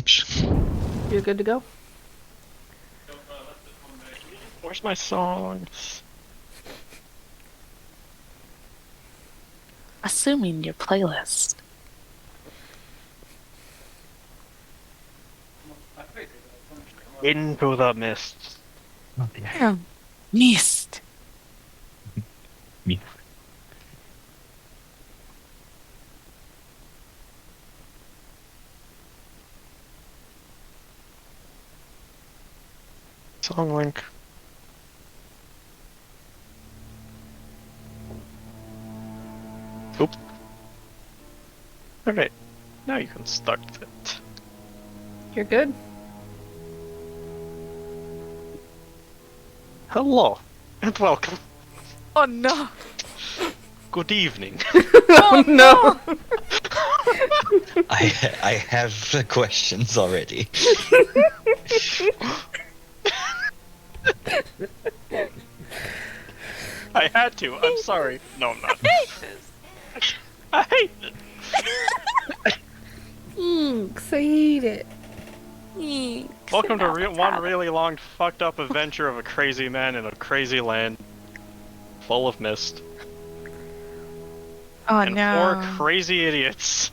stage. You're good to go? Where's my songs? Assuming your playlist. Into the mist. Oh, yeah. Mist. Me. Song link. Oop. Okay, now you can start it. You're good? Hello, and welcome. Oh no! Good evening. Oh no! I have questions already. I had to, I'm sorry. No, I'm not. I hate it. Thanks, I hate it. Welcome to one really long, fucked up adventure of a crazy man in a crazy land full of mist. Oh And no! 4 crazy idiots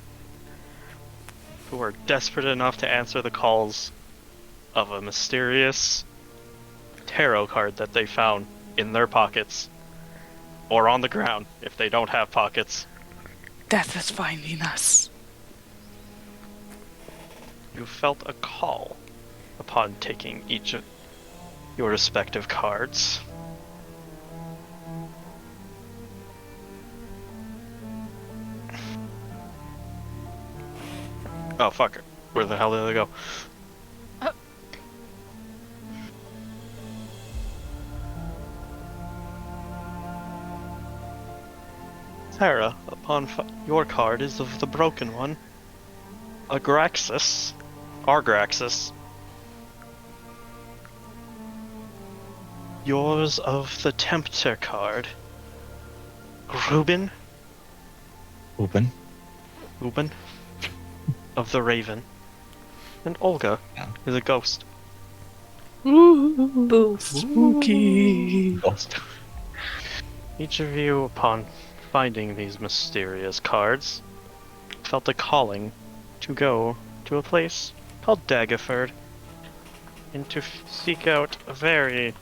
who are desperate enough to answer the calls of a mysterious tarot card that they found in their pockets. Or on the ground, if they don't have pockets. Death is finding us. You felt a call upon taking each of your respective cards. Oh, fuck it. Where the hell did they go? Sarah, upon your card is of the broken one. Agraxis. Argraxis. Yours of the Tempter card. Reuben. Open. Reuben. Of the Raven. And Olga Yeah. is a ghost. Boo. Spooky. Ghost. Each of you, upon finding these mysterious cards, felt a calling to go to a place called Daggerford and to seek out a very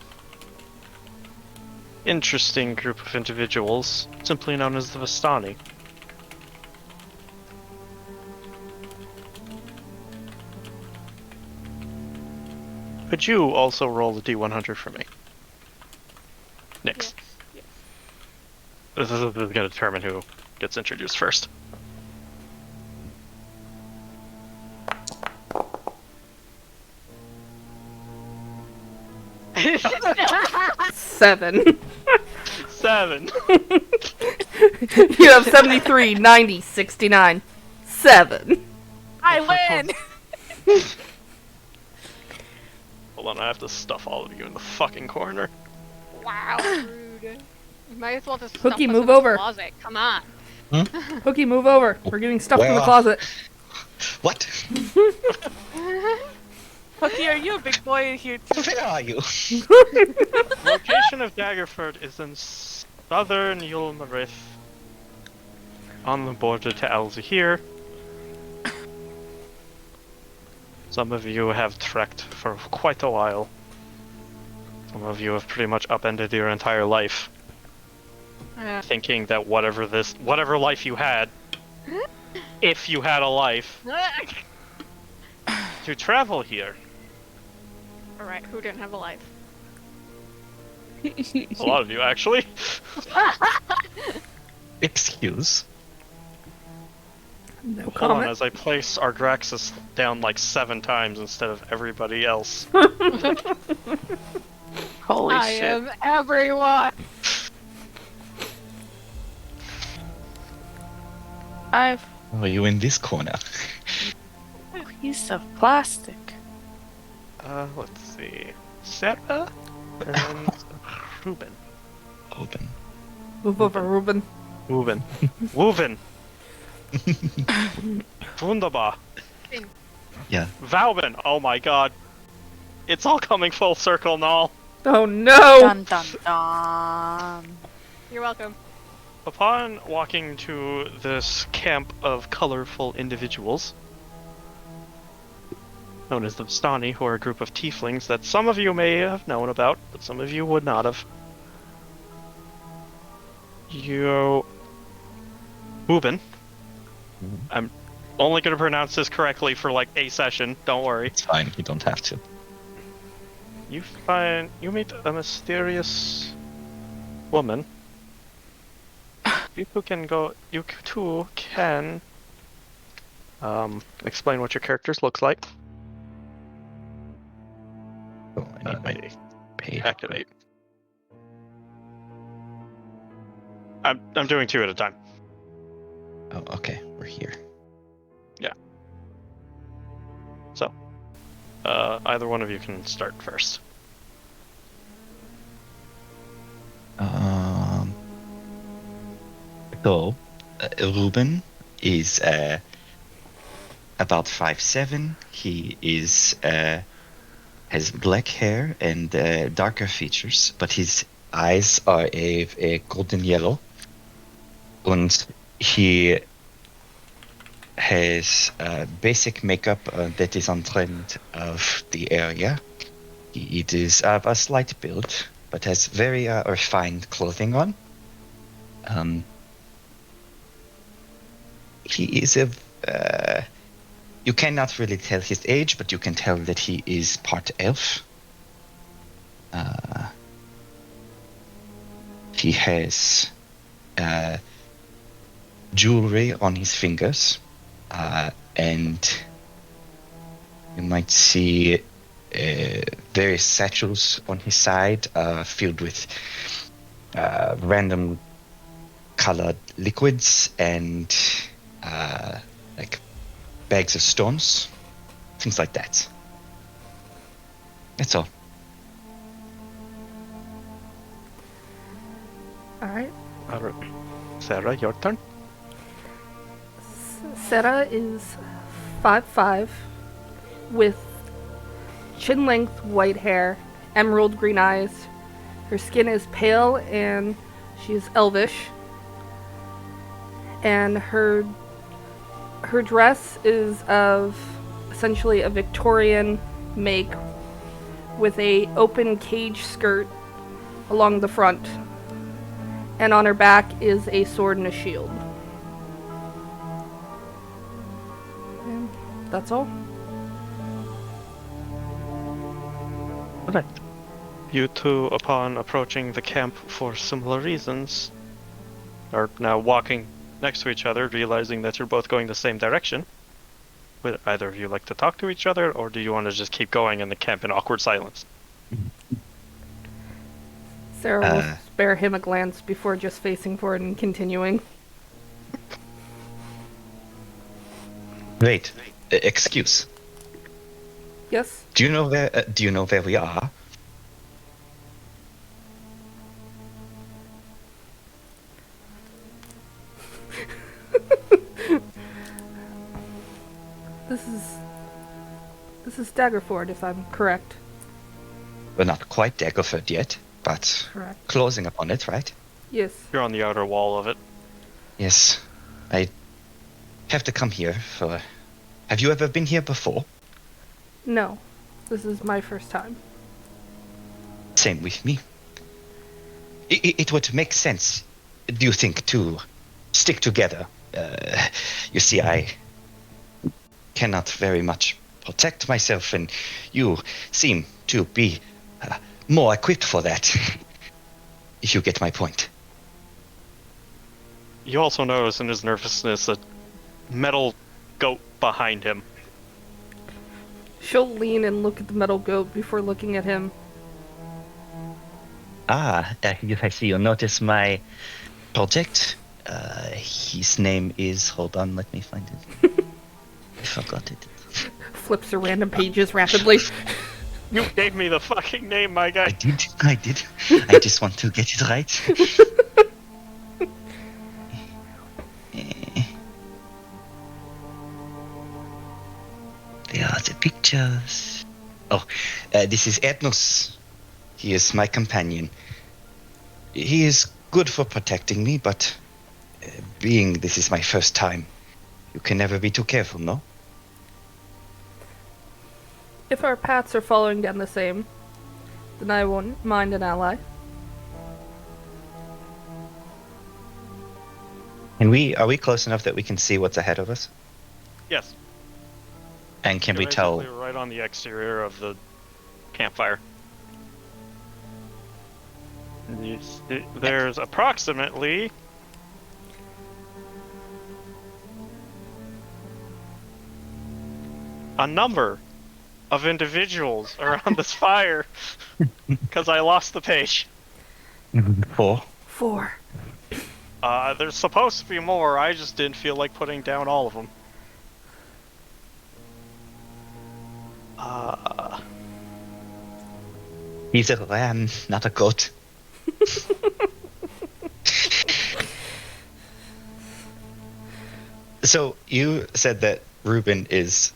interesting group of individuals, simply known as the Vistani. Could you also roll the D100 for me? Nix. Yes. This is going to determine who gets introduced first. Seven. 7. You have 73, 90, 69. 7. I win! Hold on, I have to stuff all of you in the fucking corner. Wow, rude. You might as well just stuff Hookie, us move in the over. closet. Come on. Hookie, move over. We're getting stuffed in the Where? closet. What? Hookie, are you a big boy in here too? Where are you? Location of Daggerford is in southern Yulmarith, on the border to Alzahir. Some of you have trekked for quite a while. Some of you have pretty much upended your entire life, Yeah. thinking that whatever life you had, if you had a life, to travel here. Alright, who didn't have a life? A lot of you, actually. Excuse. No Hold on, comment. as I place Argraxis down like 7 times instead of everybody else. Holy I shit. am everyone! I've Are you in this corner? a piece of plastic. Let's see. Sarah and Reuben. Open. Move over, Ruben. Reuben. Reuben. Wunderbar. Yeah. Valvin, oh my god. It's all coming full circle, Null. Oh no! Dun dun dun. You're welcome. Upon walking to this camp of colorful individuals, known as the Vistani, who are a group of tieflings that some of you may have known about, but some of you would not have. Boobin. I'm only going to pronounce this correctly for like a session, don't worry. It's fine. You don't have to. You meet a mysterious woman. You two can explain what your characters look like. Oh, I need my page. Activate. I'm doing two at a time. Oh, okay. We're here. So, either one of you can start first. So, Ruben is about 5'7". He is has black hair and darker features, but his eyes are a golden yellow. And he has basic makeup that is on trend of the area. It is of a slight build, but has very refined clothing on. He is you cannot really tell his age, but you can tell that he is part elf. He has jewelry on his fingers, and you might see various satchels on his side filled with random colored liquids and like bags of stones, things like that. That's all. Alright. Sarah, your turn. Sarah is 5'5", with chin-length white hair, emerald green eyes. Her skin is pale and she is elvish. And her dress is of essentially a Victorian make with a open cage skirt along the front. And on her back is a sword and a shield. And that's all. Alright. You two, upon approaching the camp for similar reasons, are now walking next to each other, realizing that you're both going the same direction. Would either of you like to talk to each other, or do you want to just keep going in the camp in awkward silence? Sarah will spare him a glance before just facing forward and continuing. Wait, excuse. Yes? Do you know where we are? This is Daggerford, if I'm correct. We're not quite Daggerford yet, but Correct. closing upon it, right? Yes. You're on the outer wall of it. Yes. I have to come here for... Have you ever been here before? No. This is my first time. Same with me. It would make sense, do you think, to stick together? You see, I cannot very much protect myself, and you seem to be more equipped for that. If you get my point. You also notice in his nervousness a metal goat behind him. She'll lean and look at the metal goat before looking at him. Yes, I see you notice my project. His name is... Hold on, let me find it. I forgot it. Flips her random pages rapidly. You gave me the fucking name, my guy. I did. I just want to get it right. There Just. Oh, this is Ethnos. He is my companion. He is good for protecting me, but being this is my first time, you can never be too careful, no? If our paths are following down the same, then I won't mind an ally. Are we close enough that we can see what's ahead of us? Yes. And can You're we tell? basically right on the exterior of the campfire. There's approximately a number of individuals around this fire because I lost the page. 4. 4. There's supposed to be more, I just didn't feel like putting down all of them. He's a lamb, not a goat. So you said that Reuben is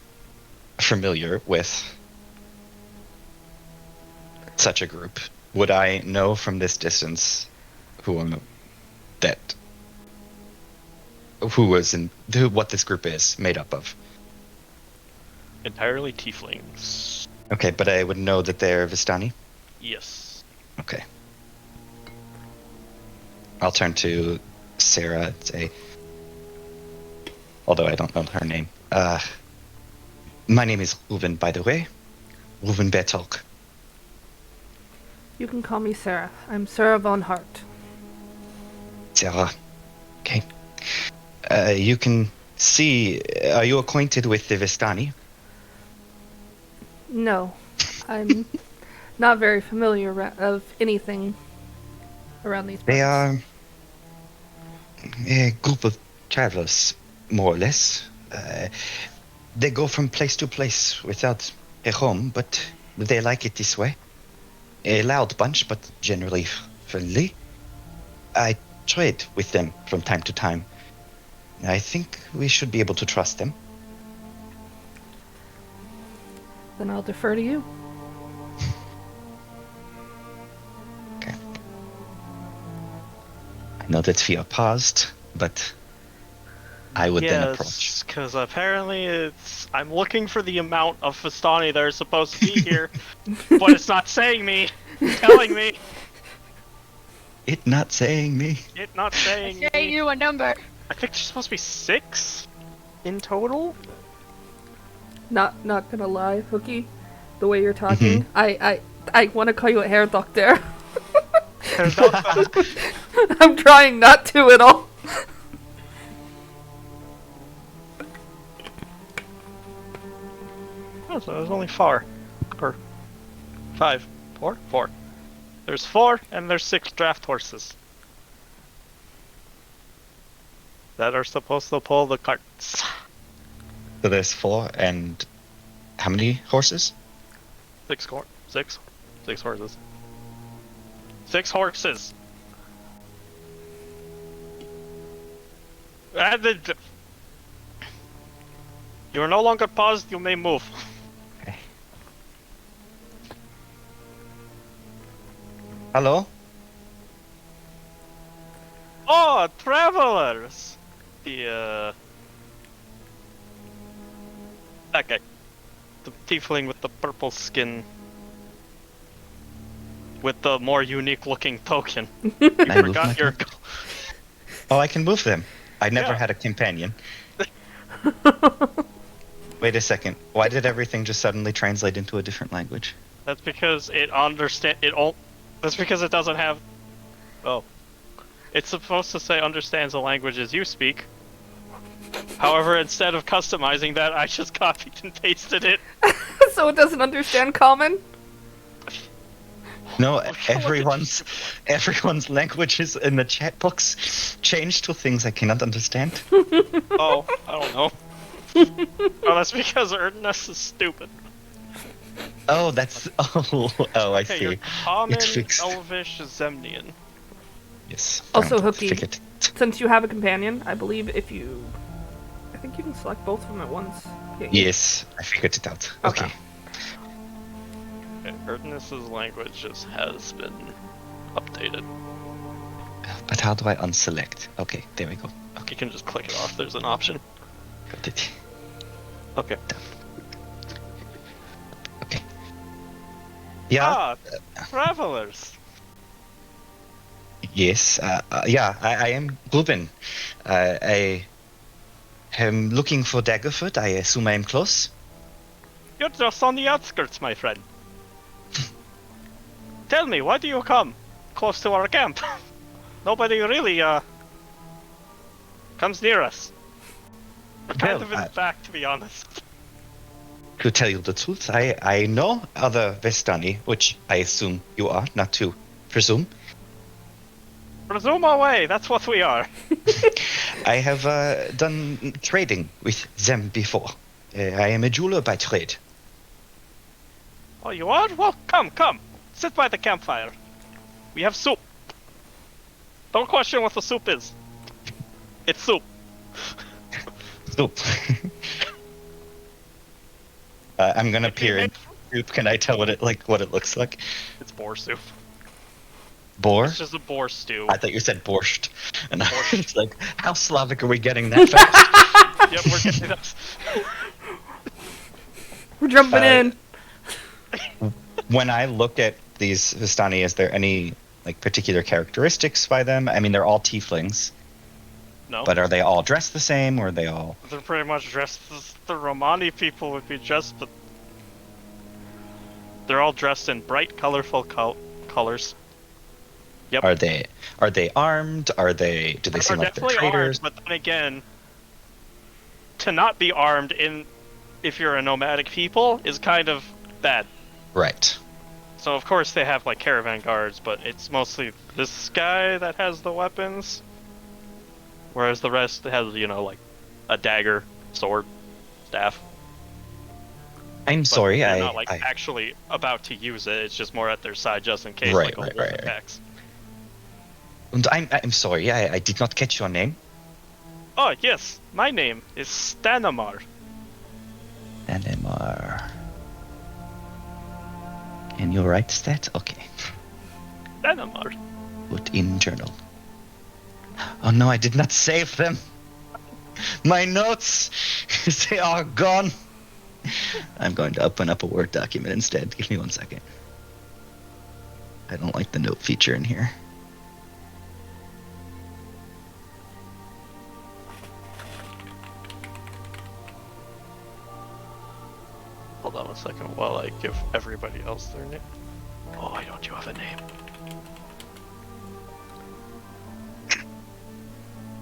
familiar with such a group. Would I know from this distance what this group is made up of? Entirely tieflings. Okay, but I would know that they're Vistani? Yes. Okay. I'll turn to Sarah and say, although I don't know her name. My name is Reuben, by the way. Reuben Bertolk. You can call me Sarah. I'm Sarah von Hart. Sarah. Okay. You can see, are you acquainted with the Vistani? No, I'm not very familiar of anything around these parts. They are a group of travelers, more or less. They go from place to place without a home, but they like it this way. A loud bunch, but generally friendly. I trade with them from time to time. I think we should be able to trust them. Then I'll defer to you. Okay. I know that Fia paused, but I would then approach. Yes, because apparently I'm looking for the amount of Vistani that are supposed to be here, but it's not telling me. It not saying me. It not saying me. Say you a number. I think there's supposed to be 6 in total. Not gonna lie, Hookie. The way you're talking, I want to call you a hair doctor. I'm trying not to at all. Oh, so there's only 4. Or 5. 4? 4. There's 4 and there's 6 draft horses. That are supposed to pull the carts. So there's 4 and how many horses? 6 horses. 6 horses. And you are no longer paused, you may move. Okay. Hello? Oh, travelers! That guy. The tiefling with the purple skin. With the more unique looking token. You forgot your... Oh, I can move them. I never Yeah. had a companion. Wait a second. Why did everything just suddenly translate into a different language? That's because that's because it doesn't have... Oh. It's supposed to say understands the languages you speak. However, instead of customizing that, I just copied and pasted it. So it doesn't understand common? No, everyone's languages in the chat box changed to things I cannot understand. Oh, I don't know. Oh, that's because Erdness is stupid. Oh, that's I Okay, see. you're common, It's fixed. elvish, Zemnian. Yes. Also, found it. Hookie. Figured. Since you have a companion, I believe if you think you can select both of them at once. can't you? Yes, I figured it out. Okay. Okay. Erdness's language just has been updated. But how do I unselect? Okay, there we go. Okay, You can just click it off. There's an option. got it. Okay. Okay. Yeah. Ah, travelers. Yes. Yeah. I am Ruben. I am looking for Daggerfoot. I assume I am close. You're just on the outskirts, my friend. Tell me, why do you come close to our camp? Nobody really comes near us. We're kind Well, of in the back, to be honest. To tell you the truth, I know other Vestani, which I assume you are, not to presume. Presume away, that's what we are. I have done trading with them before. I am a jeweler by trade. Oh, you are? Well, come. Sit by the campfire. We have soup. Don't question what the soup is. It's soup. Soup. I'm gonna peer in soup. Can I tell what it looks like? It's boar soup. Boar? It's just a boar stew. I thought you said borscht. And I Borscht. was like, how Slavic are we getting that fast? Yep, we're getting that. We're jumping in. When I look at these Vistani, is there any like particular characteristics by them? I mean, they're all tieflings, No. but are they all dressed the same, or are they all? They're pretty much dressed as the Romani people would be dressed, but they're all dressed in bright, colorful colors. Yep. Are they armed? Do they They're seem like they're definitely traders? armed, but then again, to not be armed if you're a nomadic people is kind of bad. Right. So of course they have like caravan guards, but it's mostly this guy that has the weapons, whereas the rest has like a dagger, sword, staff. I'm But sorry, they're I not like actually about to use it. It's just more at their side just in case Right, like a wolf right. attacks. and I'm sorry, I did not catch your name. Oh yes, my name is Stanimar. Animar. Can you write that? Okay. Stanimar. Put in journal. Oh no, I did not save them. My notes, they are gone. I'm going to open up a Word document instead. Give me 1 second. I don't like the note feature in here. Hold on a second while I give everybody else their name. Oh, why don't you have a name?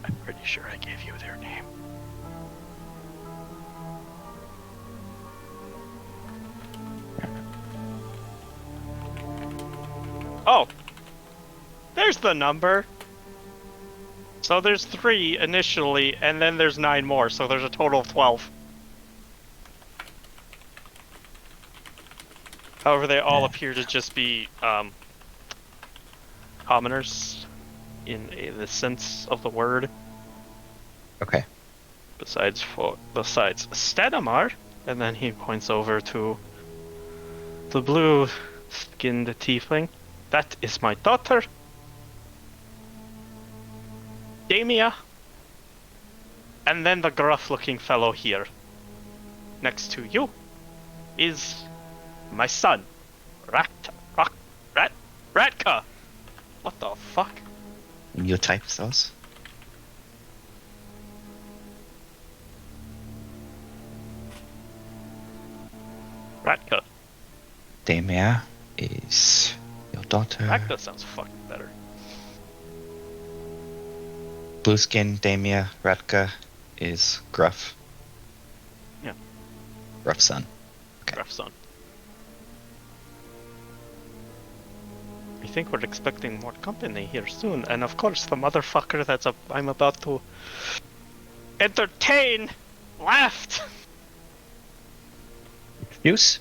I'm pretty sure I gave you their name. Oh! There's the number! So there's 3 initially, and then there's 9 more, so there's a total of 12. However, they all appear to just be commoners in the sense of the word. Okay. Besides Stanimar, and then he points over to the blue-skinned tiefling. That is my daughter, Damia, and then the gruff-looking fellow here. Next to you is my son, Ratka. What the fuck? Can you type those? Ratka. Demia is your daughter. Ratka sounds fucking better. Blueskin, Damia, Ratka is Gruff. Yeah. Gruff's son. Okay. Gruff son. I think we're expecting more company here soon, and of course the motherfucker I'm about to entertain laughed. Excuse?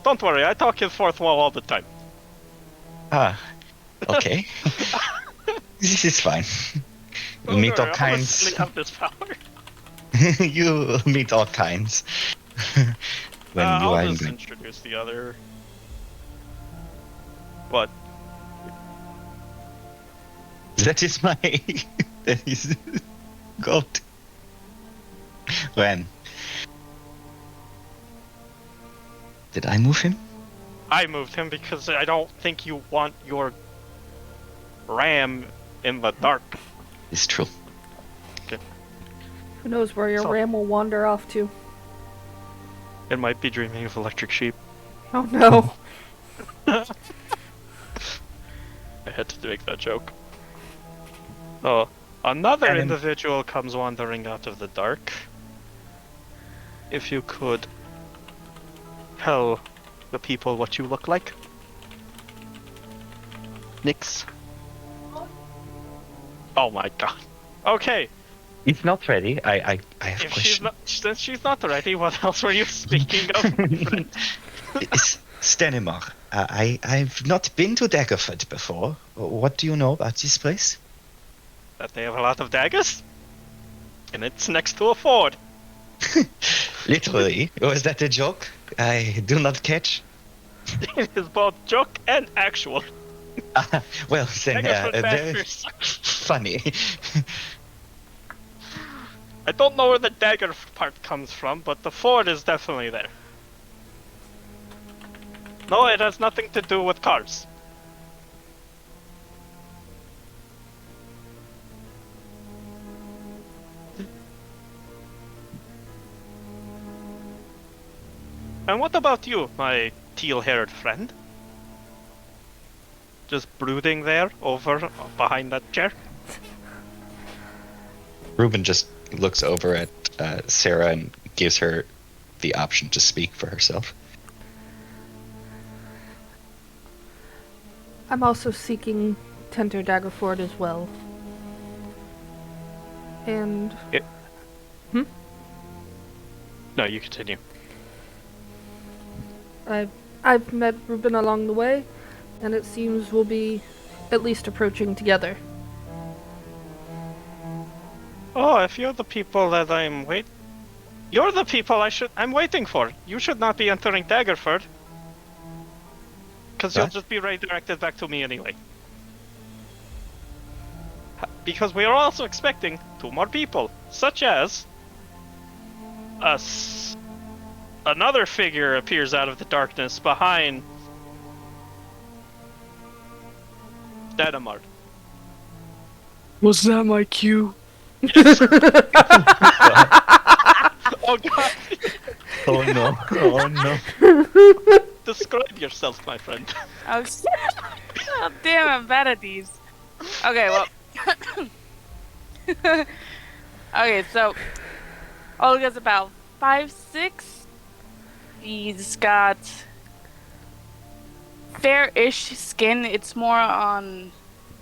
Don't worry, I talk in fourth wall all the time. Ah. Okay. This is fine. You'll meet all I kinds. honestly have this power. You'll meet all kinds. when you I'll are just in introduce the other. What? That is my. That is. Goat. When? Did I move him? I moved him because I don't think you want your ram in the dark. It's true. Who knows where your So- ram will wander off to? It might be dreaming of electric sheep. Oh no. I had to make that joke. Oh, another And- individual comes wandering out of the dark. If you could tell the people what you look like. Nix. Oh my god. Okay, It's not ready. I have a if she's question. not, since she's not ready, what else were you speaking of, my friend? It's Stenimar. I've not been to Daggerford before. What do you know about this place? That they have a lot of daggers? And it's next to a ford. Literally. Was that a joke? I do not catch. It is both joke and actual. Well, then, Daggerford very daggers. funny. I don't know where the dagger part comes from, but the ford is definitely there. No, it has nothing to do with cars. And what about you, my teal-haired friend? Just brooding there, over behind that chair? Ruben just looks over at Sarah and gives her the option to speak for herself. I'm also seeking Tenter Daggerford as well. And No, you continue. I've met Ruben along the way, and it seems we'll be at least approaching together. Oh, if you're the people that you're the people I'm waiting for. You should not be entering Daggerford. Because you'll What? just be redirected back to me anyway. Because we are also expecting 2 more people, such as us. Another figure appears out of the darkness behind Stenimar. Was that my cue? Oh god! Oh no! Oh no! Describe yourself, my friend. Oh, oh damn, I'm bad at these. Okay, well. Okay, so Olga's about 5'6". He's got fair-ish skin. It's more on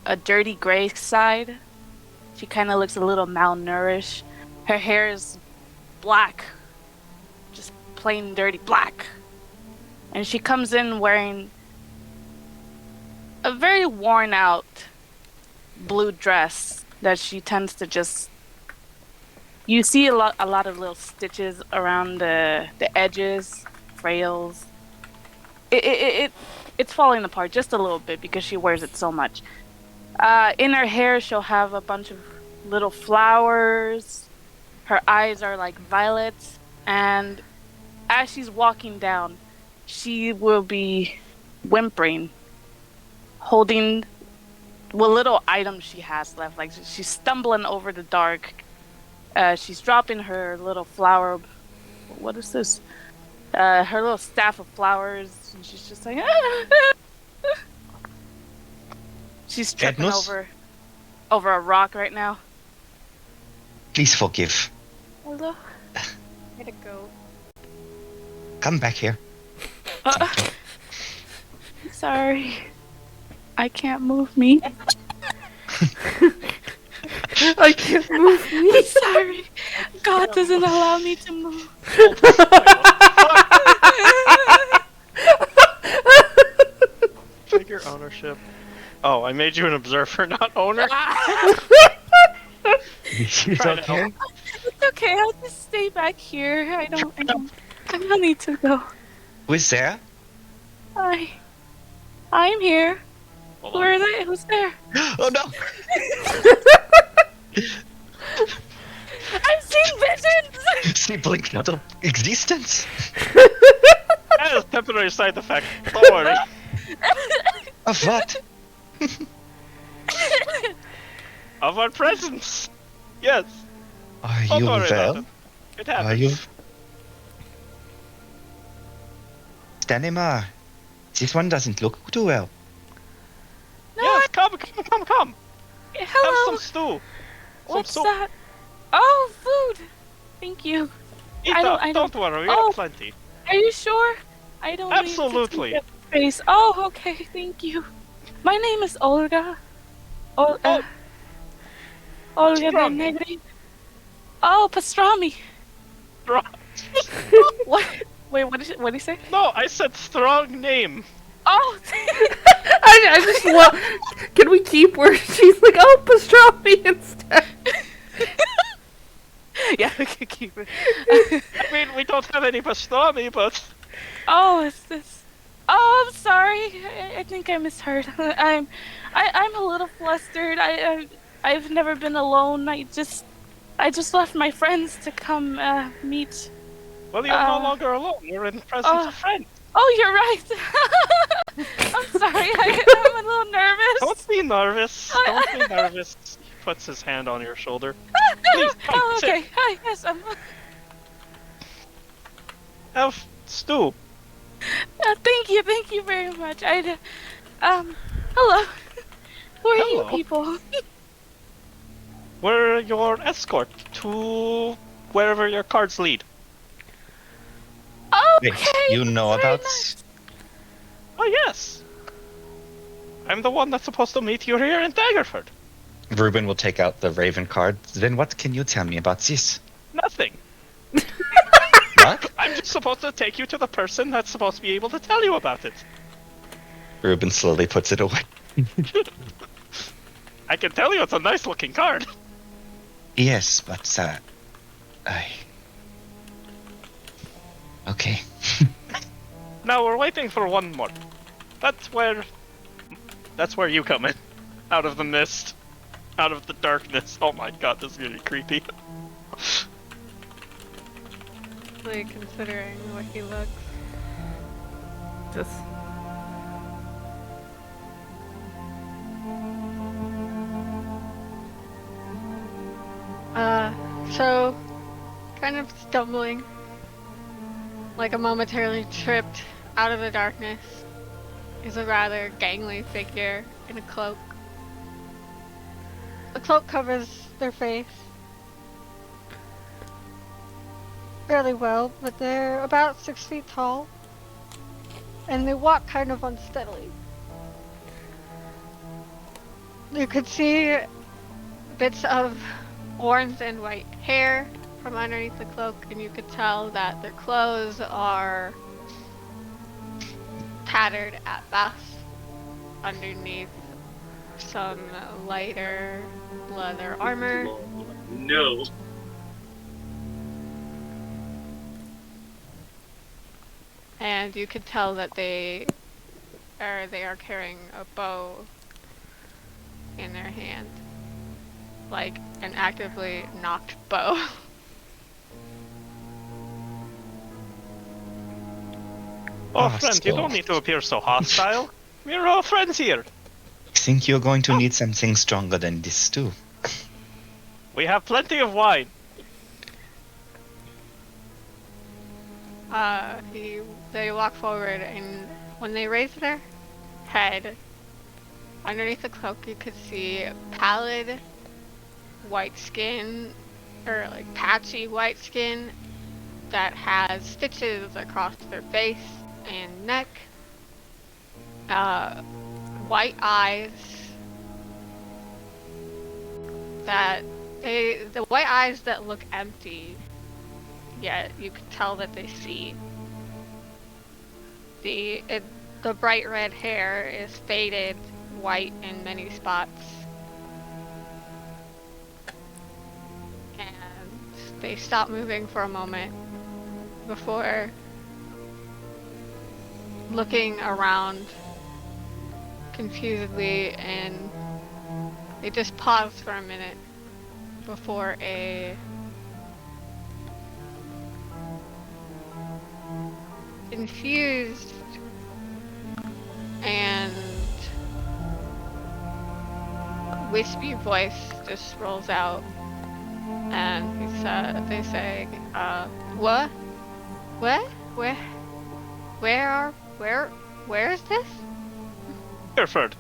a dirty gray side. She kind of looks a little malnourished. Her hair is black, just plain dirty black. And she comes in wearing a very worn out blue dress that she tends to just. You see a lot of little stitches around the edges, frails. It's falling apart just a little bit because she wears it so much. In her hair, she'll have a bunch of little flowers. Her eyes are like violets, and as she's walking down, she will be whimpering, holding what little items she has left. Like she's stumbling over the dark. She's dropping her little flower. What is this? Her little staff of flowers, and she's just like. She's tripping Cadmus? over a rock right now. Please forgive. Hello. Way to go. Come back here. Sorry. I can't move me. I can't move me. Sorry. God doesn't allow me to move. Figure ownership. Oh, I made you an observer, not owner. She's Try to okay. help. It's okay. I'll just stay back here. I don't need to go. Who's there? I'm here. Hold Who on. are they? Who's there? Oh no! I've seen visions. She blinked out of existence. That is temporary side effect. Don't worry. Of what? Of our presence. Yes. Are Don't you worry about well? it. It Are happens. you? Stanimar, this one doesn't look too well. No, Yes, come. Have hello. some stew. Some What's soup. that? Oh, food. Thank you. Eat I up. don't- Don't worry, we Oh. have plenty. Are you sure? I don't Absolutely. need to take up space. Oh, okay. Thank you. My name is Olga. Olga Pastrami. Negri. Oh, pastrami. Strong. What? Wait, what did he say? No, I said strong name. Oh, I just love. Can we keep where she's like, oh, pastrami instead? yeah, we can keep it. I mean, we don't have any pastrami, but Oh, is this? Oh, I'm sorry. I think I misheard. I'm a little flustered. I've never been alone. I just left my friends to come meet. well, you're no longer alone. You're in the presence of friends. Oh, you're right. I'm sorry. I'm a little nervous. Don't be nervous. Don't be nervous. He puts his hand on your shoulder. Please, come, Oh, sit. okay. Hi. Yes, I'm. Have stew. Thank you very much. Hello. Who are Hello. you people? We're your escort to wherever your cards lead. Wait, Okay. you know very about? nice. Oh, yes. I'm the one that's supposed to meet you here in Daggerford. Ruben will take out the Raven card. Then what can you tell me about this? Nothing. What? I'm just supposed to take you to the person that's supposed to be able to tell you about it. Ruben slowly puts it away. I can tell you it's a nice looking card. Yes, but okay. Now we're waiting for one more. That's where you come in. Out of the mist. Out of the darkness. Oh my god, this is really creepy. Like, considering the way he looks. Just. So, kind of stumbling, like a momentarily tripped out of the darkness, is a rather gangly figure in a cloak. The cloak covers their face fairly well, but they're about 6 feet tall, and they walk kind of unsteadily. You could see bits of orange and white hair from underneath the cloak, and you could tell that their clothes are tattered at best underneath some lighter leather armor. No. And you could tell that they are carrying a bow in their hand, like an actively knocked bow. Oh, Ah, friend, you so- don't need to appear so hostile. We're all friends here. I think you're going to need something stronger than this too. We have plenty of wine. They walk forward, and when they raise their head, underneath the cloak you could see pallid white skin, or like patchy white skin that has stitches across their face and neck. White eyes the white eyes that look empty, yet you can tell that they see. The bright red hair is faded white in many spots. they stop moving for a moment before looking around confusedly, and they just pause for a minute before a confused and wispy voice just rolls out, and they say, what? What? Where is this? Hereford.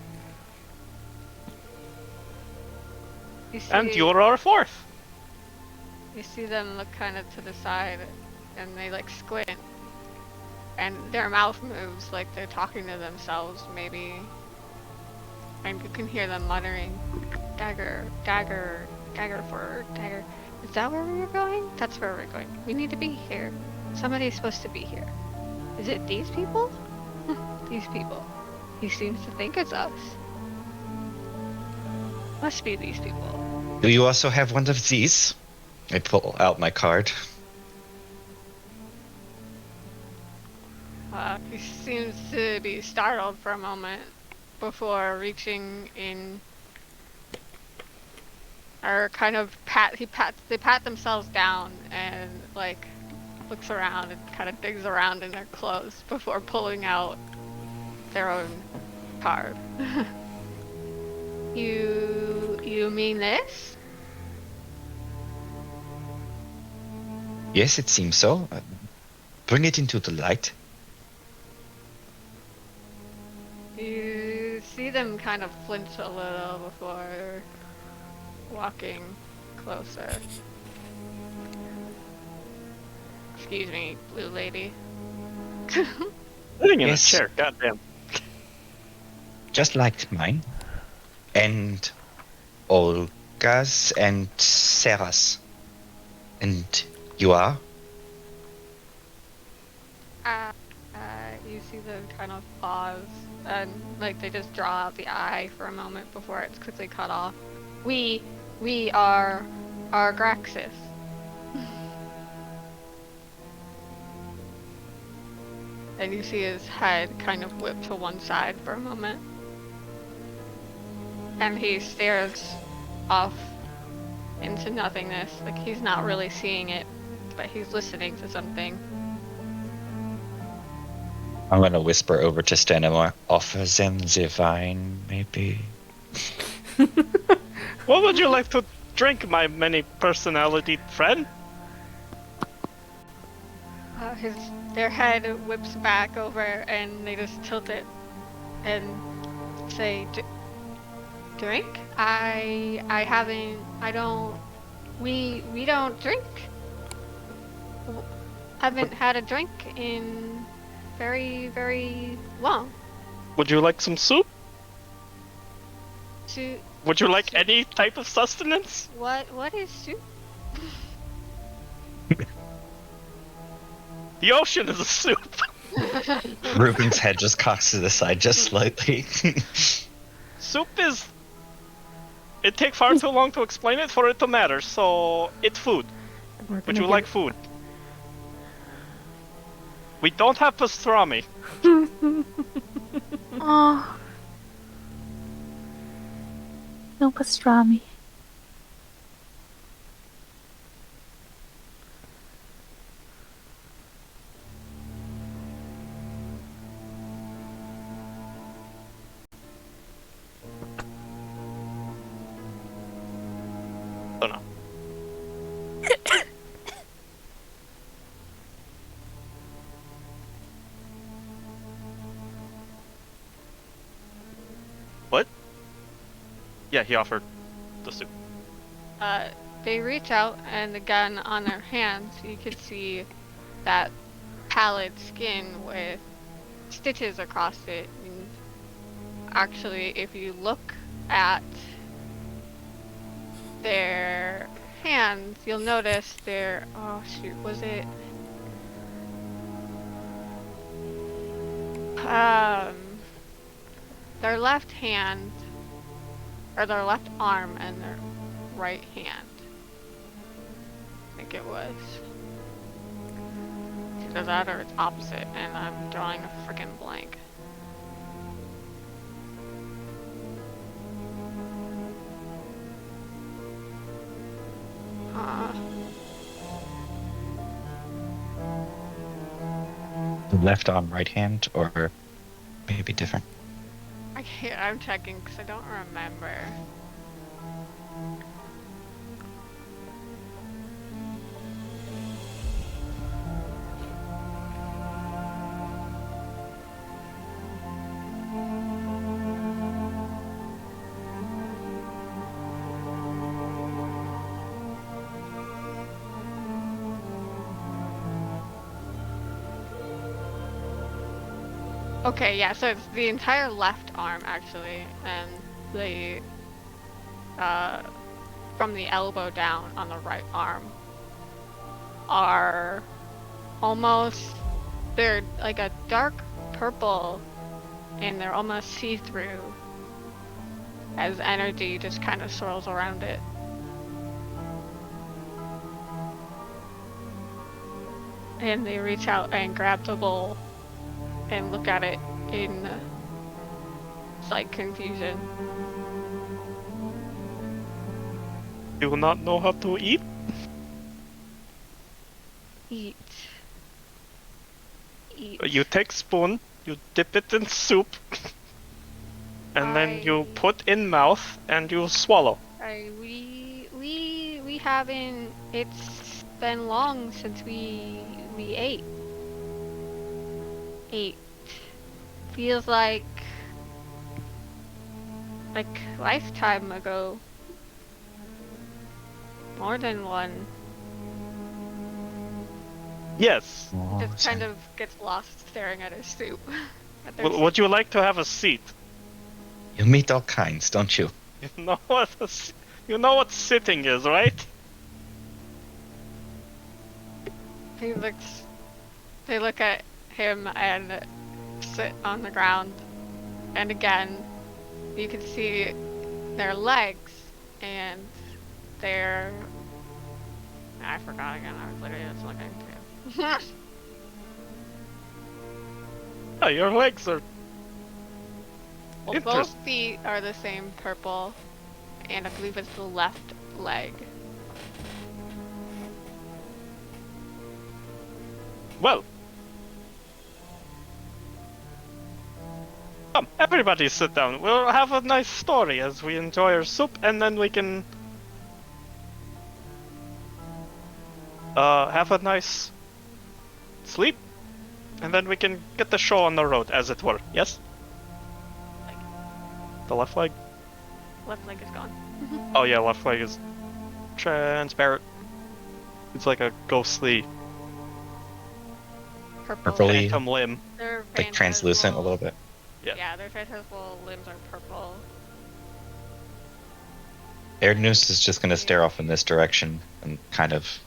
You see, And you're our fourth. You see them look kind of to the side, and they like squint, and their mouth moves like they're talking to themselves, maybe. And you can hear them muttering, dagger, dagger, dagger for dagger. Is that where we were going? That's where we're going. We need to be here. Somebody's supposed to be here. Is it these people? These people. He seems to think it's us. Must be these people. Do you also have one of these? I pull out my card. He seems to be startled for a moment before reaching in, or kind of they pat themselves down and like looks around and kind of digs around in their clothes before pulling out their own card. You mean this? Yes, it seems so. Bring it into the light. You see them kind of flinch a little before walking closer. Excuse me, blue lady. Sitting in Yes. a chair, goddamn. Just like mine. And Olga's and Sarah's. And you are? You see them kind of pause and like they just draw out the eye for a moment before it's quickly cut off. We are Graxis. And you see his head kind of whip to one side for a moment. And he stares off into nothingness, like he's not really seeing it, but he's listening to something. I'm gonna whisper over to Stenimore. Offer them the wine, maybe? What would you like to drink, my many-personality friend? Their head whips back over and they just tilt it and say, drink? We don't drink. Haven't had a drink in very, very long. Would you like some soup? Would you like Soup. any type of sustenance? What is soup? The ocean is a soup. Ruben's head just cocks to the side just slightly. Soup is... It takes far too long to explain it for it to matter, so it's food. Would you like food? We don't have pastrami. Oh. No pastrami. Don't know. What? Yeah, he offered the soup. They reach out and again on their hands you can see that pallid skin with stitches across it. And actually, if you look at their hands, you'll notice their, oh shoot, was it? Their left hand, or their left arm and their right hand think it was. It's either that or it's opposite, and I'm drawing a freaking blank. The left arm, right hand, or maybe different. I'm checking because I don't remember. Okay, yeah, so it's the entire left arm actually, and the from the elbow down on the right arm are they're like a dark purple, and they're almost see-through as energy just kind of swirls around it. And they reach out and grab the bowl and look at it in slight confusion. Do not know how to eat? Eat. You take spoon, you dip it in soup, and then you put in mouth and you swallow. We haven't. It's been long since we ate. Feels like lifetime ago. More than one. Yes. Just kind of gets lost staring at his soup. Would you like to have a seat? You meet all kinds, don't you? You know what sitting is, right? They look at him and sit on the ground, and again you can see their legs and I forgot again. I was literally just looking too. Oh, your legs are Well, both feet are the same purple, and I believe it's the left leg. well. Come, everybody sit down. We'll have a nice story as we enjoy our soup, and then we can have a nice sleep, and then we can get the show on the road, as it were. Yes? The left leg? Left leg is gone. Oh yeah, left leg is transparent. It's like a ghostly Purpley. phantom limb. Their Like translucent a little bit. Yeah. Their phantasmal limbs are purple. Erdnus is just going to stare off in this direction and kind of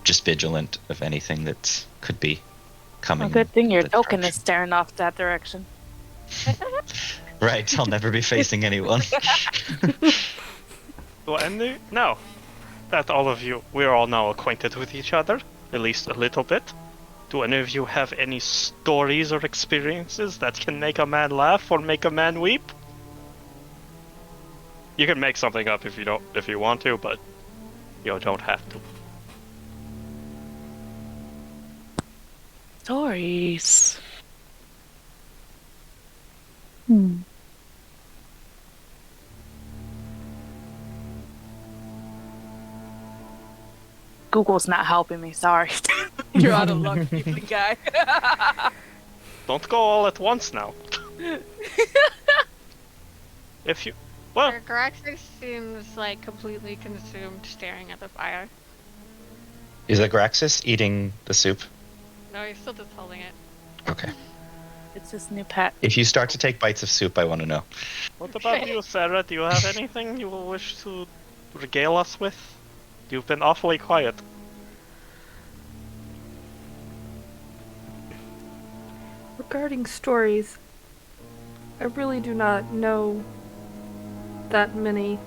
just vigilant of anything that could be coming. A good thing your that token is direction. staring off that direction. Right, I'll never be facing anyone. Well, and now that all of you, we're all now acquainted with each other, at least a little bit. Do any of you have any stories or experiences that can make a man laugh or make a man weep? You can make something up if you want to, but you don't have to. Stories. Google's not helping me, sorry. You're out of luck, you guy. Don't go all at once now. If you... Well, Graxis seems like completely consumed staring at the fire. Is Agraxis eating the soup? No, he's still just holding it. Okay. It's his new pet. If you start to take bites of soup, I want to know. what about you, Sarah? Do you have anything you will wish to regale us with? You've been awfully quiet. Regarding stories, I really do not know that many.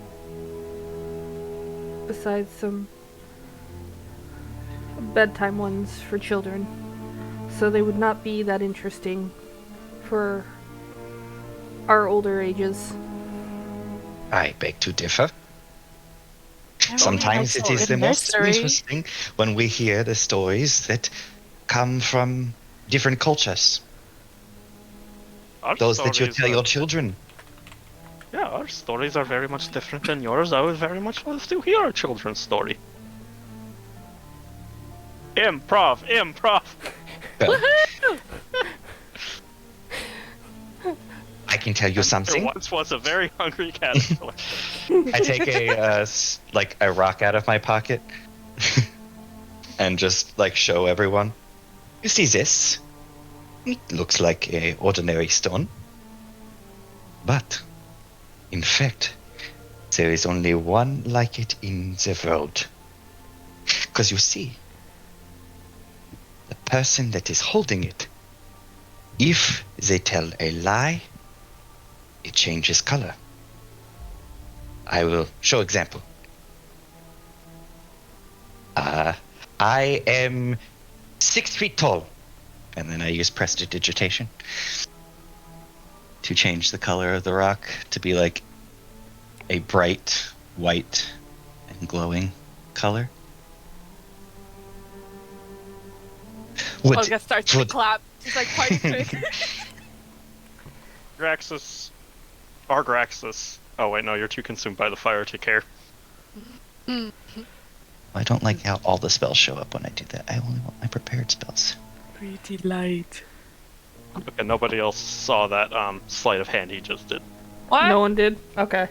besides some bedtime ones for children. So they would not be that interesting for our older ages. I beg to differ. I Sometimes like it is the the most nursery. interesting when we hear the stories that come from different cultures. Our Those that you stories tell are- your children. Yeah, our stories are very much different than yours. I would very much love to hear a children's story. Improv, improv. Well, I can tell you There something. once was a very hungry caterpillar. I take a rock out of my pocket and just like show everyone. You see this? It looks like a ordinary stone, but in fact, there is only one like it in the world. Because you see, the person that is holding it, if they tell a lie, it changes color. I will show example. I am 6 feet tall. And then I use prestidigitation to change the color of the rock to be like a bright white and glowing color. Would, Olga starts to would- clap. She's like party trick. Graxus. Or Graxus. Oh wait, no, you're too consumed by the fire to care. I don't like how all the spells show up when I do that. I only want my prepared spells. Pretty light. Okay, nobody else saw that sleight of hand he just did. What? No one did? Okay.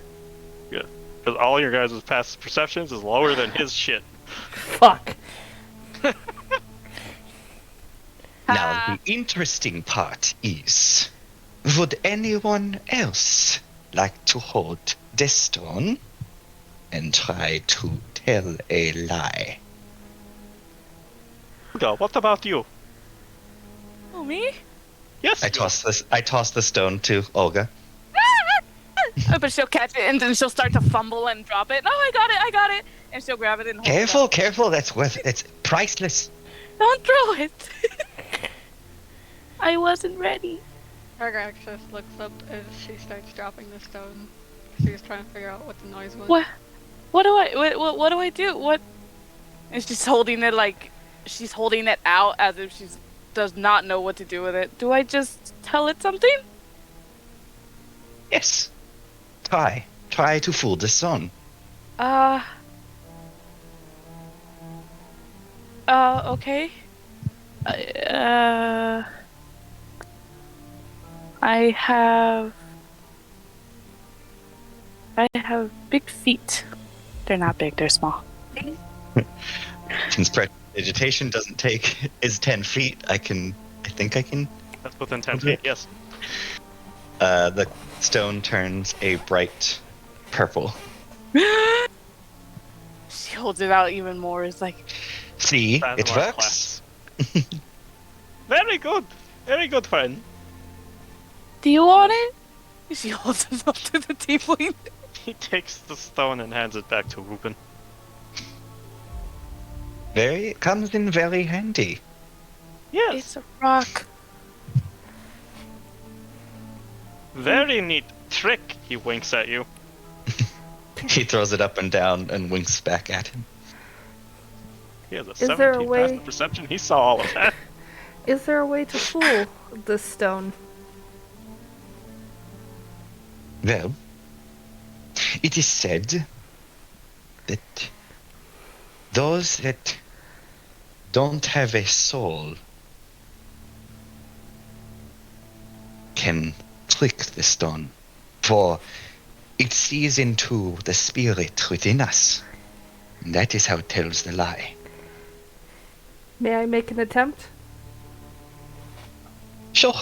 Because all your guys' past perceptions is lower than his shit. Fuck. Now, the interesting part is, would anyone else like to hold this stone and try to tell a lie? Olga, what about you? Oh, me? Yes. I toss the stone to Olga. But she'll catch it and then she'll start to fumble and drop it. Oh, I got it. And she'll grab it and hold Careful, it. careful, it's priceless. Don't throw it. I wasn't ready. Argaxis looks up as she starts dropping the stone. She's trying to figure out what the noise was. What? What do I do? What? And she's holding it like she's holding it out as if she does not know what to do with it. Do I just tell it something? Yes. Try to fool the sun. Okay. I have big feet. They're not big, they're small. Since prestidigitation doesn't take is 10 feet, I think I can. That's within 10 Okay. feet, yes. The stone turns a bright purple. She holds it out even more. It's like, See, Stand it in our works. Very good. Very good, friend. do you want it? She holds it up to the tiefling. He takes the stone and hands it back to Ruben. It comes in very handy. Yes. It's a rock. Very neat trick, he winks at you. He throws it up and down and winks back at him. He has a Is there a 17 way- passive perception, he saw all of that. Is there a way to fool this stone? Well, it is said that those that don't have a soul can trick the stone, for it sees into the spirit within us. And that is how it tells the lie. May I make an attempt? Sure.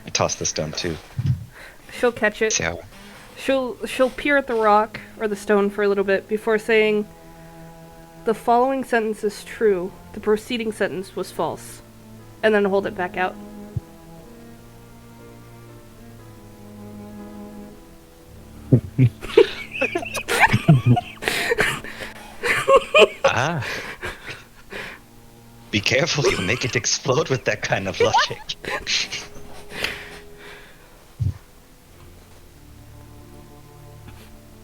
I toss the stone too. She'll catch it. So, She'll peer at the rock or the stone for a little bit before saying, "The following sentence is true. The preceding sentence was false," and then hold it back out. Ah. Be careful, you'll make it explode with that kind of logic.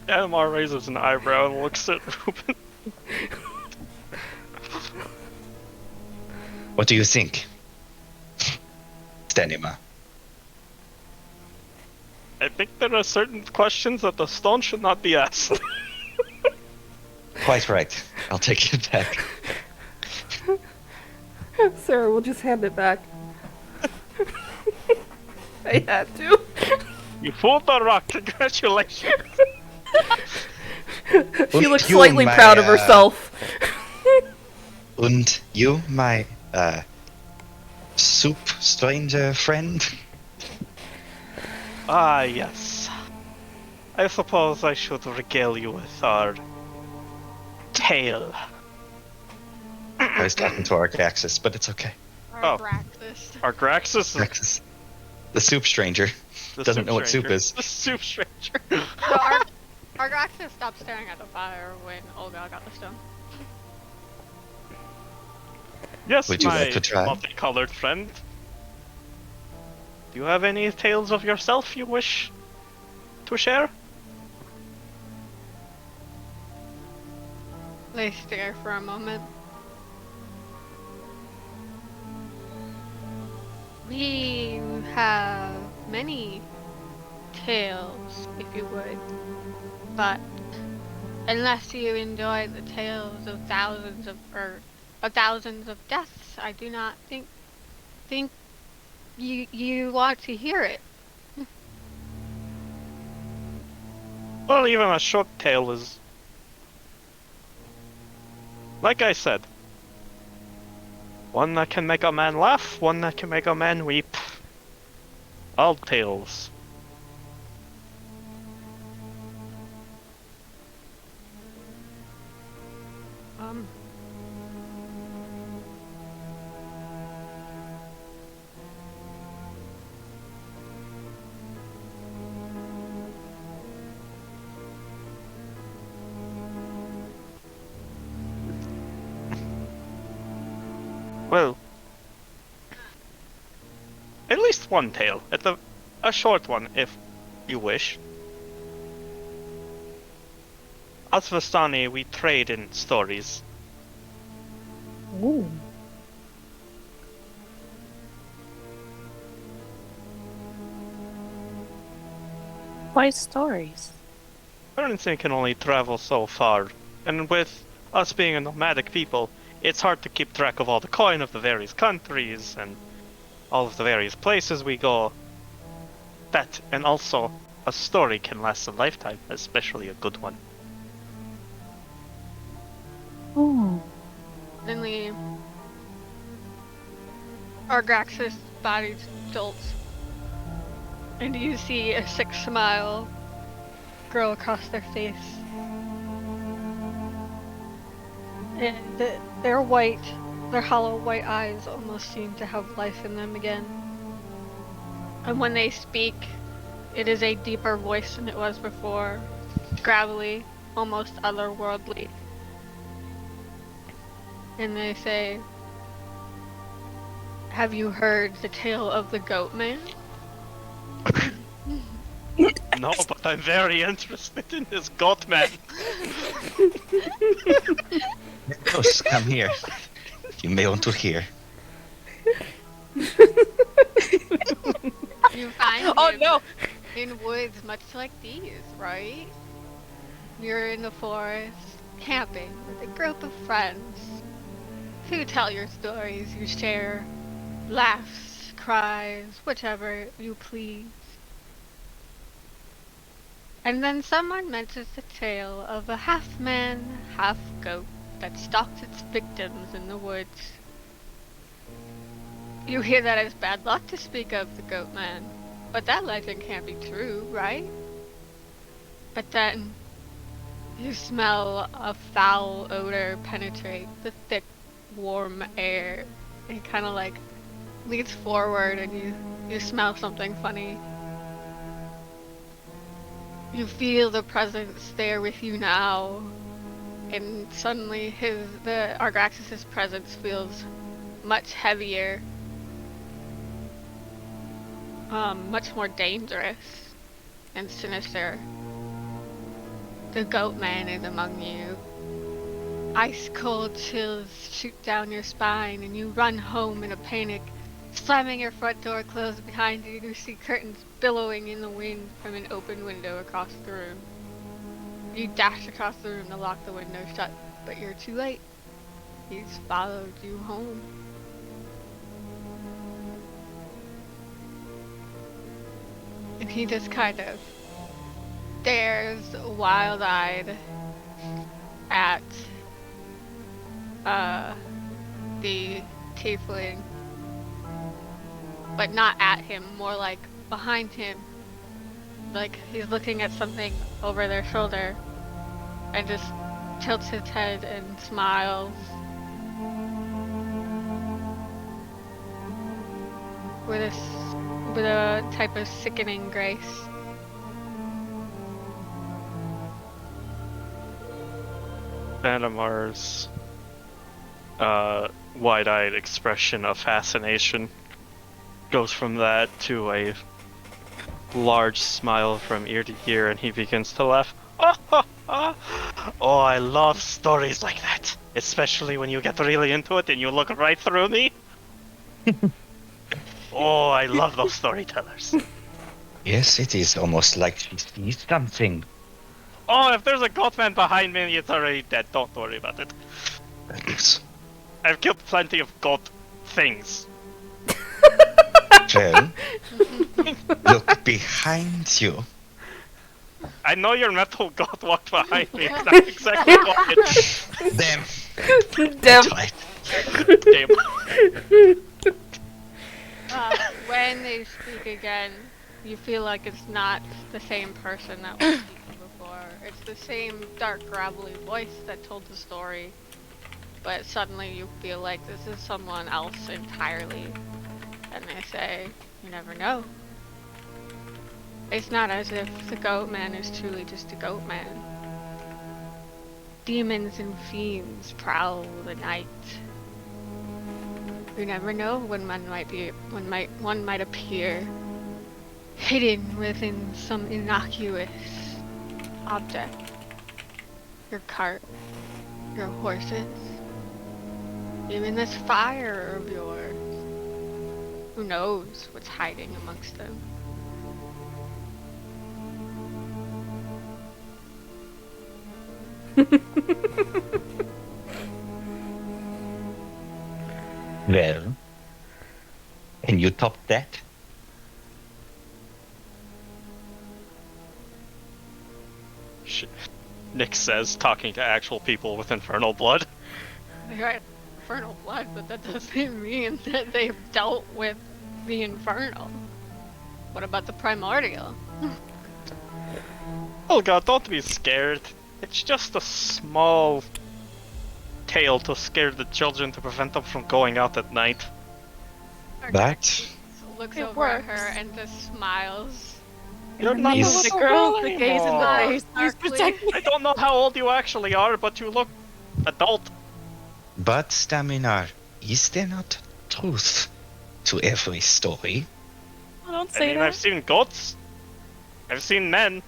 Animar raises an eyebrow and looks at Ruben. What do you think, Stanima? I think there are certain questions that the stone should not be asked. Quite right. I'll take it back. Sarah will just hand it back. I had to. You fooled the rock, congratulations! She looks you, slightly my, proud of herself. And you, my, soup stranger friend? Ah, yes. I suppose I should regale you with our tale. I was talking to Argaxis, but it's okay. Oh. Braxis. Our Graxus is Argaxis. The soup stranger. the Doesn't soup know what soup stranger. is. The soup stranger. So Argaxis stopped staring at the fire when Olga got the stone. Yes, Would you my like to try? multicolored friend. Do you have any tales of yourself you wish to share? They stare for a moment. We have many tales, if you would, but unless you enjoy the tales of thousands of deaths, I do not think you want to hear it. Well, even a short tale is... Like I said, one that can make a man laugh, one that can make a man weep. All tales. Well, at least one tale. A short one, if you wish. As Vistani, we trade in stories. Ooh. Why stories? Bernstein can only travel so far, and with us being a nomadic people, it's hard to keep track of all the coin of the various countries and all of the various places we go. That, and also, a story can last a lifetime, especially a good one. Ooh. Suddenly, Argaxis' body jolts, and you see a sick smile grow across their face. And their hollow white eyes almost seem to have life in them again. And when they speak, it is a deeper voice than it was before, gravelly, almost otherworldly. And they say, "Have you heard the tale of the goat man?" No, but I'm very interested in this goat man. Nikos, come here. You may want to hear. You find Oh him no! in woods much like these, right? You're in the forest, camping with a group of friends who tell your stories, you share laughs, cries, whichever you please. And then someone mentions the tale of a half-man, half-goat that stalks its victims in the woods. You hear that as bad luck to speak of the goat man, but that legend can't be true, right? But then, you smell a foul odor penetrate the thick, warm air. It kind of like leans forward and you smell something funny. You feel the presence there with you now, and suddenly the Argraxis' presence feels much heavier, much more dangerous and sinister. The goat man is among you. Ice cold chills shoot down your spine and you run home in a panic. Slamming your front door closed behind you, you see curtains billowing in the wind from an open window across the room. You dash across the room to lock the window shut, but you're too late. He's followed you home. And he just kind of stares wild-eyed at the tiefling, but not at him, more like behind him, like he's looking at something over their shoulder, and just tilts his head and smiles with a type of sickening grace. Vanamar's wide-eyed expression of fascination goes from that to a large smile from ear to ear, and he begins to laugh. Oh, I love stories like that, especially when you get really into it and you look right through me. Oh, I love those storytellers. Yes, it is almost like she sees something. Oh, if there's a goatman behind me, it's already dead. Don't worry about it. Thanks. I've killed plenty of goat things. Well, look behind you. I know your metal goat walked behind me. That's exactly what it Them. Damn. Right. Damn. When they speak again, you feel like it's not the same person that was speaking before. It's the same dark, gravelly voice that told the story, but suddenly you feel like this is someone else entirely. And they say, you never know. It's not as if the goat man is truly just a goat man. Demons and fiends prowl the night. You never know when one might appear hidden within some innocuous object. Your cart, your horses, even this fire of yours. Who knows what's hiding amongst them? Well, and you topped that? Nick says, talking to actual people with infernal blood. They got infernal blood, but that doesn't mean that they've dealt with the infernal. What about the primordial? Oh god, don't be scared. It's just a small tale to scare the children to prevent them from going out at night. But Looks It over at works. her and just smiles. You're not Is- a The little girl, girl the gaze in the anymore. face. Please protect me. I don't know how old you actually are, but you look adult. Staminar, is there not truth to every story? Oh, don't I say mean, that. I've seen goats. I've seen men.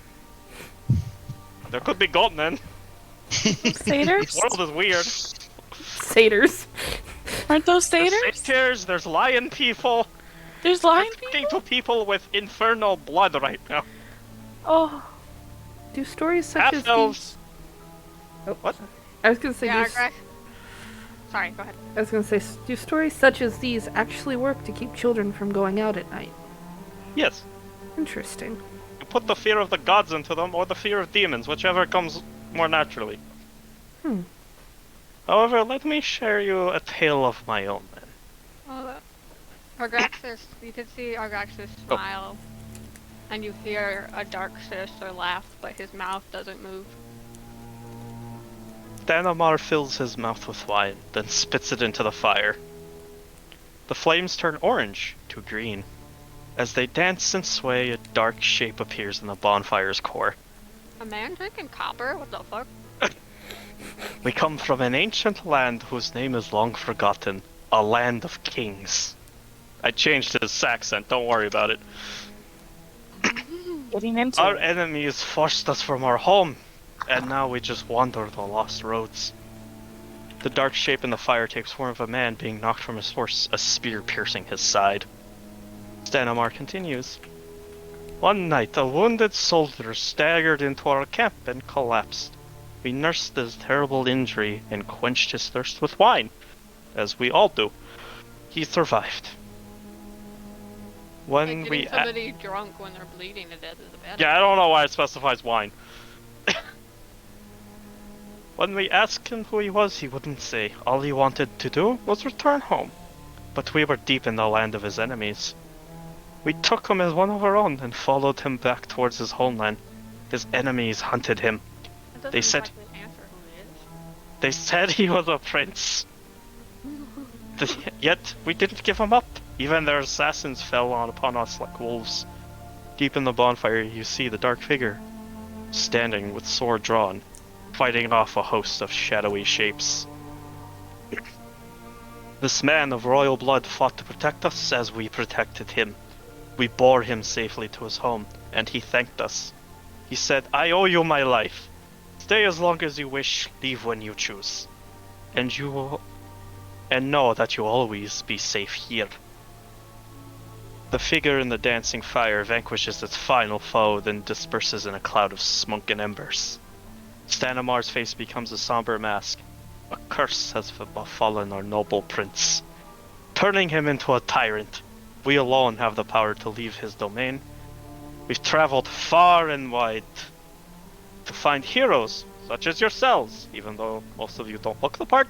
There could be goat men. Satyrs? The world is weird. Satyrs. Aren't those There's satyrs? satyrs, there's lion people. There's lion I'm talking people? to people with infernal blood right now. Oh, Do stories such as Half elves. these... What? I was gonna say, Yeah, do, sorry, go ahead. I was gonna say, do stories such as these actually work to keep children from going out at night? Yes. Interesting. You put the fear of the gods into them, or the fear of demons, whichever comes more naturally. Hmm. However, let me share you a tale of my own then. Well, Argraxis, you can see Argraxis Oh. smile, and you hear a dark sinister laugh, but his mouth doesn't move. Danamar fills his mouth with wine, then spits it into the fire. The flames turn orange to green. As they dance and sway, a dark shape appears in the bonfire's core. A man drinking copper? What the fuck? We come from an ancient land whose name is long forgotten. A land of kings. I changed his accent, don't worry about it. Getting into Our it. enemies forced us from our home, and now we just wander the lost roads. The dark shape in the fire takes form of a man being knocked from his horse, a spear piercing his side. Stanimar continues. One night, a wounded soldier staggered into our camp and collapsed. We nursed his terrible injury and quenched his thirst with wine, as we all do. He survived. When Like, we getting somebody drunk when they're bleeding to death is a bad Yeah, I don't know why it specifies wine. When we asked him who he was, he wouldn't say. All he wanted to do was return home. But we were deep in the land of his enemies. We took him as one of our own and followed him back towards his homeland. His enemies hunted him. It doesn't They said- exactly answer who it is. They said he was a prince. Yet we didn't give him up. Even their assassins fell upon us like wolves. Deep in the bonfire, you see the dark figure, standing with sword drawn, fighting off a host of shadowy shapes. This man of royal blood fought to protect us as we protected him. We bore him safely to his home, and he thanked us. He said, I owe you my life. Stay as long as you wish, leave when you choose. And know that you'll always be safe here. The figure in the dancing fire vanquishes its final foe, then disperses in a cloud of smoke and embers. Stanimar's face becomes a somber mask. A curse has befallen our noble prince, turning him into a tyrant. We alone have the power to leave his domain. We've traveled far and wide to find heroes, such as yourselves, even though most of you don't look the part,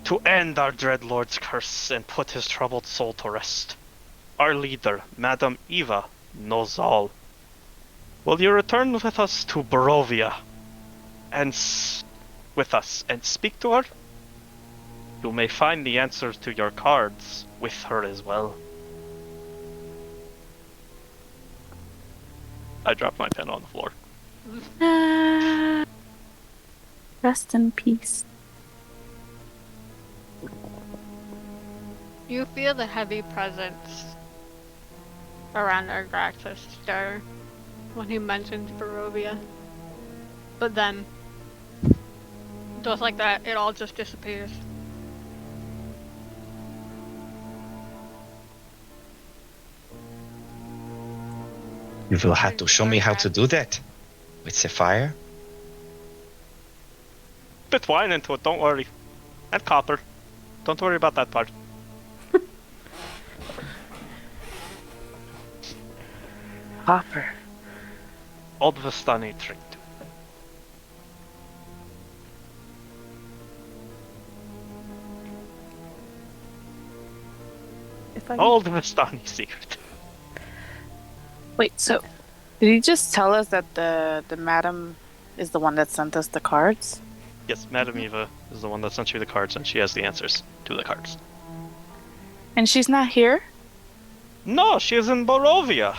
to end our dread lord's curse and put his troubled soul to rest. Our leader, Madame Eva, knows all. Will you return with us to Barovia and speak to her? You may find the answers to your cards with her as well. I dropped my pen on the floor. Rest in peace. You feel the heavy presence around Argraxis Star when he mentions Barovia. But then, just like that, it all just disappears. You will have to show me how to do that. With Sapphire? Bit wine into it, don't worry. And copper. Don't worry about that part. Hopper. Old Vistani trick. If I Old Vistani secret. Wait, so did he just tell us that the madam is the one that sent us the cards? Yes, Madame Eva is the one that sent you the cards, and she has the answers to the cards. And she's not here? No, she is in Barovia.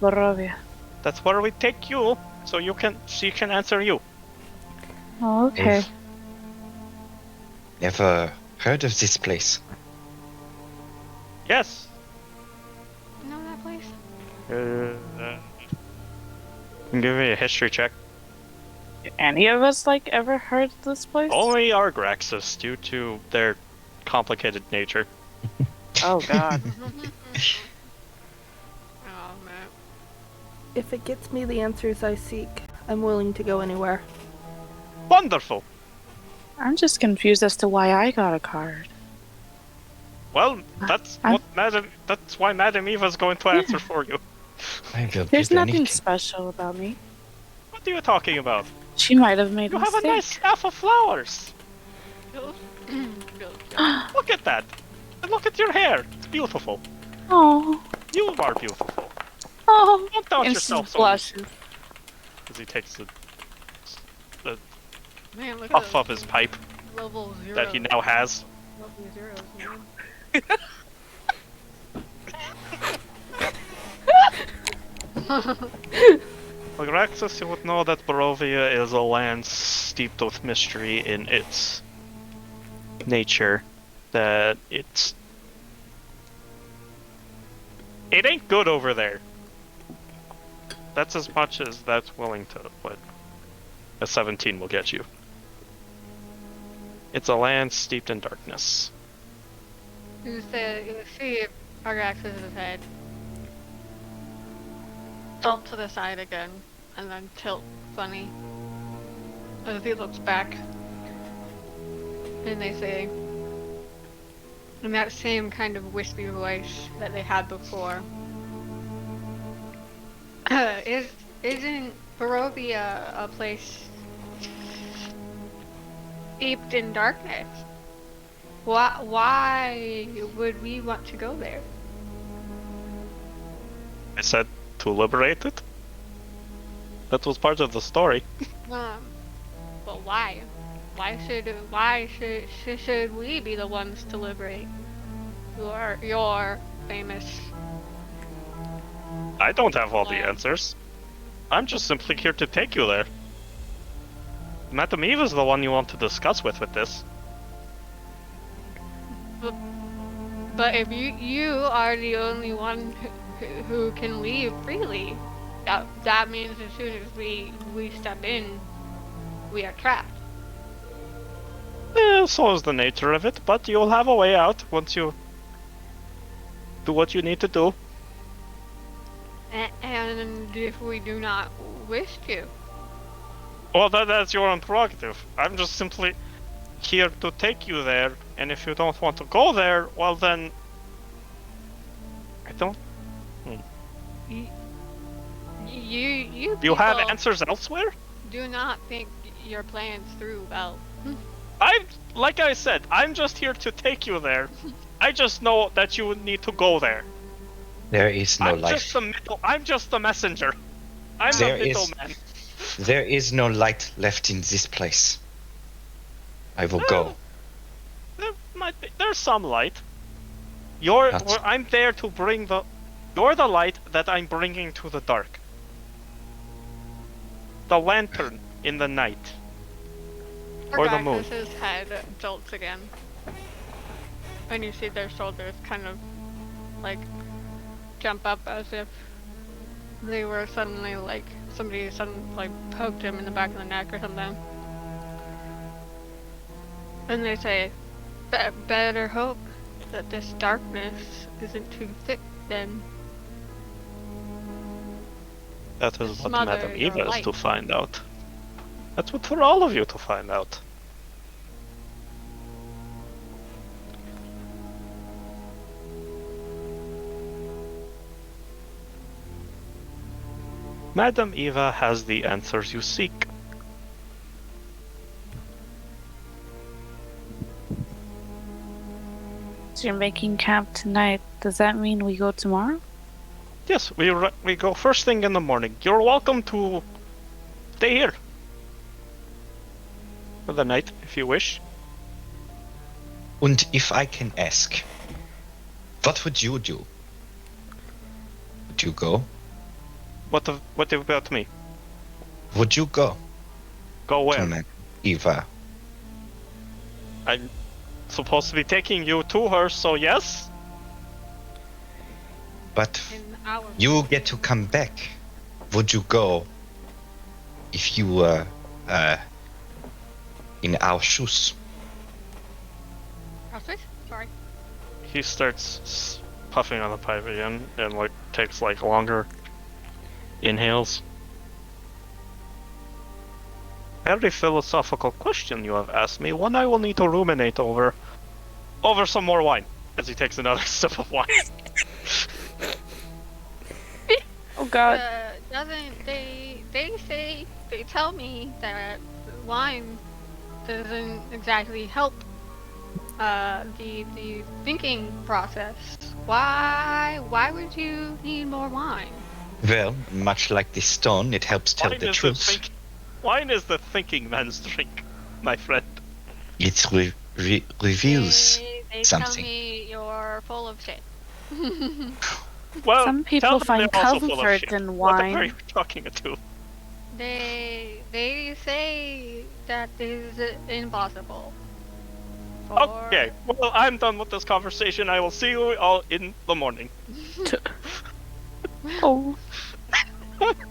Barovia. That's where we take you, so she can answer you. Oh, okay. I've never heard of this place. Yes. You know that place? Give me a history check. Any of us ever heard of this place? Only Argraxis, due to their complicated nature. Oh god. Oh man. if it gets me the answers I seek, I'm willing to go anywhere. Wonderful. I'm just confused as to why I got a card. Well, that's why Madame Eva's going to answer for you. I will There's give nothing anything. special about me. What are you talking about? She might have made You a have a mistake. nice staff of flowers. Go. Look at that. And look at your hair. It's beautiful. Oh, You are beautiful. oh. Don't doubt And yourself she so blushes. As he takes the Man, look puff at of his pipe level 0. that he now has. Level 0s, man. Argraxis, you would know that Barovia is a land steeped with mystery in its nature that it ain't good over there. That's as much as that's willing to what a 17 will get you. It's a land steeped in darkness. You see Argax's head. Tilt to the side again, and then tilt funny. As he looks back. And they say, in that same kind of wispy voice that they had before, isn't Barovia a place steeped in darkness? Why would we want to go there? I said to liberate it. That was part of the story. But why? Why should we be the ones to liberate your famous? I don't have all the answers. I'm just simply here to take you there. Madam Eve is the one you want to discuss with this. But if you are the only one who can leave freely, that means as soon as we step in, we are trapped. So is the nature of it, but you'll have a way out once you do what you need to do. And if we do not wish to? Well, that's your own prerogative. I'm just simply here to take you there, and if you don't want to go there, well then... I don't... You have answers elsewhere? Do not think your plans through well. Like I said, I'm just here to take you there. I just know that you need to go there. There is no light. I'm just the messenger. I'm the middleman. There is no light left in this place. I will go. There's some light. I'm there to bring you're the light that I'm bringing to the dark. The lantern in the night. Or the moon. His head jolts again. And you see their shoulders kind of like jump up as if they were suddenly like somebody suddenly poked him in the back of the neck or something. And they say, better hope that this darkness isn't too thick then. That is what Madam Eva is to find out. That's what for all of you to find out. Madam Eva has the answers you seek. So you're making camp tonight. Does that mean we go tomorrow? Yes, we go first thing in the morning. You're welcome to stay here for the night if you wish. And if I can ask, what would you do? Would you go? What about me? Would you go? Go where? To Madam Eva. I'm supposed to be taking you to her, so yes? But you get to come back. Would you go if you were in our shoes? Sorry. He starts puffing on the pipe again and takes longer inhales. Very philosophical question you have asked me, one I will need to ruminate over some more wine, as he takes another sip of wine. Oh god. They tell me that wine doesn't exactly help the thinking process. Why would you need more wine? Well, much like this stone, it helps tell the truth. Wine is the thinking man's drink, my friend. It reveals they something. Tell me you're full of shit. Well, some people find comfort in What are wine. you talking to? They say that is impossible. Okay, well, I'm done with this conversation. I will see you all in the morning. Oh,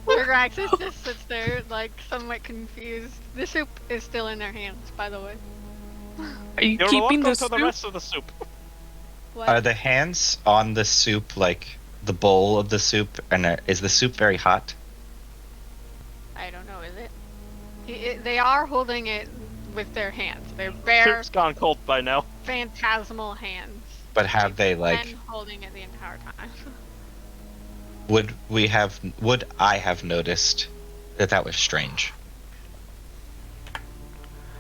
Raxus just sits there, like, somewhat confused. The soup is still in their hands, by the way. are you You're keeping welcome the to soup? the rest of the soup. What? Are the hands on the soup, like the bowl of the soup, and is the soup very hot? I don't know, is it? They are holding it with their hands. They're bare, Soup's gone cold by now. phantasmal hands. But have they like? And holding it the entire time. Would I have noticed that was strange?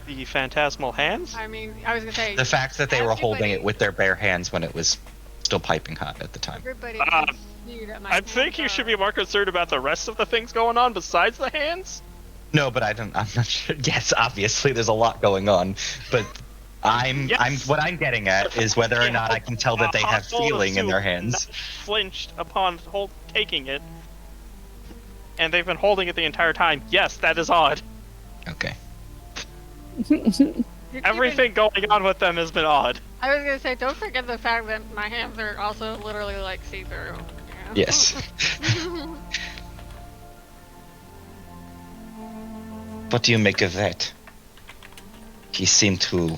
The phantasmal hands? I mean, I was gonna say, The fact that they were holding it everybody- with their bare hands when it was still piping hot at the time. everybody Ah, can see that my I think hands you should are- be more concerned about the rest of the things going on besides the hands. No, but I'm not sure. Yes, obviously there's a lot going on, but Yes. what I'm getting at is whether or Yeah, not I can tell that they a have hot bowl of feeling in their soup hands. not flinched upon taking it, and they've been holding it the entire time. Yes, that is odd. Okay. You're keeping- Everything going on with them has been odd. I was gonna say, don't forget the fact that my hands are also literally like see-through. Yeah. Yes. What do you make of that? He seemed to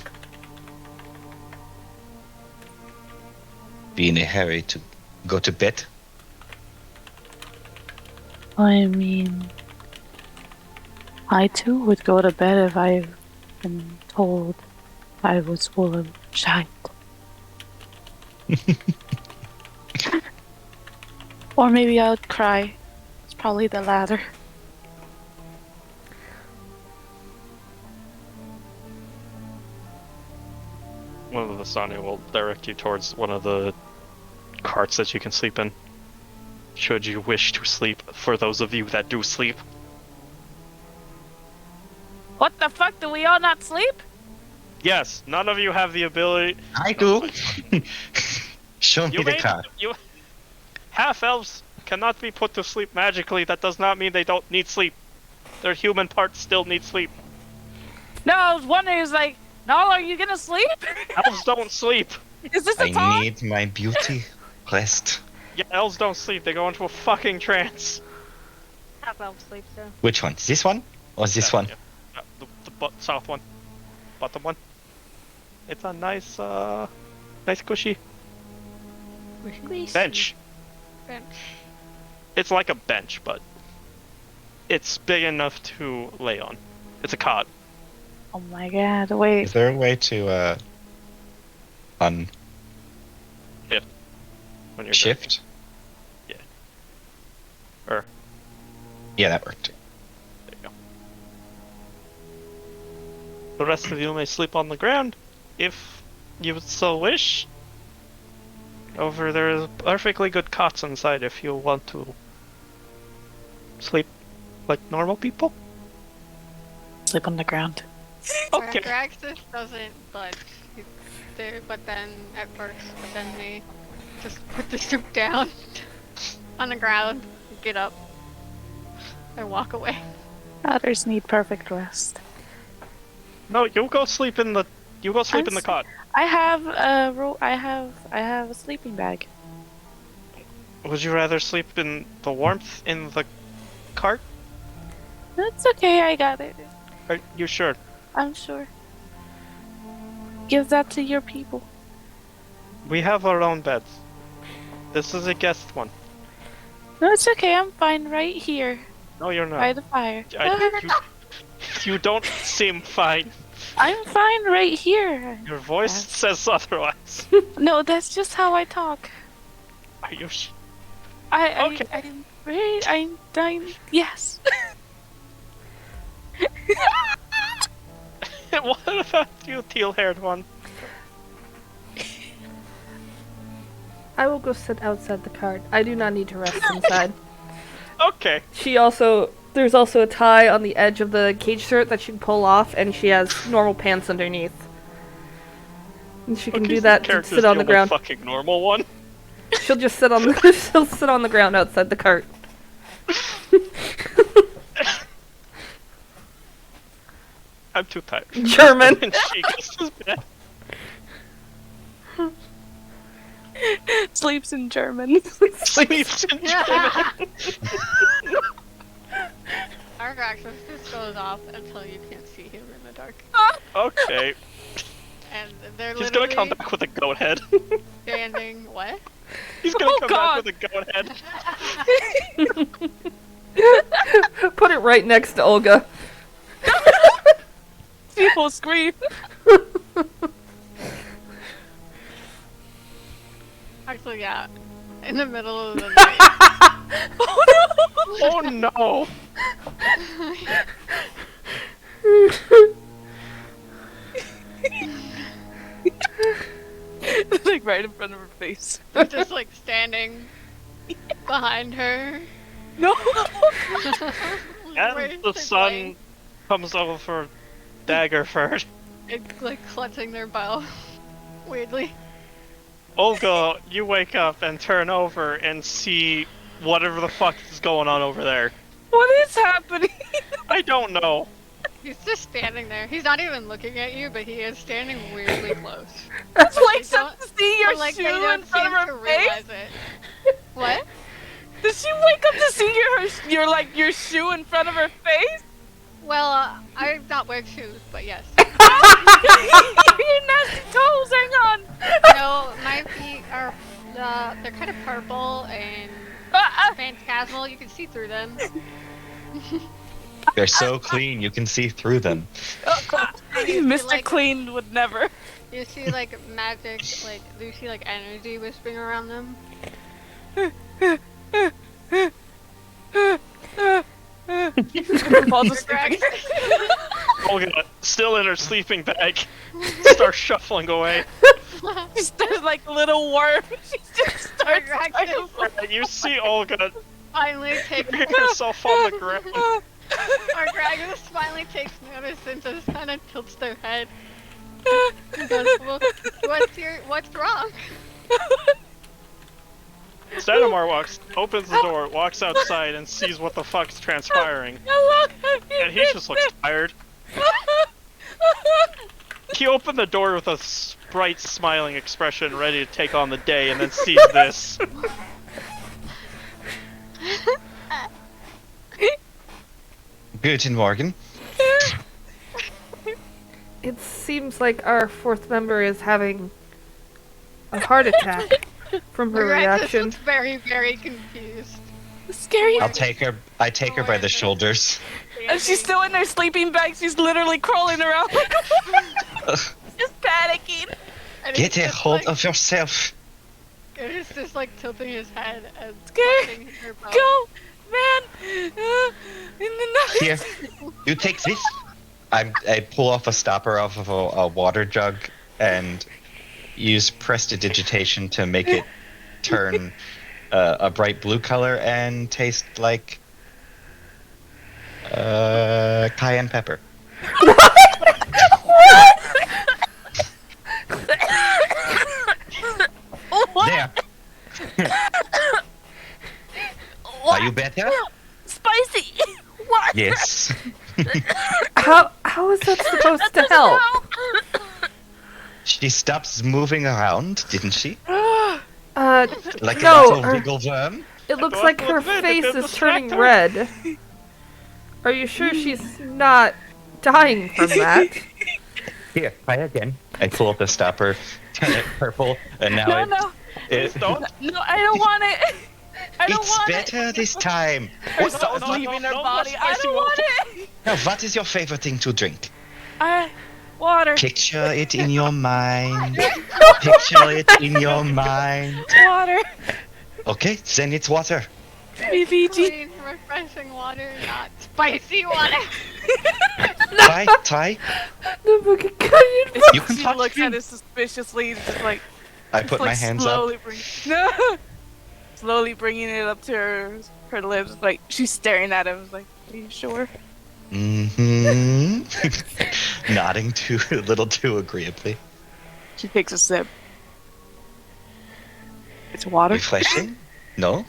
be in a hurry to go to bed. I mean, I too would go to bed if I've been told I was full of shite. Or maybe I would cry. It's probably the latter. One of the Sani will direct you towards one of the carts that you can sleep in. Should you wish to sleep, for those of you that do sleep. What the fuck? Do we all not sleep? Yes, none of you have the ability. I do. Show me the car. Half elves cannot be put to sleep magically. That does not mean they don't need sleep. Their human parts still need sleep. No, I was wondering, it's like, no, are you gonna sleep? Elves don't sleep. Is this a I talk? need my beauty rest. Yeah, elves don't sleep. They go into a fucking trance. Half elf sleep too. Which one? This one or this one? Yeah, the south one, bottom one. It's a nice, nice cushy bench. Bench. It's like a bench, but it's big enough to lay on. It's a cot. Oh my god, wait. Is there a way to When you're shift? Yeah. Or Yeah, that worked. there you go. The rest of you may sleep on the ground, if you so wish. Over there is perfectly good cots inside if you want to sleep like normal people. Sleep on the ground. Okay. Raxus doesn't budge. He's there, but then at first, but then they just put the soup down on the ground, get up, and walk away. Others need perfect rest. No, you go sleep in the cot. I have a I have a sleeping bag. Would you rather sleep in the warmth in the cart? That's okay, I got it. Are you sure? I'm sure. Give that to your people. We have our own beds. This is a guest one. No, it's okay, I'm fine right here. No, you're not. By the fire. You don't seem fine. I'm fine right here. Your voice says otherwise. No, that's just how I talk. Are you I'm very, I'm, yes. What about you, teal-haired one? I will go sit outside the cart. I do not need to rest inside. Okay. There's also a tie on the edge of the cage shirt that she can pull off, and she has normal pants underneath. And she can Okay, do so that the to character's sit on the only ground. Fucking normal one. She'll just sit on the she'll sit on the ground outside the cart. I'm too tired. German. And she goes to bed. Sleeps in German. Sleeps in German. Argraxis just goes off until you can't see him in the dark. Okay. And they're He's literally gonna come back with a goat head. standing. What? He's gonna Oh, come God. back with a goat head. Put it right next to Olga. People scream. Actually, yeah. In the middle of the night. Oh no! Like right in front of her face. He's just like standing behind her. No. And the sun comes over for Daggerford. It's like clutching their bow. Weirdly. Olga, you wake up and turn over and see whatever the fuck is going on over there. What is happening? I don't know. He's just standing there. He's not even looking at you, but he is standing weirdly close. That's But like they some don't- to see your But like they shoe in don't front seem of to her face. realize it. What? Does she wake up to see your shoe in front of her face? Well, I'm not wearing shoes, but yes. Your nasty toes, hang on. No, my feet are, they're kind of purple and phantasmal. You can see through them. They're so clean, you can see through them. Mr. like- Clean would never. You see like magic, like, do you see like energy whispering around them? Falls asleep. Olga, still in her sleeping bag, starts shuffling away. She's just like little worm. She just starts. Argraxis You see Olga finally takes pick herself on the ground. Argraxis finally takes notice and just kind of tilts their head. He goes, well, what's wrong? Stanimar opens the door, walks outside, and sees what the fuck's transpiring. And he just looks tired. He opened the door with a bright, smiling expression, ready to take on the day, and then sees this. Guten Morgen. It seems like our fourth member is having a heart attack from her Argraxis reaction. looks very, very confused. Scary. I take her by the shoulders. And she's still in her sleeping bag. She's literally crawling around. Just panicking. And Get he's a just, hold like, of yourself. and he's just like tilting his head and Scared. touching her bow. Go, man. In the night. Here, you take this. I pull off a stopper off of a water jug and use prestidigitation to make it turn a bright blue color and taste like cayenne pepper. What? There. Are you better? Spicy. What? Yes. How is that supposed to help? She stops moving around, didn't she? Like No, a little her- wiggle worm. It looks like her face is turning red. Are you sure she's not dying from that? Here, try again. I pull up the stopper, turn it purple, and now No, it, Don't. no, I don't want it. I don't it's want better this time. Her What, soul's no, leaving her no, body. no I spicy don't want it. now, what is your favorite thing to drink? Water. Picture it in your mind. Picture it in your mind. Water. Okay, then it's water. BBG. Clean, refreshing water, not spicy water. Try. The fucking cayenne. You can She touch looks me. at it suspiciously, just like I put my hands up. slowly up. Slowly bringing it up to her lips, like she's staring at him. Like, are you sure? Mm-hmm. Nodding a little too agreeably. She takes a sip. It's water. Refreshing? No?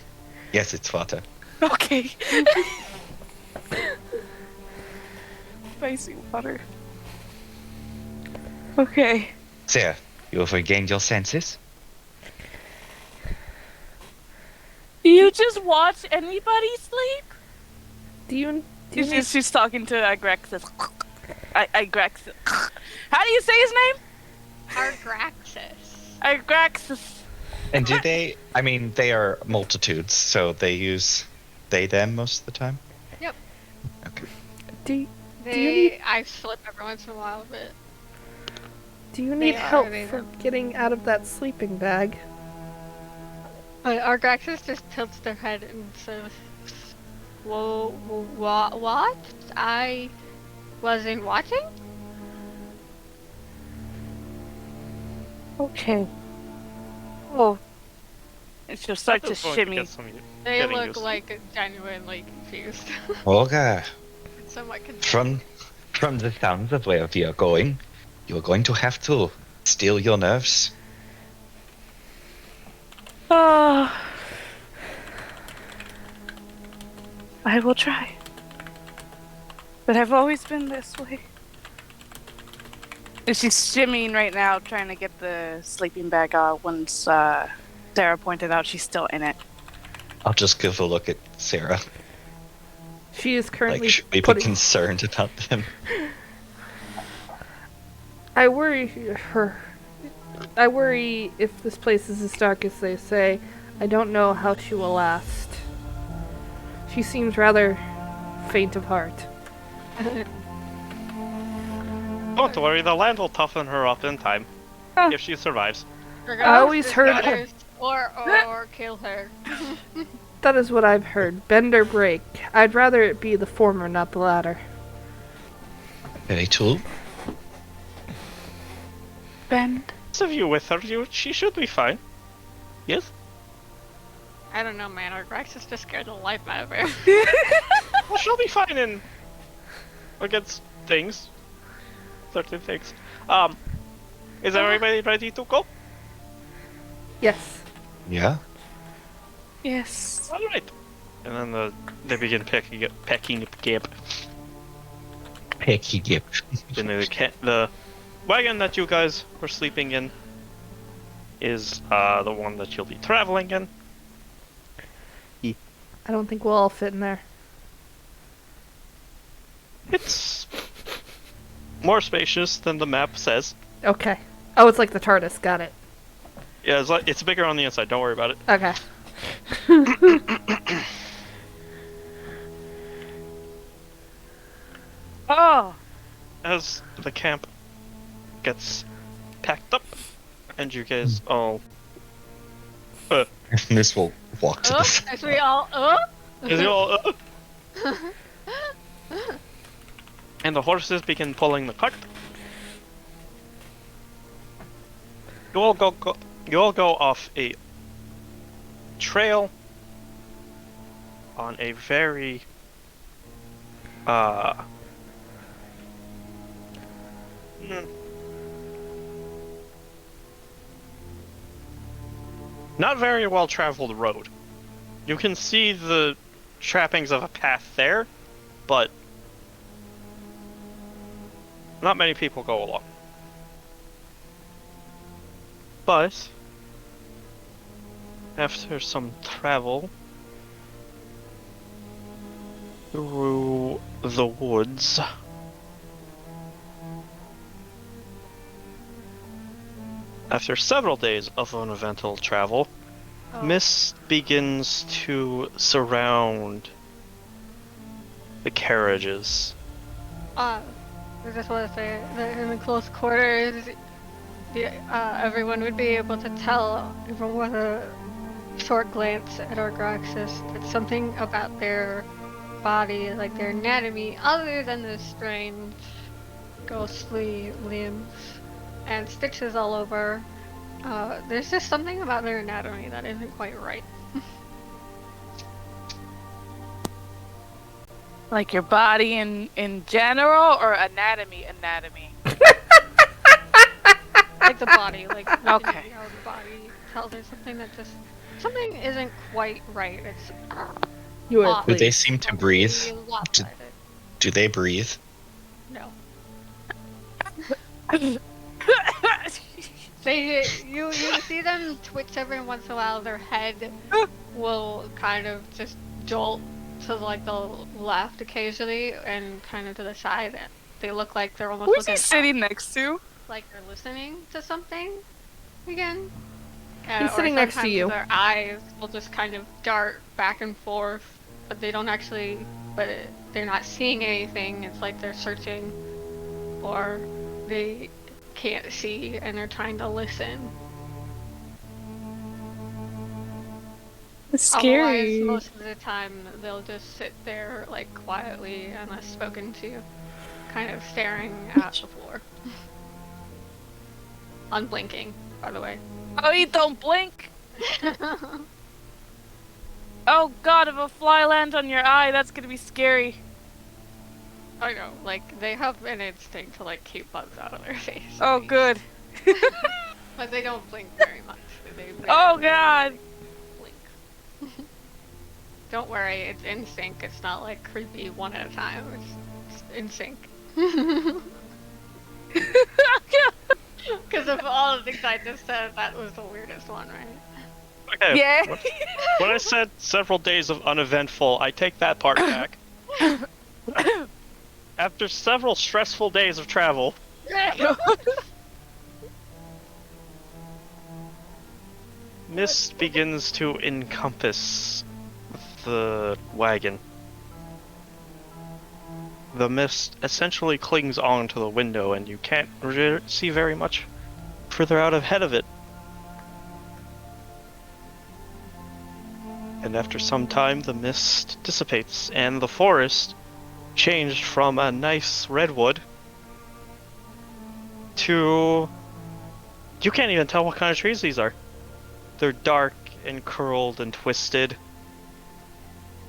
Yes, it's water. Okay. Spicy water. Okay. Sarah, you have regained your senses? Do you just watch anybody sleep? Do you need She's talking to Agrexis. Agrexis. How do you say his name? Argraxis. Agrexis. And do they? I mean, they are multitudes, so they use they them most of the time. Yep. Okay. do you I slip every once in a while, but do you need They are, help they for are. getting out of that sleeping bag? Argraxis just tilts their head and says, "Whoa, what? I wasn't watching." Okay. Oh. And she'll start At to this point, shimmy. get some- They getting look used. like genuinely confused. Olga, Somewhat confused. from the sounds of where we are going, you are going to have to steel your nerves. Oh. I will try. But I've always been this way. And she's shimmying right now, trying to get the sleeping bag out once Sarah pointed out she's still in it. I'll just give a look at Sarah. She is currently Like, should we be putting. concerned about them? I worry her. I worry if this place is as dark as they say. I don't know how she will last. She seems rather faint of heart. Don't worry, the land will toughen her up in time. Oh. If she survives. We're I gonna always heard- disguise or kill her. That is what I've heard. Bend or break. I'd rather it be the former, not the latter. Very true. Bend. Of you with her, she should be fine. Yes? I don't know, man. Argraxis just scared the life out of her. Well, she'll be fine in against things. Certain things. Is everybody ready to go? Yes. Yeah. Yes. Alright. And then they begin pecking up Gib. Pecky Gip. Then the wagon that you guys were sleeping in is the one that you'll be traveling in. I don't think we'll all fit in there. It's more spacious than the map says. Okay. Oh, it's like the TARDIS. Got it. Yeah, it's bigger on the inside. Don't worry about it. Okay. Oh. As the camp gets packed up, and you guys all This will walk to the side. As we all, as you all and the horses begin pulling the cart. You all go off a trail on a very not very well traveled road. You can see the trappings of a path there, but not many people go along. But after some travel through the woods, after several days of uneventful travel, mist begins to surround the carriages. I just want to say that in the close quarters, everyone would be able to tell, even with a short glance at Argraxis, that something about their body, like their anatomy, other than the strange ghostly limbs and stitches all over, there's just something about their anatomy that isn't quite right. Like your body in general, or anatomy? Like the body, like Okay. you know, the body tells there's something that just something isn't quite right. It's You are off. Do they pleased. seem to breathe? Lopsided. Do they breathe? No. You see them twitch every once in a while. Their head will kind of just jolt to like the left occasionally and kind of to the side. They look like they're almost Who's looking he sitting next to? like they're listening to something again. He's sitting next to sometimes you. Their eyes will just kind of dart back and forth, but they don't actually. But they're not seeing anything. It's like they're searching, or they can't see and they're trying to listen. It's scary. Otherwise, most of the time they'll just sit there like quietly unless spoken to, kind of staring at the floor. Unblinking, by the way. Oh, you don't blink. Oh god, if a fly lands on your eye, that's gonna be scary. I know, like they have an instinct to like keep bugs out of their face. Oh good. But they don't blink very much. They Oh barely god. blink. Don't worry, it's in sync. It's not like creepy one at a time. It's in sync. Because of all the things I just said, that was the weirdest one, right? Okay. Yeah. When I said several days of uneventful, I take that part back. After several stressful days of travel, mist begins to encompass the wagon. The mist essentially clings on to the window, and you can't see very much further out ahead of it. And after some time, the mist dissipates, and the forest changed from a nice redwood to... You can't even tell what kind of trees these are. They're dark and curled and twisted.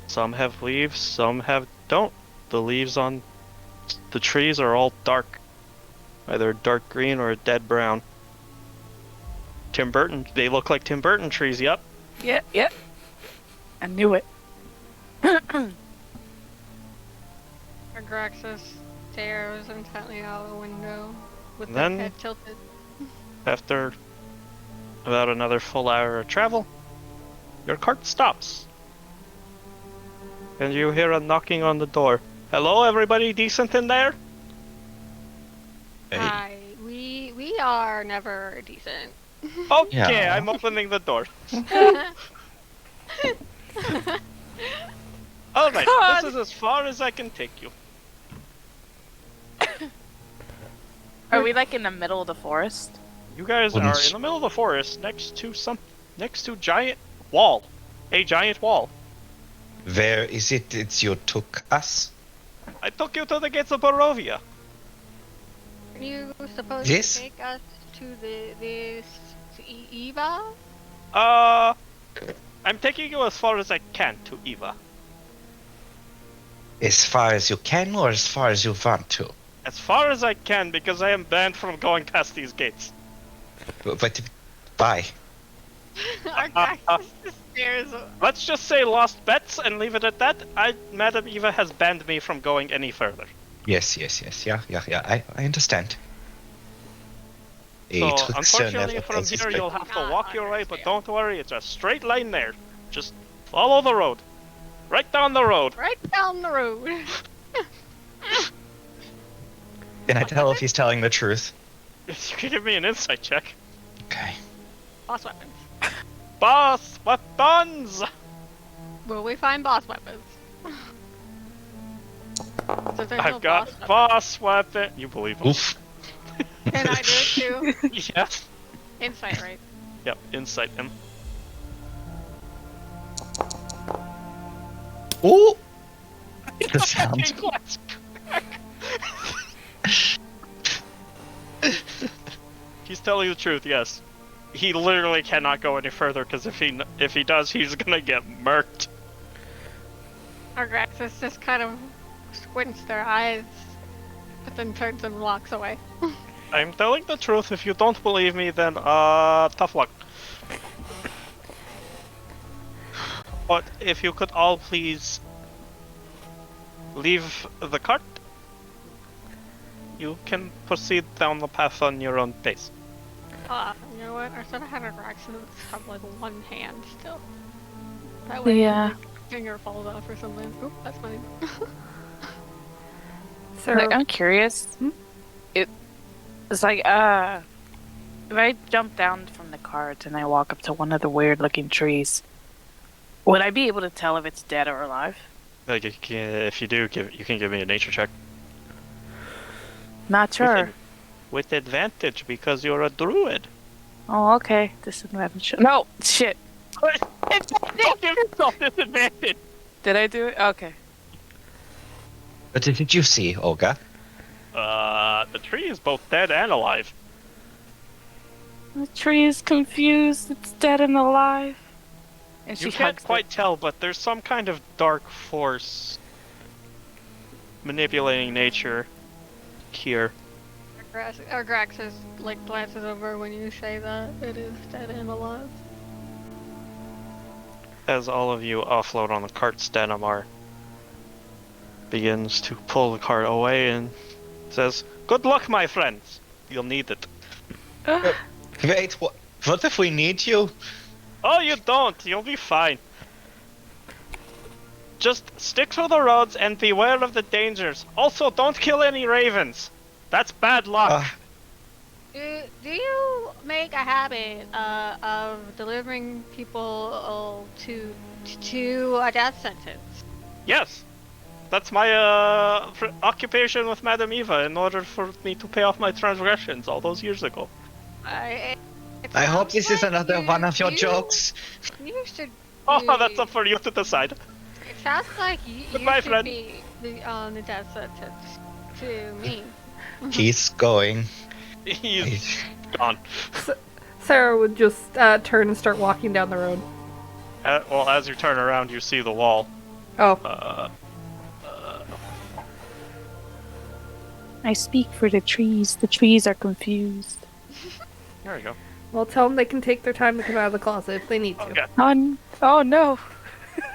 Some have leaves, some don't. The leaves on the trees are all dark. Either dark green or a dead brown. Tim Burton, they look like Tim Burton trees, yep. Yep. I knew it. Agraxis stares intently out the window with Then- their head tilted. After about another full hour of travel, your cart stops. And you hear a knocking on the door. Hello, everybody decent in there? Hey, Hi, we are never decent. Okay, Yeah. I'm opening the door. Alright, God. this is as far as I can take you. Are we like in the middle of the forest? You guys are in the middle of the forest next to giant wall. A giant wall. where is it that you took us? I took you to the gates of Barovia. Are you supposed Yes. to take us to this Eva? I'm taking you as far as I can to Eva. As far as you can or as far as you want to? As far as I can, because I am banned from going past these gates. But why? Agraxis just stares. Let's just say lost bets and leave it at that. Madam Eva has banned me from going any further. Yes. Yeah. I understand. So, unfortunately, from here you'll have to walk your way, but don't worry, it's a straight line there. Just follow the road. Right down the road. Right down the road. Can I tell if he's telling the truth? You can give me an insight check. Okay. Boss weapons. Boss weapons! Will we find boss weapons? So there's no I've got boss weapons. boss weapon. You believe him? Oof. Can I do it too? Yes. Insight, right? Yep, insight him. Ooh! The sound. Glass crack. He's telling the truth, yes. He literally cannot go any further because if he does, he's gonna get murked. Agraxis just kind of squints their eyes, but then turns and walks away. I'm telling the truth. If you don't believe me, then tough luck. But if you could all please leave the cart, you can proceed down the path on your own pace. You know what? I thought I had a accident have like one hand still. That way, Yeah. like, finger falls off or something. Oop, that's funny. Sarah, Like, I'm curious. It's like, if I jump down from the cart and I walk up to one of the weird looking trees, would I be able to tell if it's dead or alive? Like, if you do, you can give me a nature check. Not sure. With advantage, because you're a druid. Oh, okay. Disadvantage. No! Shit! Don't give yourself disadvantage! Did I do it? Okay. What did you see, Olga? The tree is both dead and alive. The tree is confused. It's dead and alive. And You she can't hugs quite tell, but there's some kind of dark force manipulating nature here. Our Grax is like glances over when you say that it is dead and alive. As all of you offload on the cart, Stenimar begins to pull the cart away and says, "Good luck, my friends. You'll need it." it. Wait, what if we need you? Oh, you don't. You'll be fine. Just stick to the roads and beware of the dangers. Also, don't kill any ravens. That's bad luck. Do you make a habit of delivering people to a death sentence? Yes. That's my occupation with Madame Eva in order for me to pay off my transgressions all those years ago. I hope this is another one of your jokes. You should. Oh, that's up for you to decide. It sounds like you Goodbye, should friend. be on the death sentence to me. He's going. He's gone. Sarah would just turn and start walking down the road. Well, as you turn around, you see the wall. Oh, I speak for the trees. The trees are confused. There we go. well, tell them they can take their time to come out of the closet if they need to. Okay, Oh no.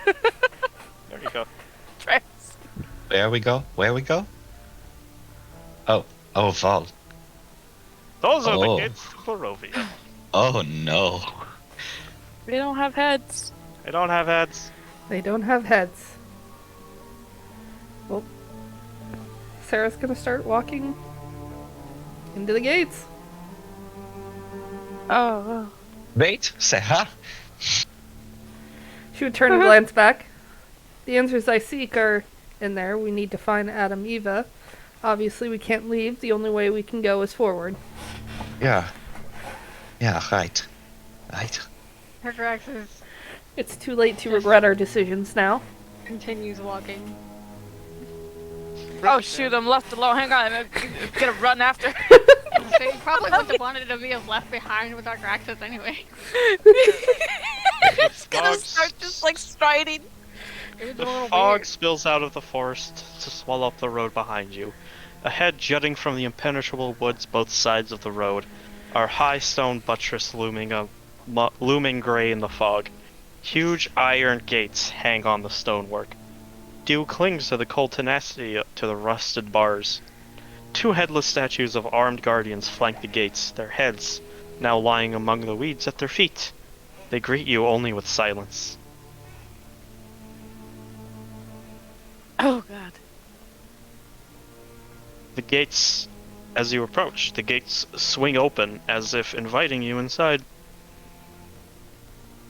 there you go. Where we go? Where we go? Oh, Val. Those are Oh. the gates to Barovia. Oh no. They don't have heads. They don't have heads. They don't have heads. Well, Sarah's gonna start walking into the gates. Oh. Wait, Sarah. She would turn and glance back. The answers I seek are in there. We need to find Adam Eva. Obviously, we can't leave. The only way we can go is forward. Yeah. Yeah, right. Right. Her Grax It's too late to regret our decisions now. continues walking. Oh shoot! I'm left alone. Hang on. I'm gonna run after. So you probably wouldn't have wanted to be left behind with our Graxes anyway. Just gonna start just like striding. It was The a little fog weird. spills out of the forest to swallow up the road behind you. Ahead, jutting from the impenetrable woods both sides of the road, are high stone buttress looming gray in the fog. Huge iron gates hang on the stonework. Dew clings to the cold tenacity to the rusted bars. Two headless statues of armed guardians flank the gates, their heads now lying among the weeds at their feet. They greet you only with silence. Oh god. The gates, as you approach, the gates swing open as if inviting you inside,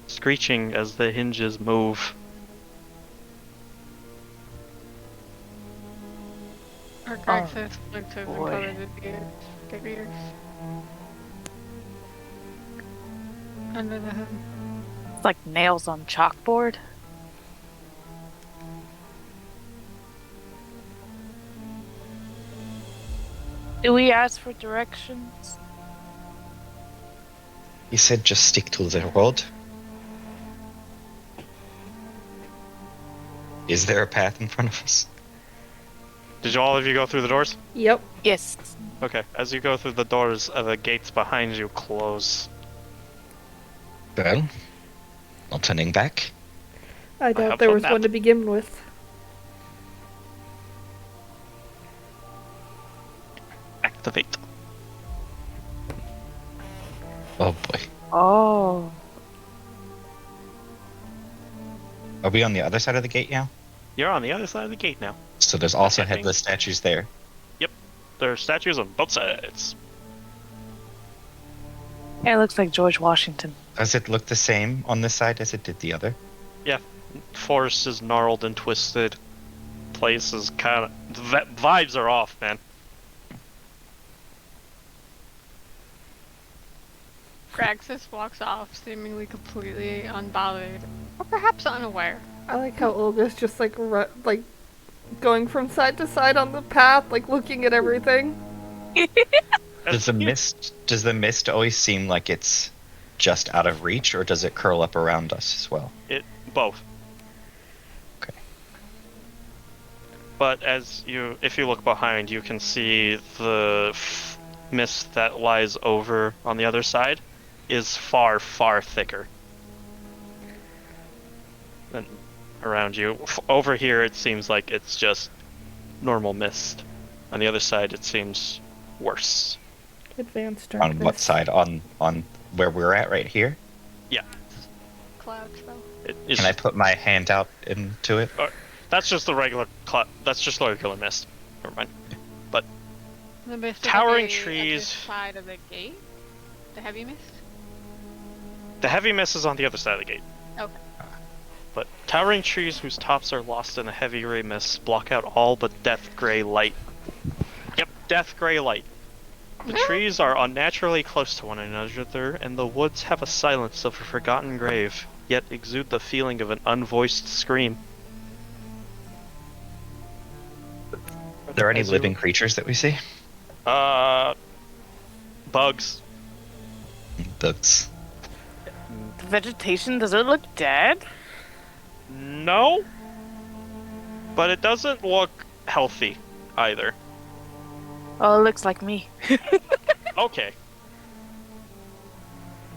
screeching as the hinges move. Our Graxes splinters and boy. covered with ears. Under the hood. It's like nails on chalkboard. Do we ask for directions? He said just stick to the road. Is there a path in front of us? Did all of you go through the doors? Yep. Yes. Okay, as you go through the doors, the gates behind you close. Well, not turning back. I doubt have there fun was that. one to begin with. Activate. Oh boy. Oh. Are we on the other side of the gate now? You're on the other side of the gate now. So there's also I think- headless statues there. There are statues on both sides. Yeah, it looks like George Washington. Does it look the same on this side as it did the other? Forest is gnarled and twisted. Place is kind of... Vibes are off, man. Graxus walks off, seemingly completely unbothered, or perhaps unaware. I like how Olga's just like going from side to side on the path, like looking at everything. Does the mist always seem like it's just out of reach, or does it curl up around us as well? Both. Okay. But if you look behind, you can see the mist that lies over on the other side is far, far thicker than around you. Over here, it seems like it's just normal mist. On the other side, it seems worse. Advanced darkness. On what side? On where we're at right here? Clouds, though. Can I put my hand out into it? That's just the regular that's just regular mist. Never mind. The mist Towering at the trees. side of the gate. The heavy mist. The heavy mist is on the other side of the gate. Okay. But towering trees whose tops are lost in the heavy gray mist block out all but death gray light. Yep, death gray light. The trees are unnaturally close to one another, and the woods have a silence of a forgotten grave, yet exude the feeling of an unvoiced scream. Are there any living creatures that we see? Bugs. Bugs. The vegetation, does it look dead? No. But it doesn't look healthy either. Oh, it looks like me. Okay.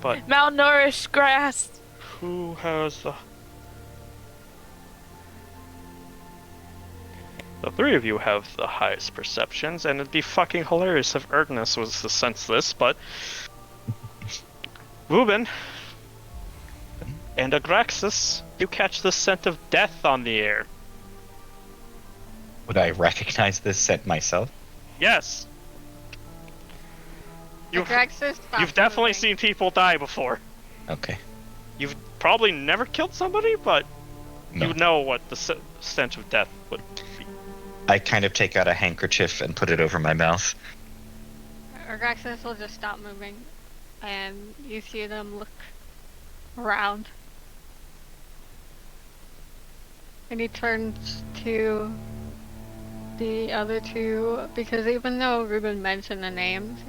But Malnourished grass. who has the... The three of you have the highest perceptions, and it'd be fucking hilarious if Erdnus was to sense this, but... Ruben and Agraxus, you catch the scent of death on the air. Would I recognize this scent myself? Yes. You've Graxus stops You've definitely moving. seen people die before. Okay. You've probably never killed somebody, but No. you know what the stench of death would be. I kind of take out a handkerchief and put it over my mouth. Graxus will just stop moving, and you see them look around. And he turns to the other two, because even though Ruben mentioned the names,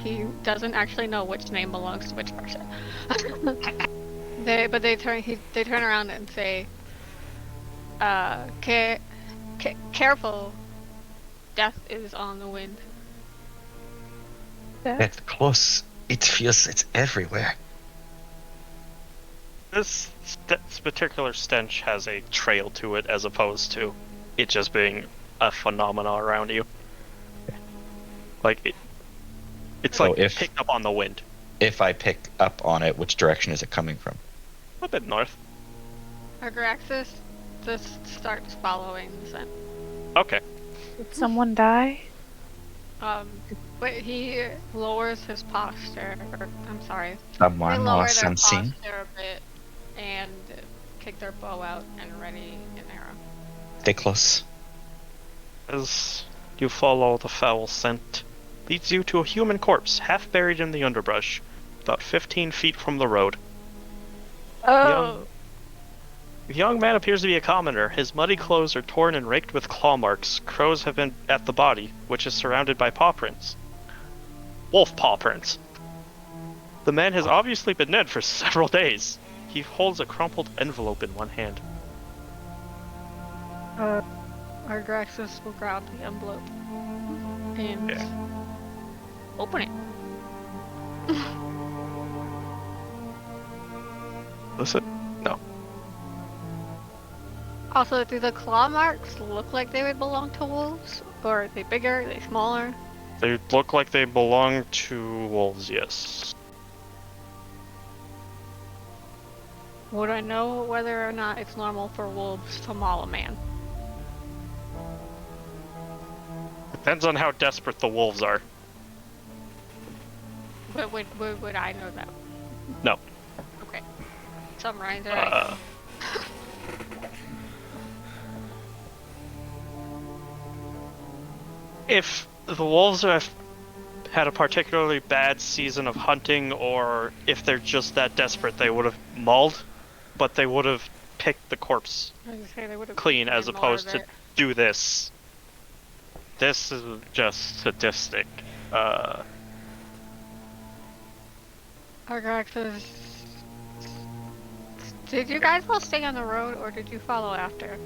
he doesn't actually know which name belongs to which person. They turn around and say, careful, death is on the wind. It's close. It feels it's everywhere. This particular stench has a trail to it as opposed to it just being a phenomena around you. Like, it's So like if- picked up on the wind. If I pick up on it, which direction is it coming from? A bit north. Graxus just starts following the scent. Okay. Did someone die? But he lowers his posture. I'm sorry. They Someone lower lost their unseen. posture a bit and kick their bow out and ready an arrow. Stay close. As you follow the foul scent, leads you to a human corpse, half buried in the underbrush, about 15 feet from the road. Oh. The young man appears to be a commoner. His muddy clothes are torn and raked with claw marks. Crows have been at the body, which is surrounded by paw prints. Wolf paw prints. The man has obviously been dead for several days. He holds a crumpled envelope in one hand. Graxus will grab the envelope and Yeah. open it. Listen? No. Also, do the claw marks look like they would belong to wolves? Or are they bigger? Are they smaller? They look like they belong to wolves, yes. Would I know whether or not it's normal for wolves to maul a man? Depends on how desperate the wolves are. But would I know that? No. Okay. Summarize, alright. If the wolves have had a particularly bad season of hunting, or if they're just that desperate, they would have mauled, but they would have picked the corpse I was gonna say they would've clean as eaten more opposed of to it. do this. This is just sadistic. Argaxis, did you guys all stay on the road, or did you follow after?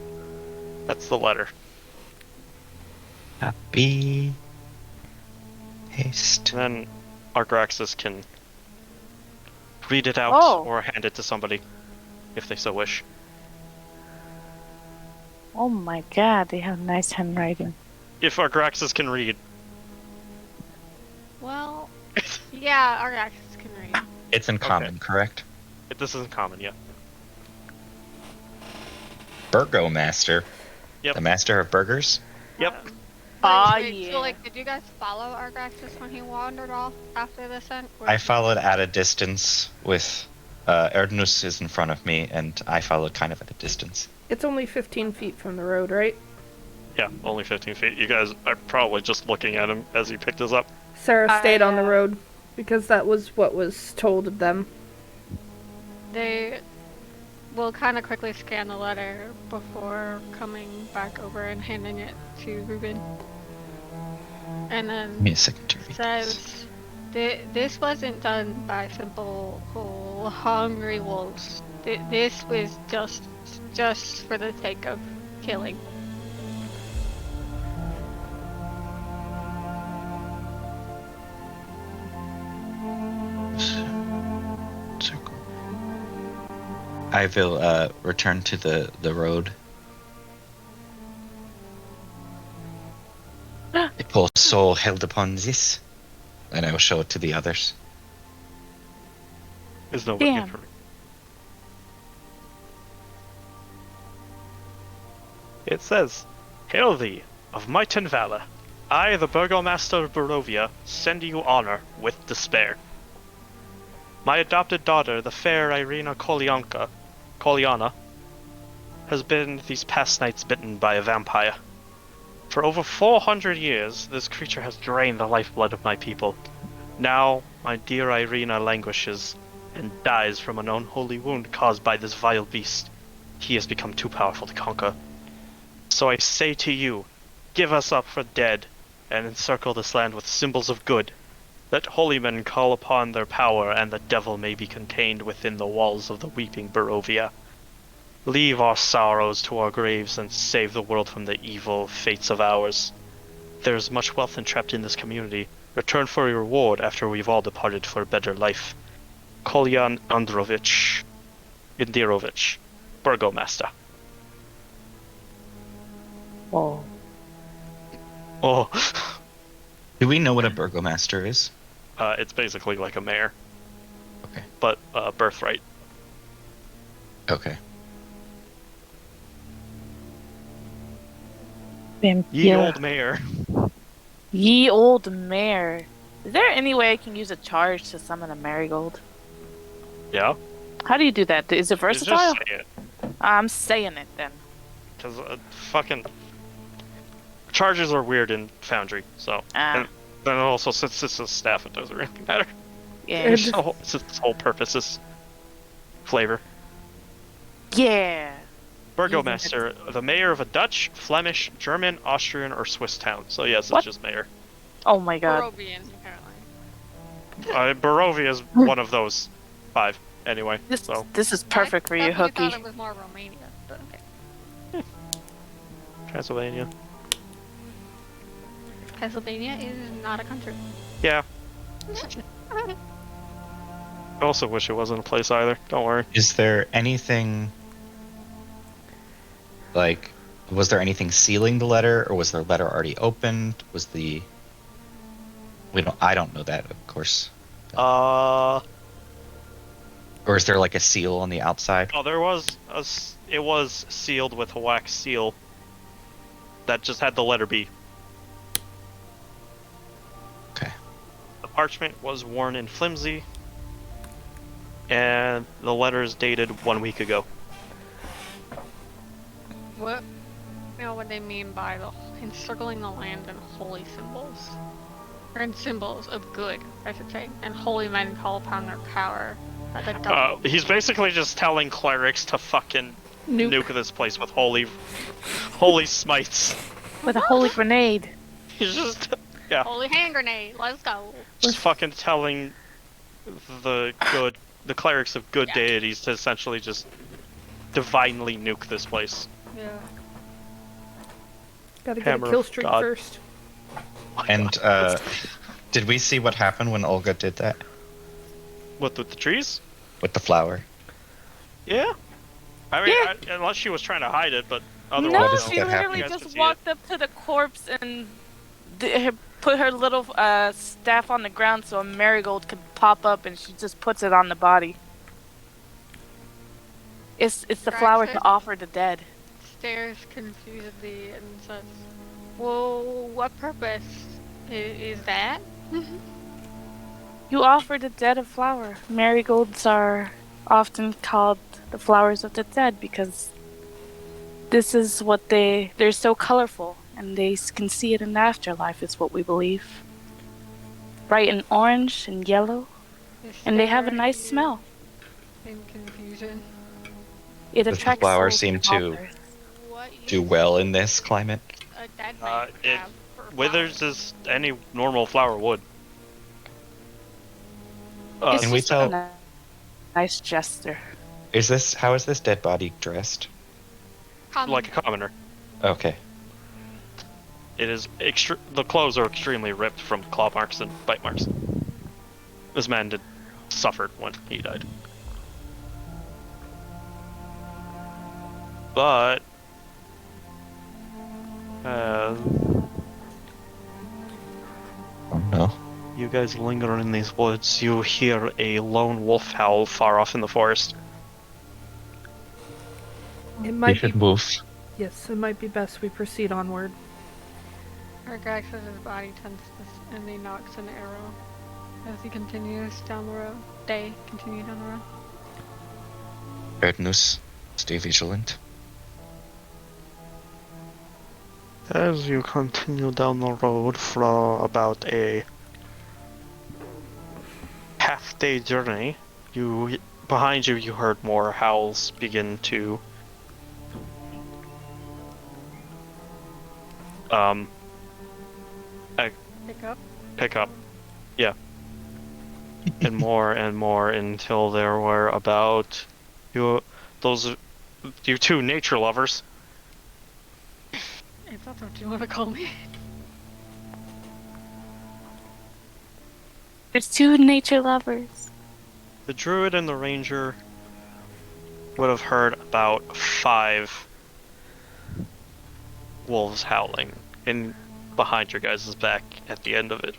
That's the letter. Copy. Paste. And then Argraxis can read it out Oh. or hand it to somebody, if they so wish. Oh my god, they have nice handwriting. If Argraxis can read. Well, yeah, Argaxis can read. It's in common, correct? This isn't common yet. Burgomaster. Yep. The master of burgers? Yep. Yeah. So, like, did you guys follow Argaxis when he wandered off after the scent? Or I did you- followed at a distance with Erdnus is in front of me, and I followed kind of at a distance. It's only 15 feet from the road, right? Yeah, only 15 feet. You guys are probably just looking at him as he picked us up. Sarah stayed on the uh, road because that was what was told of them. They will kind of quickly scan the letter before coming back over and handing it to Ruben. And Give then me a second to read this. says, this wasn't done by simple, hungry wolves. This was just for the sake of killing. Circle. I will return to the road. A poor soul held upon this, and I will show it to the others. There's no Damn. looking for me. It says, Hail thee, of might and valor. I, the Burgomaster of Barovia, send you honor with despair. My adopted daughter, the fair Irina Koliana, has been these past nights bitten by a vampire. For over 400 years, this creature has drained the lifeblood of my people. Now, my dear Irina languishes and dies from an unholy wound caused by this vile beast. He has become too powerful to conquer. So I say to you, give us up for dead, and encircle this land with symbols of good. Let holy men call upon their power, and the devil may be contained within the walls of the weeping Barovia. Leave our sorrows to our graves and save the world from the evil fates of ours. There is much wealth entrapped in this community. Return for your reward after we've all departed for a better life. Kolyan Indirovich, Burgomaster. Whoa. Oh, Do we know what a burgomaster is? it's basically like a mayor, Okay. but birthright. Okay. Ye Vampire. old mayor. Ye old mare. Is there any way I can use a charge to summon a marigold? Yeah? How do you do that? Is it You versatile? just say it. I'm saying it then. Because fucking charges are weird in Foundry, so. Ah. And then also, since it's a staff, it doesn't really matter. Yeah. It's- Its whole purpose is flavor. Yeah. Burgomaster, the mayor of a Dutch, Flemish, German, Austrian, or Swiss town. So yes, What? it's just mayor. Oh my god. Barovian, apparently. Barovia is one of those 5, anyway. This So this is perfect for you, I definitely Hooky. thought it was more Romania, but okay. Transylvania. Pennsylvania is not a country. Yeah. I also wish it wasn't a place either. Don't worry. Is there anything like was there anything sealing the letter, or was the letter already opened? I don't know that, of course. Or is there like a seal on the outside? Oh, there was it was sealed with a wax seal that just had the letter B. Okay. The parchment was worn and flimsy, and the letters dated 1 week ago. What? You know what they mean by the encircling the land in holy symbols, or in symbols of good, I should say, and holy men call upon their power. He's basically just telling clerics to fucking nuke this place with holy smites. With a holy grenade. He's just Holy hand grenade, let's go. just fucking telling the clerics of good deities to essentially just divinely nuke this place. Yeah. Gotta get Hammer a kill of streak God. first. And did we see what happened when Olga did that What, with the trees? with the flower? Yeah. I mean, Yeah. unless she was trying to hide it, but No, otherwise, does she that happen? literally You guys could just see walked up to the corpse and put her little staff on the ground so a marigold could pop up, and she just puts it on the body. It's the flower to offer the dead. Stares confusedly and says, "Well, what purpose is that?" You offer the dead a flower. Marigolds are often called the flowers of the dead because this is what they're so colorful, and they can see it in the afterlife, is what we believe. Bright and orange and yellow, and they have a nice smell. In confusion. It Does the attracts flower souls seem and to authors. What do use well in this climate? a dead man it have for withers flowers? as any normal flower would. It's Can we just tell- a nice gesture. How is this dead body dressed? Like a commoner. Okay. It is the clothes are extremely ripped from claw marks and bite marks. This man suffered when he died. But Oh no. you guys linger in these woods, you hear a lone wolf howl far off in the forest. It We might be. should move. Yes, it might be best we proceed onward. Argax says his body tenses and he knocks an arrow as he continues down the road. They continue down the road. Rednus, stay vigilant. As you continue down the road for about a half-day journey, behind you heard more howls begin to Pick up. pick up. Yeah. and more until there were about you two nature lovers. If that's what you want to call me. There's two nature lovers. The druid and the ranger would have heard about 5 wolves howling behind your guys' back at the end of it.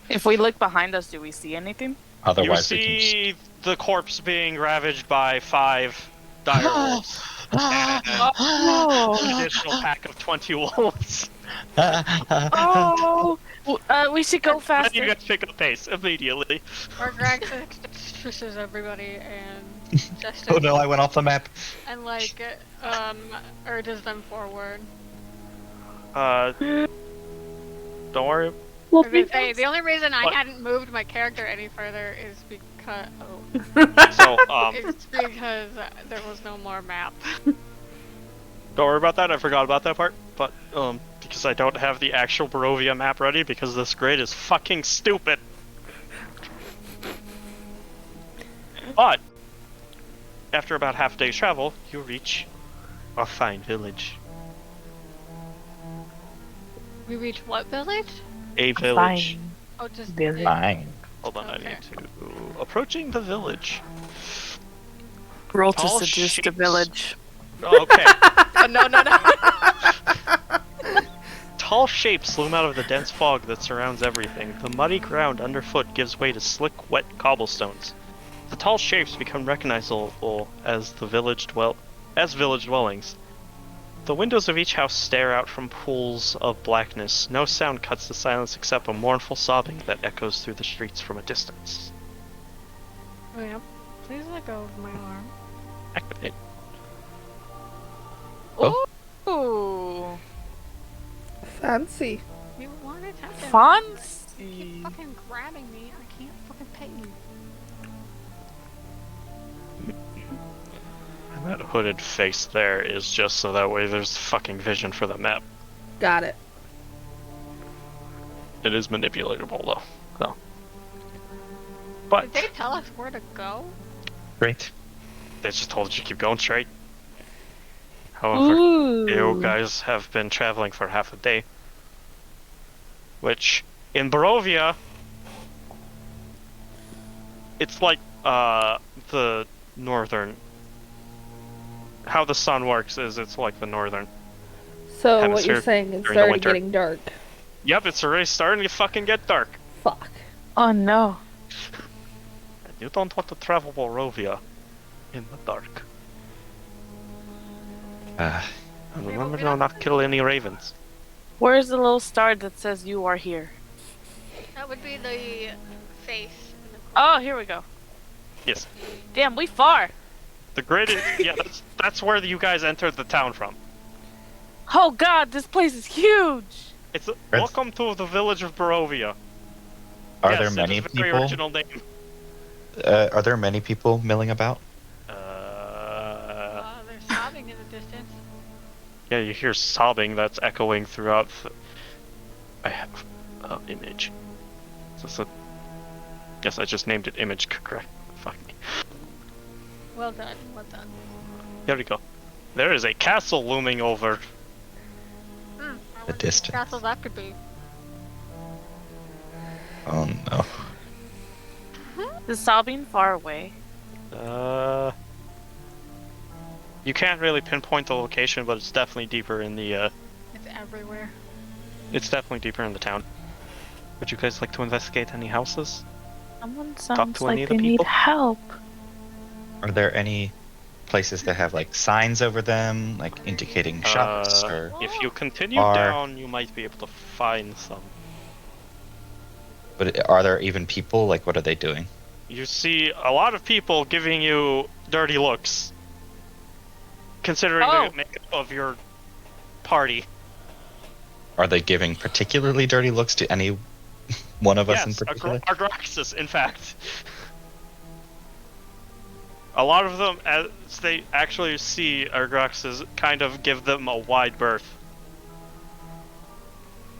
If we look behind us, do we see anything? Otherwise, you we can see the corpse being ravaged by 5 dire wolves. And an additional pack of 20 wolves. Oh, we should go Then faster. you guys pick up pace immediately. Argax pushes everybody and just Oh no, I went off the map. and urges them forward. Don't worry. We'll I was be gonna say, the only reason I What? hadn't moved my character any further is because So, it's because there was no more map. don't worry about that. I forgot about that part. But, because I don't have the actual Barovia map ready because this grid is fucking stupid. But, after about half a day's travel, you reach a fine village. We reach what village? A village. Fine. Oh, just Village. Fine. Hold on, I Okay. need to... Approaching the village. Roll to Tall seduce the shapes. village. Okay. No. Tall shapes loom out of the dense fog that surrounds everything. The muddy ground underfoot gives way to slick, wet cobblestones. The tall shapes become recognizable as village dwellings. The windows of each house stare out from pools of blackness. No sound cuts the silence except a mournful sobbing that echoes through the streets from a distance. Oh, yeah. Please let go of my arm. Activate. Oh. Ooh. Fancy. You wanted to keep Fancy. fucking grabbing me. I can't fucking pet you. And that hooded face there is just so that way there's fucking vision for the map. Got it. It is manipulatable though. So. But Did they tell us where to go? Great. they just told you to keep going straight. However, Ooh. you guys have been traveling for half a day. Which, in Barovia, it's like the northern. How the sun works is it's like the northern. So what Hemisphere you're saying is during the already winter. getting dark. Yep, it's already starting to fucking get dark. Fuck. Oh no. And you don't want to travel Barovia in the dark. Uh, And remember to not kill any ravens. Where's the little star that says you are here? That would be the face. in the Oh, here we go. Yes. Damn, we far. The grid is, yeah, that's where you guys entered the town from. Oh god, this place is huge. It's welcome to the village of Barovia. are Yes, there it is many a very people? original name. Are there many people milling about? There's sobbing in the distance. Yeah, you hear sobbing that's echoing throughout. I have image. So, yes, I just named it image. Correct. Fuck me. Well done, well done. There we go. There is a castle looming over. I The wonder what distance. castle that could be. Oh no. Is sobbing far away? You can't really pinpoint the location, but it's definitely deeper in the. It's everywhere. It's definitely deeper in the town. Would you guys like to investigate any houses? Someone to sounds any like of the they need people? help. Are there any places that have like signs over them, like indicating shops or? If you continue Bar. down, you might be able to find some. But are there even people? Like, what are they doing? You see a lot of people giving you dirty looks. Considering Oh. the makeup of your party. Are they giving particularly dirty looks to any one of us in Yes, particular? Agraxis, in fact. A lot of them, as they actually see Agraxis, kind of give them a wide berth.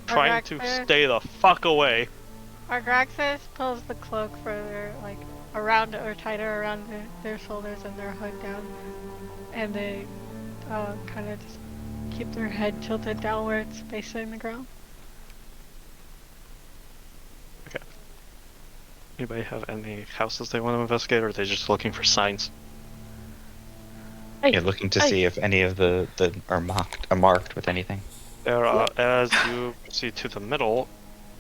Trying to Agraxis? stay the fuck away. Argraxis pulls the cloak further, like, around or tighter around their shoulders and their hood down. And they kind of just keep their head tilted downwards, facing the ground. Anybody have any houses they want to investigate, or are they just looking for signs? Yeah, looking to see if any of the are marked with anything. There are, as you see to the middle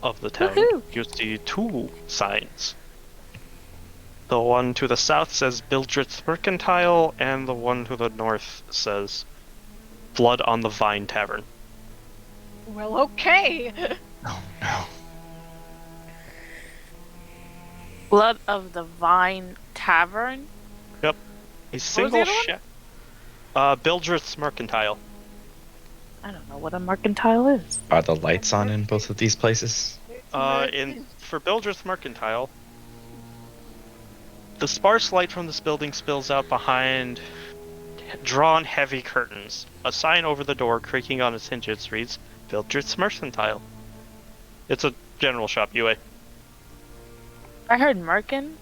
of the town, Woohoo. you see two signs. The one to the south says Bildrit's Mercantile, and the one to the north says Blood on the Vine Tavern. Well, okay! Oh no. Blood of the Vine Tavern? A single other one? shack. Bildrit's Mercantile. I don't know what a mercantile is. Are the lights on in both of these places? For Bildrit's Mercantile, the sparse light from this building spills out behind drawn heavy curtains. A sign over the door, creaking on its hinges, reads Bildrit's Mercantile. It's a general shop, UA. I heard Merkin.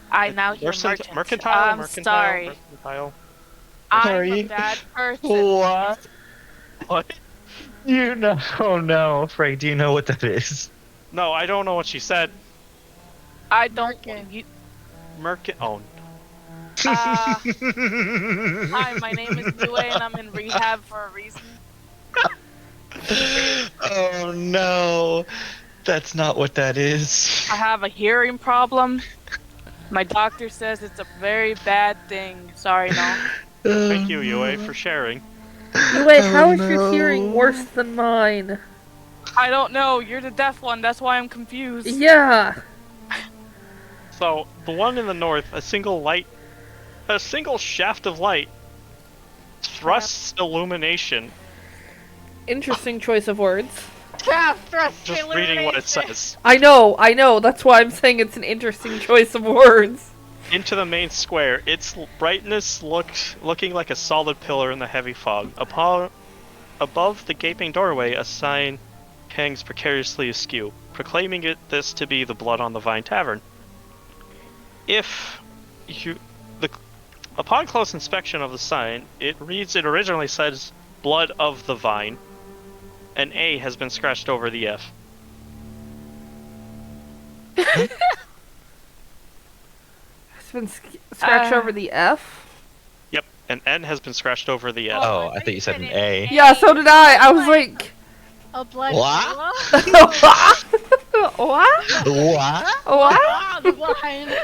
I now hear merchant. Mercantile, I'm Mercantile, sorry. Mercantile. I'm Sorry. a bad person. What? What? You know? Oh no, Frey. Do you know what that is? No, I don't know what she said. I don't. Merkin. You, Oh, hi, my name is Yue and I'm in rehab for a reason. Oh no, that's not what that is. I have a hearing problem. My doctor says it's a very bad thing. Sorry, no. Thank you, Yue, for sharing. Wait, how is your hearing worse than mine? I don't know. You're the deaf one. That's why I'm confused. Yeah. So, the one in the north, a single shaft of light thrusts illumination. Interesting choice of words. Just reading what it says. I know. That's why I'm saying it's an interesting choice of words. Into the main square, its brightness looking like a solid pillar in the heavy fog. Above the gaping doorway, a sign hangs precariously askew, proclaiming this to be the Blood on the Vine Tavern. Upon close inspection of the sign, it originally says Blood of the Vine. An A has been scratched over the F. It's been scratched over the F. Yep, an N has been scratched over the F. Oh, I thought you said an A. Yeah, so did I. I was like, A blood. What? what? What? What? What? The blind.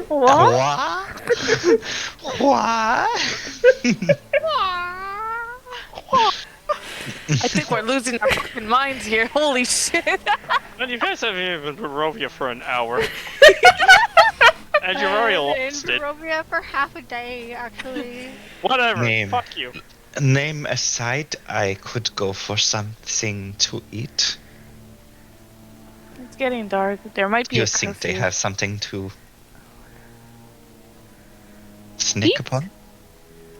What? What? I think we're losing our fucking minds here. Holy shit. And you guys haven't even been to Barovia for an hour. And you've already lost in it. Barovia for half a day, actually. Whatever, Name. fuck you. Name aside, I could go for something to eat. It's getting dark. There might be You a think they curfew. have something to sneak Eat? upon?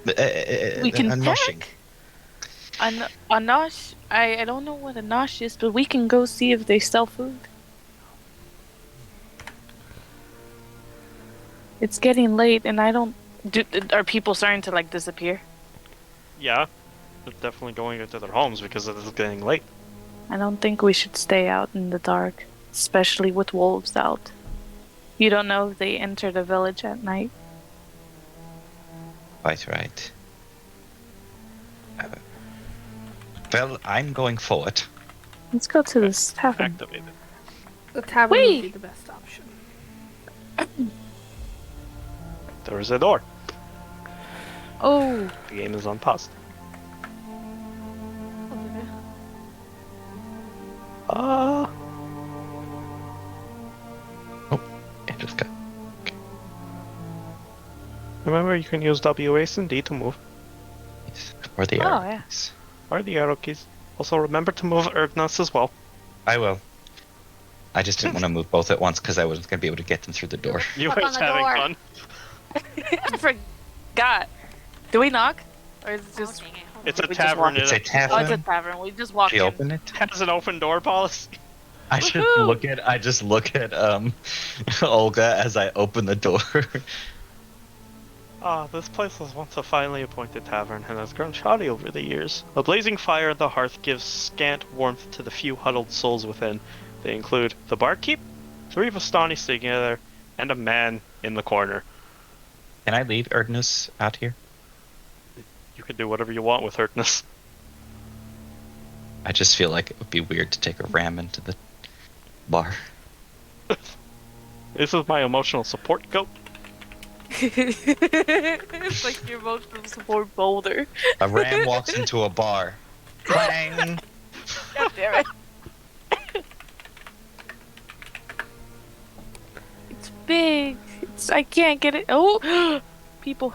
We can a noshing. pack. A nosh? I don't know what a nosh is, but we can go see if they sell food. It's getting late, and I don't. Are people starting to like disappear? Yeah, they're definitely going into their homes because it is getting late. I don't think we should stay out in the dark, especially with wolves out. You don't know if they enter the village at night. Quite right. Well, I'm going forward. Let's go to this tavern. Activated. The tavern Wait. would be the best option. There is a door. Oh, The game is on pause. Oh, it just got. Remember, you can use WAS and D to move, Or the Oh, arrow yeah. keys. or the arrow keys. Also, remember to move Erdnus as well. I will. I just didn't want to move both at once because I wasn't going to be able to get them through the door. You Knock on guys the having door. fun? I forgot. Do we knock? Or is it just. It's a We just tavern. walk- It's a It Oh, it's a tavern. tavern. We just walk She in. open it? has an open door policy. I should Woohoo! look at Olga as I open the door. This place was once a finely appointed tavern and has grown shoddy over the years. A blazing fire at the hearth gives scant warmth to the few huddled souls within. They include the barkeep, 3 Vistani sitting together, and a man in the corner. Can I leave Erdnus out here? You can do whatever you want with Hurtness. I just feel like it would be weird to take a ram into the bar. This is my emotional support goat. It's like your emotional support boulder. A ram walks into a bar. Clang! God damn it. It's big. I can't get it. Oh, people.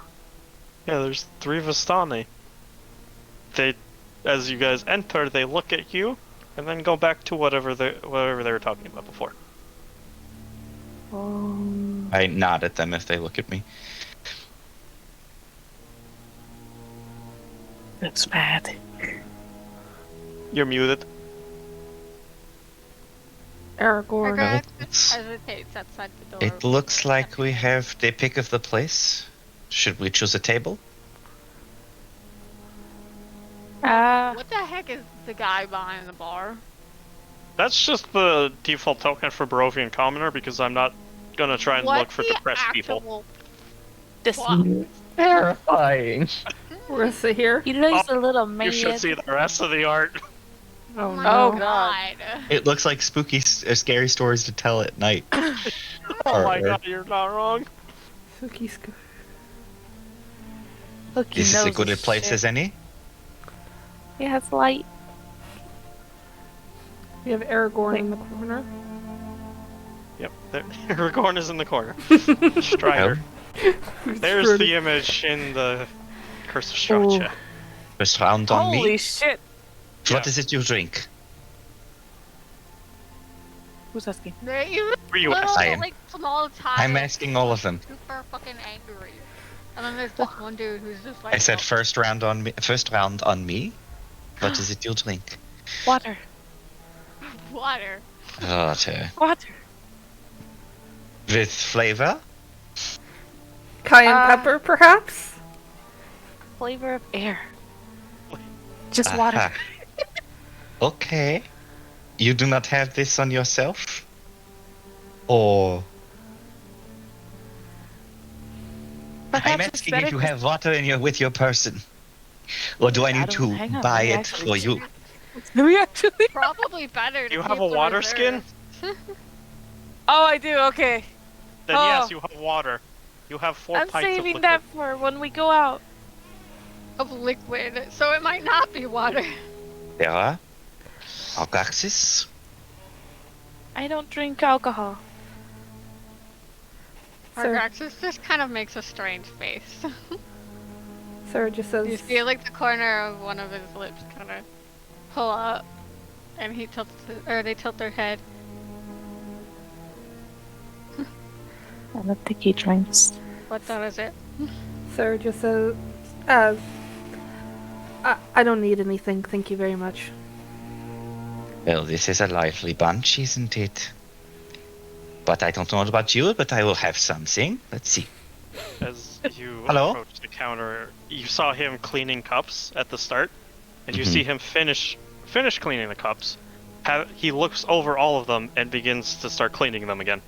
Yeah, there's 3 Vistani. They, as you guys enter, they look at you, and then go back to whatever they were talking about before. I nod at them if they look at me. That's bad. You're muted. Aragorn. Aragorn it's- hesitates outside the door. It looks like we have the pick of the place. Should we choose a table? What the heck is the guy behind the bar? That's just the default token for Barovian Commoner because I'm not gonna try and look for depressed people. This. Terrifying. We're gonna sit here. He looks a little You mad. should see the rest of the art. Oh my no. Oh, god. It looks like spooky, scary stories to tell at night. Oh my god, you're not wrong. Spooky sc- Hooky This is knows as good a his place shit. as any. Yeah, it's light. We have Aragorn in the corner. Yep, Aragorn is in the corner. Strider. There's the image in the Curse of Strahd. First round on Holy me. shit! What Yeah. is it you drink? Who's asking? You Were you little, I am. like, small child. I'm asking all of them. Super fucking angry. And then there's this one dude who's just like. I said "Oh, first round on me. First round on me. What is it you drink? Water. Water. Water. Water. With flavor? Cayenne pepper, perhaps? Flavor of air. Just water. Aha. Okay. You do not have this on yourself? Or Perhaps I'm it's asking better if you to- have water in your with your person. Or do I need to hang on, buy let me it actually for you? Do we actually? Probably better to You keep have a the water skin? reserves. Oh, I do. Okay. Then Oh. yes, you have water. You have 4 I'm pints of saving liquid. that for when we go out. Of liquid, so it might not be water. There are Algaxis. I don't drink alcohol. Sir, Argraxis just kind of makes a strange face. Sarah just says, You see, like, the corner of one of his lips kind of pull up, and he tilts, or they tilt their head. I don't think he drinks. What thought is it? Sarah just says, I don't need anything, thank you very much. Well, this is a lively bunch, isn't it? But I don't know about you, but I will have something. Let's see. As you Hello? approach the counter, you saw him cleaning cups at the start, and you Mhm. see him finish cleaning the cups. He looks over all of them and begins to start cleaning them again.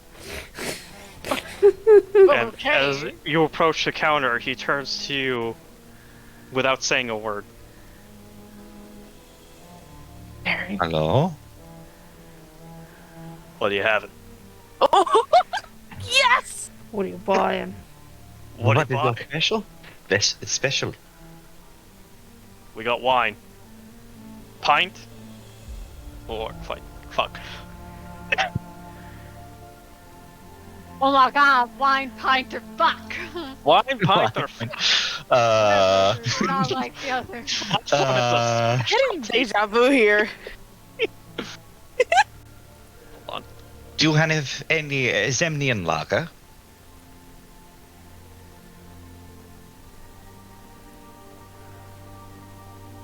And as you approach the counter, he turns to you without saying a word. Hello? What do you have? Oh, yes! What are you buying? What do is you your buy? special? This it's special. We got wine. Pint? Or fuck. Oh my god, wine, pint, or fuck! Wine, pint, or Not like the other. Getting deja vu here. Do you have any Zemnian lager?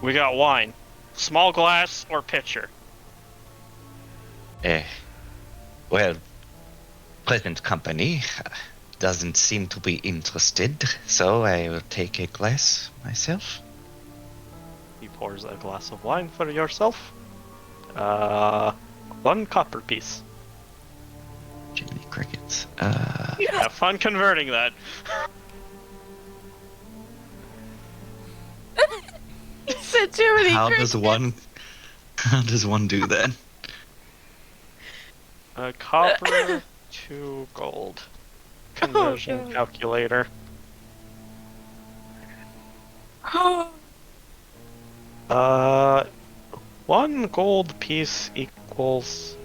We got wine. Small glass or pitcher? Well, present company doesn't seem to be interested, so I will take a glass myself. He pours a glass of wine for yourself. 1 copper piece. Jiminy crickets. Have fun converting that. Said Jiminy How Cricket. does one do that? A copper to gold. Conversion God. calculator. Uh, 1 gold piece equals.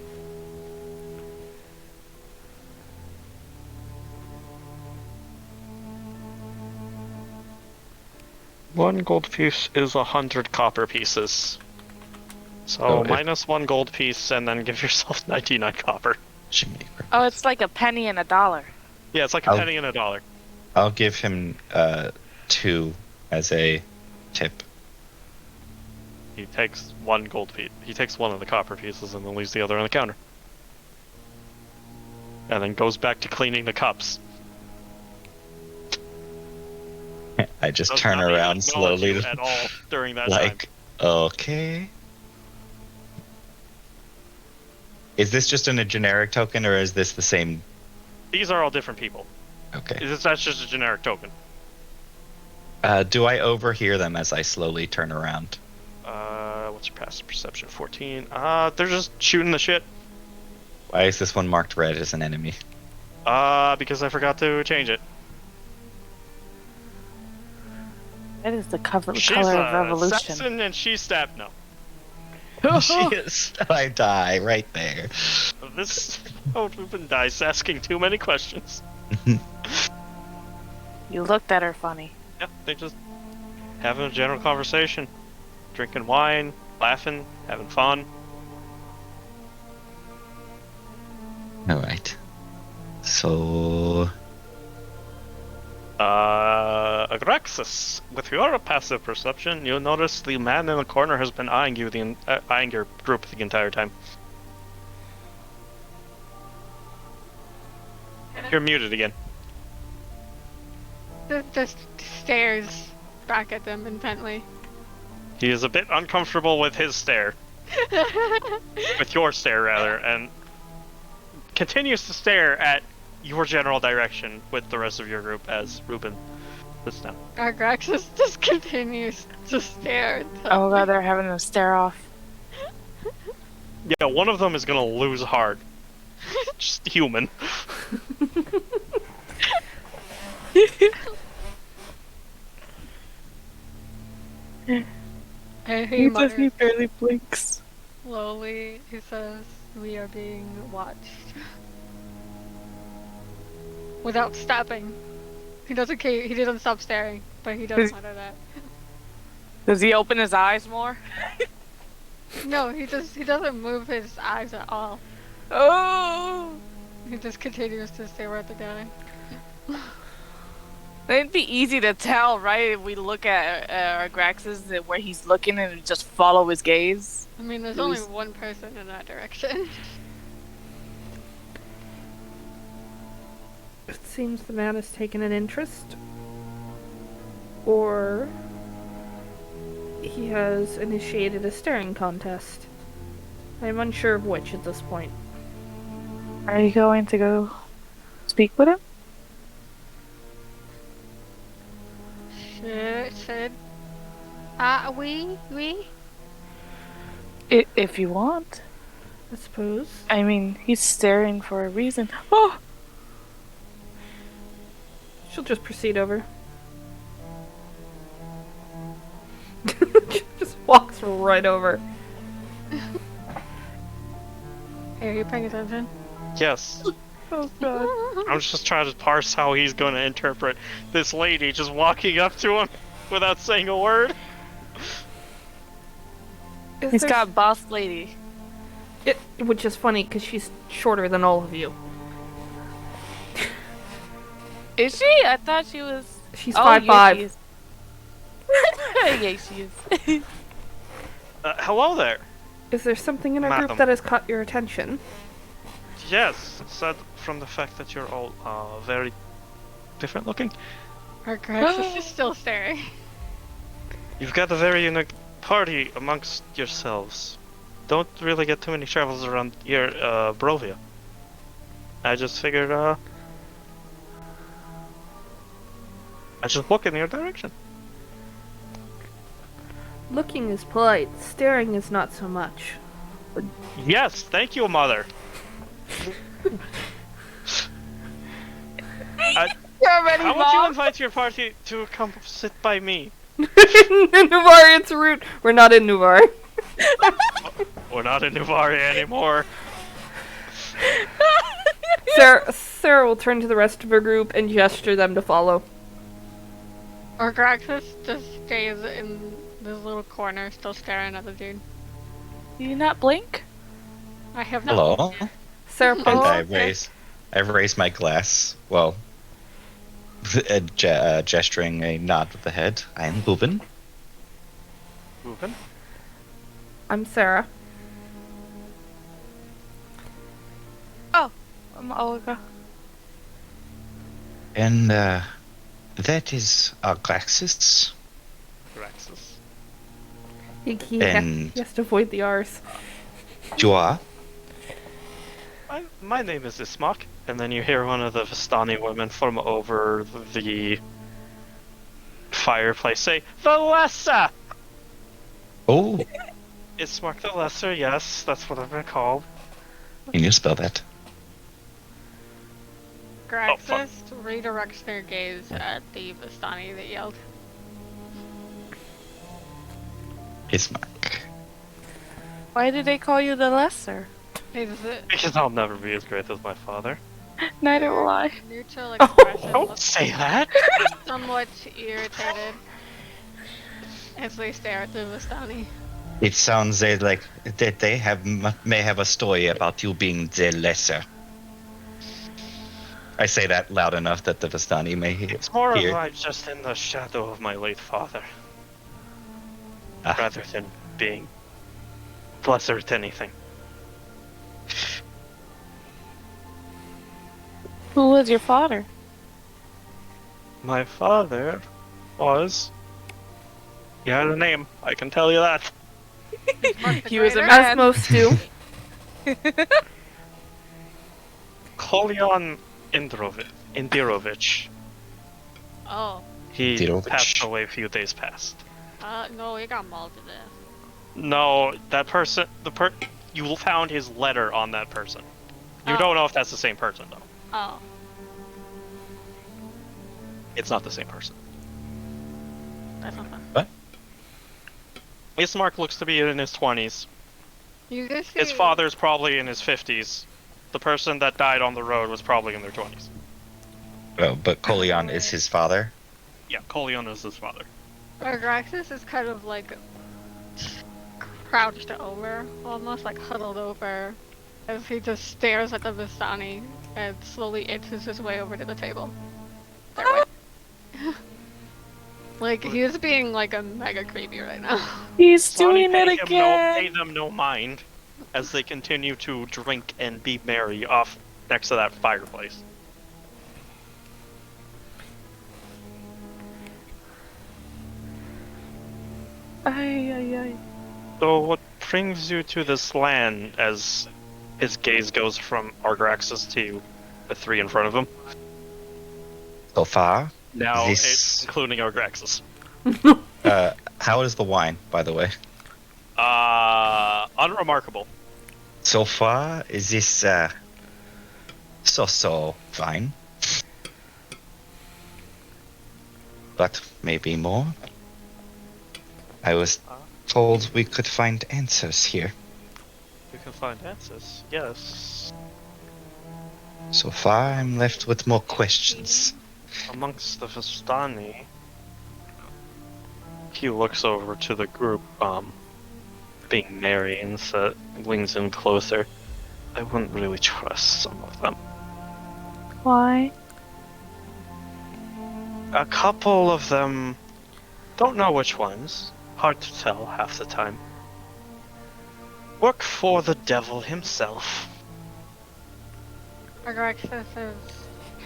One gold piece is 100 copper pieces. So Okay. minus 1 gold piece and then give yourself 99 copper. Jiminy crickets. Oh, it's like a penny and a dollar. Yeah, it's like a I'll- penny and a dollar. I'll give him 2 as a tip. He takes 1 gold piece. He takes 1 of the copper pieces and then leaves the other on the counter. And then goes back to cleaning the cups. I just Does turn not even around acknowledge slowly, you at all during that time. like, okay. Is this just in a generic token, or is this the same? These are all different people. Okay. That's just a generic token. Do I overhear them as I slowly turn around? what's your passive perception? 14. They're just shooting the shit. Why is this one marked red as an enemy? Because I forgot to change it. That is the color She's of a revolution. assassin and she stabbed. No. She is. I die right there. This old Ruben dies asking too many questions. You looked at her funny. Yeah, they just having a general conversation. Drinking wine, laughing, having fun. Alright. So... Agraxis, with your passive perception, you'll notice the man in the corner has been eyeing you eyeing your group the entire time. You're muted again. Just stares back at them intently. He is a bit uncomfortable with his stare. With your stare, rather, and continues to stare at your general direction with the rest of your group as Ruben sits down. Argraxis just continues to stare. Oh god, they're having a stare off. Yeah, one of them is gonna lose hard. Just human. And he He mutters barely blinks. slowly. He says, "We are being watched." Without stopping. He doesn't stop staring, but he does mutter that. Does he open his eyes more? No, he doesn't move his eyes at all. Oh! He just continues to stare at the guy. It'd be easy to tell, right? If we look at Grax's where he's looking and just follow his gaze. I mean, there's only one person in that direction. It seems the man has taken an interest. Or he has initiated a staring contest. I'm unsure of which at this point. Are you going to go speak with him? Should. We? If you want. I suppose. I mean, he's staring for a reason. Oh! She'll just proceed over. Just walks right over. Hey, are you paying attention? Yes. Oh god. I'm just trying to parse how he's going to interpret this lady just walking up to him without saying a word. He's got boss lady. Which is funny because she's shorter than all of you. Is she? I thought she was. She's Oh, 5'5". yeah, she is. Yeah, she is. Hello there. Is there something in our Madam. group that has caught your attention? Yes, aside from the fact that you're all very different looking, Our Graxis is still staring. you've got a very unique party amongst yourselves. Don't really get too many travels around here, Brovia. I just figured, I just look in your direction. Looking is polite, staring is not so much. Yes, thank you, mother. How would you invite your party to come sit by me? In Nuvari, it's rude. We're not in Nuvari. We're not in Nuvari anymore. Sarah will turn to the rest of her group and gesture them to follow. Our Graxis just stays in this little corner, still staring at the dude. Do you not blink? I have not. Hello? Sarah And points. I've raised my glass. Well, gesturing a nod with the head. I am Ruben. Ruben? I'm Sarah. I'm Olga. And, that is Argraxis. Graxis. He And- has to avoid the R's. You are? My name is Ismak. And then you hear one of the Vistani women from over the fireplace say, Valessa! Oh, Ismark the Lesser, yes, that's what I've been called. Can you spell that? Graxus redirects their gaze at the Vistani that yelled. Ismark. Why did they call you the lesser? Is it Because I'll never be as great as my father. Neither will I. neutral expression Don't looks say that! somewhat irritated as they stare at the Vistani. It sounds like that they may have a story about you being the lesser. I say that loud enough that the Vistani may hear. It's more of I'm just in the shadow of my late father. Ah. Rather than being lesser to anything. Who was your father? My father was... He had a name, I can tell you that. He was a Greater? man. As most do. Kolyan Indirovich. Oh, He Indirovich? passed away a few days past. no, he got mauled to death. No, that person, you found his letter on that person. You Oh. don't know if that's the same person, though. Oh, It's not the same person. that's not fun. Ismark looks to be in his 20s. You just His see- father's probably in his 50s. The person that died on the road was probably in their 20s. Well, but Kolyan is his father. Yeah, Kolyan is his father. Graxus is kind of like crouched over, almost like huddled over, as he just stares at the Vistani and slowly inches his way over to the table. Their way. Like, he is being like a mega creepy right now. He's Sonny, doing it pay again. them no mind as they continue to drink and be merry off next to that fireplace. Ay, ay, ay. So what brings you to this land as his gaze goes from Argraxis to the three in front of him? So far, Now This- it's including Argraxis. how is the wine, by the way? Unremarkable. So far, is this so fine? But maybe more. I was told we could find answers here. You can find answers. Yes. So far, I'm left with more questions. Amongst the Vistani, he looks over to the group, being merry and leans in closer. I wouldn't really trust some of them. Why? A couple of them, don't know which ones, hard to tell half the time, work for the devil himself. Graxus's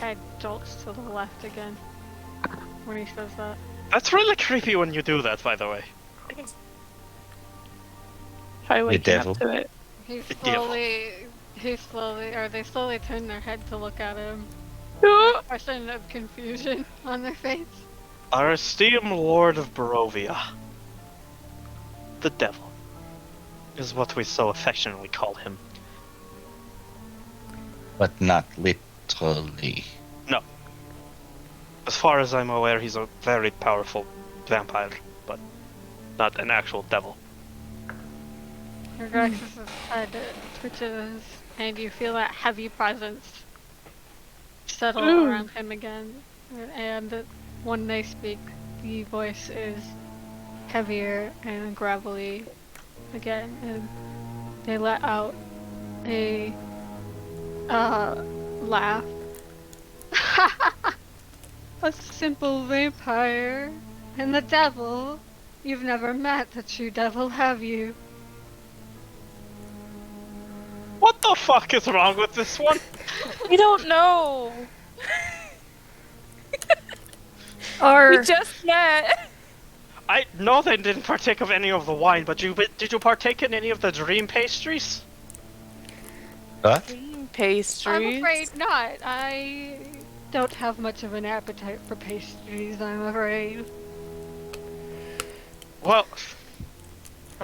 head jolts to the left again when he says that. That's really creepy when you do that, by the way. Try waking devil. up to it. He The devil. they slowly turn their head to look at him. Expression of confusion on their face. Our esteemed Lord of Barovia, the devil, is what we so affectionately call him. But not literally. As far as I'm aware, he's a very powerful vampire, but not an actual devil. Graxus's head twitches, and you feel that heavy presence settle Ooh. around him again. And when they speak, the voice is heavier and gravelly again, and they let out a laugh. A simple vampire and the devil. You've never met the true devil, have you? What the fuck is wrong with this one? We don't know. We Are just met. I know they didn't partake of any of the wine, but did you partake in any of the dream pastries? What? Cream pastries. I'm afraid not. I don't have much of an appetite for pastries, I'm afraid. Well,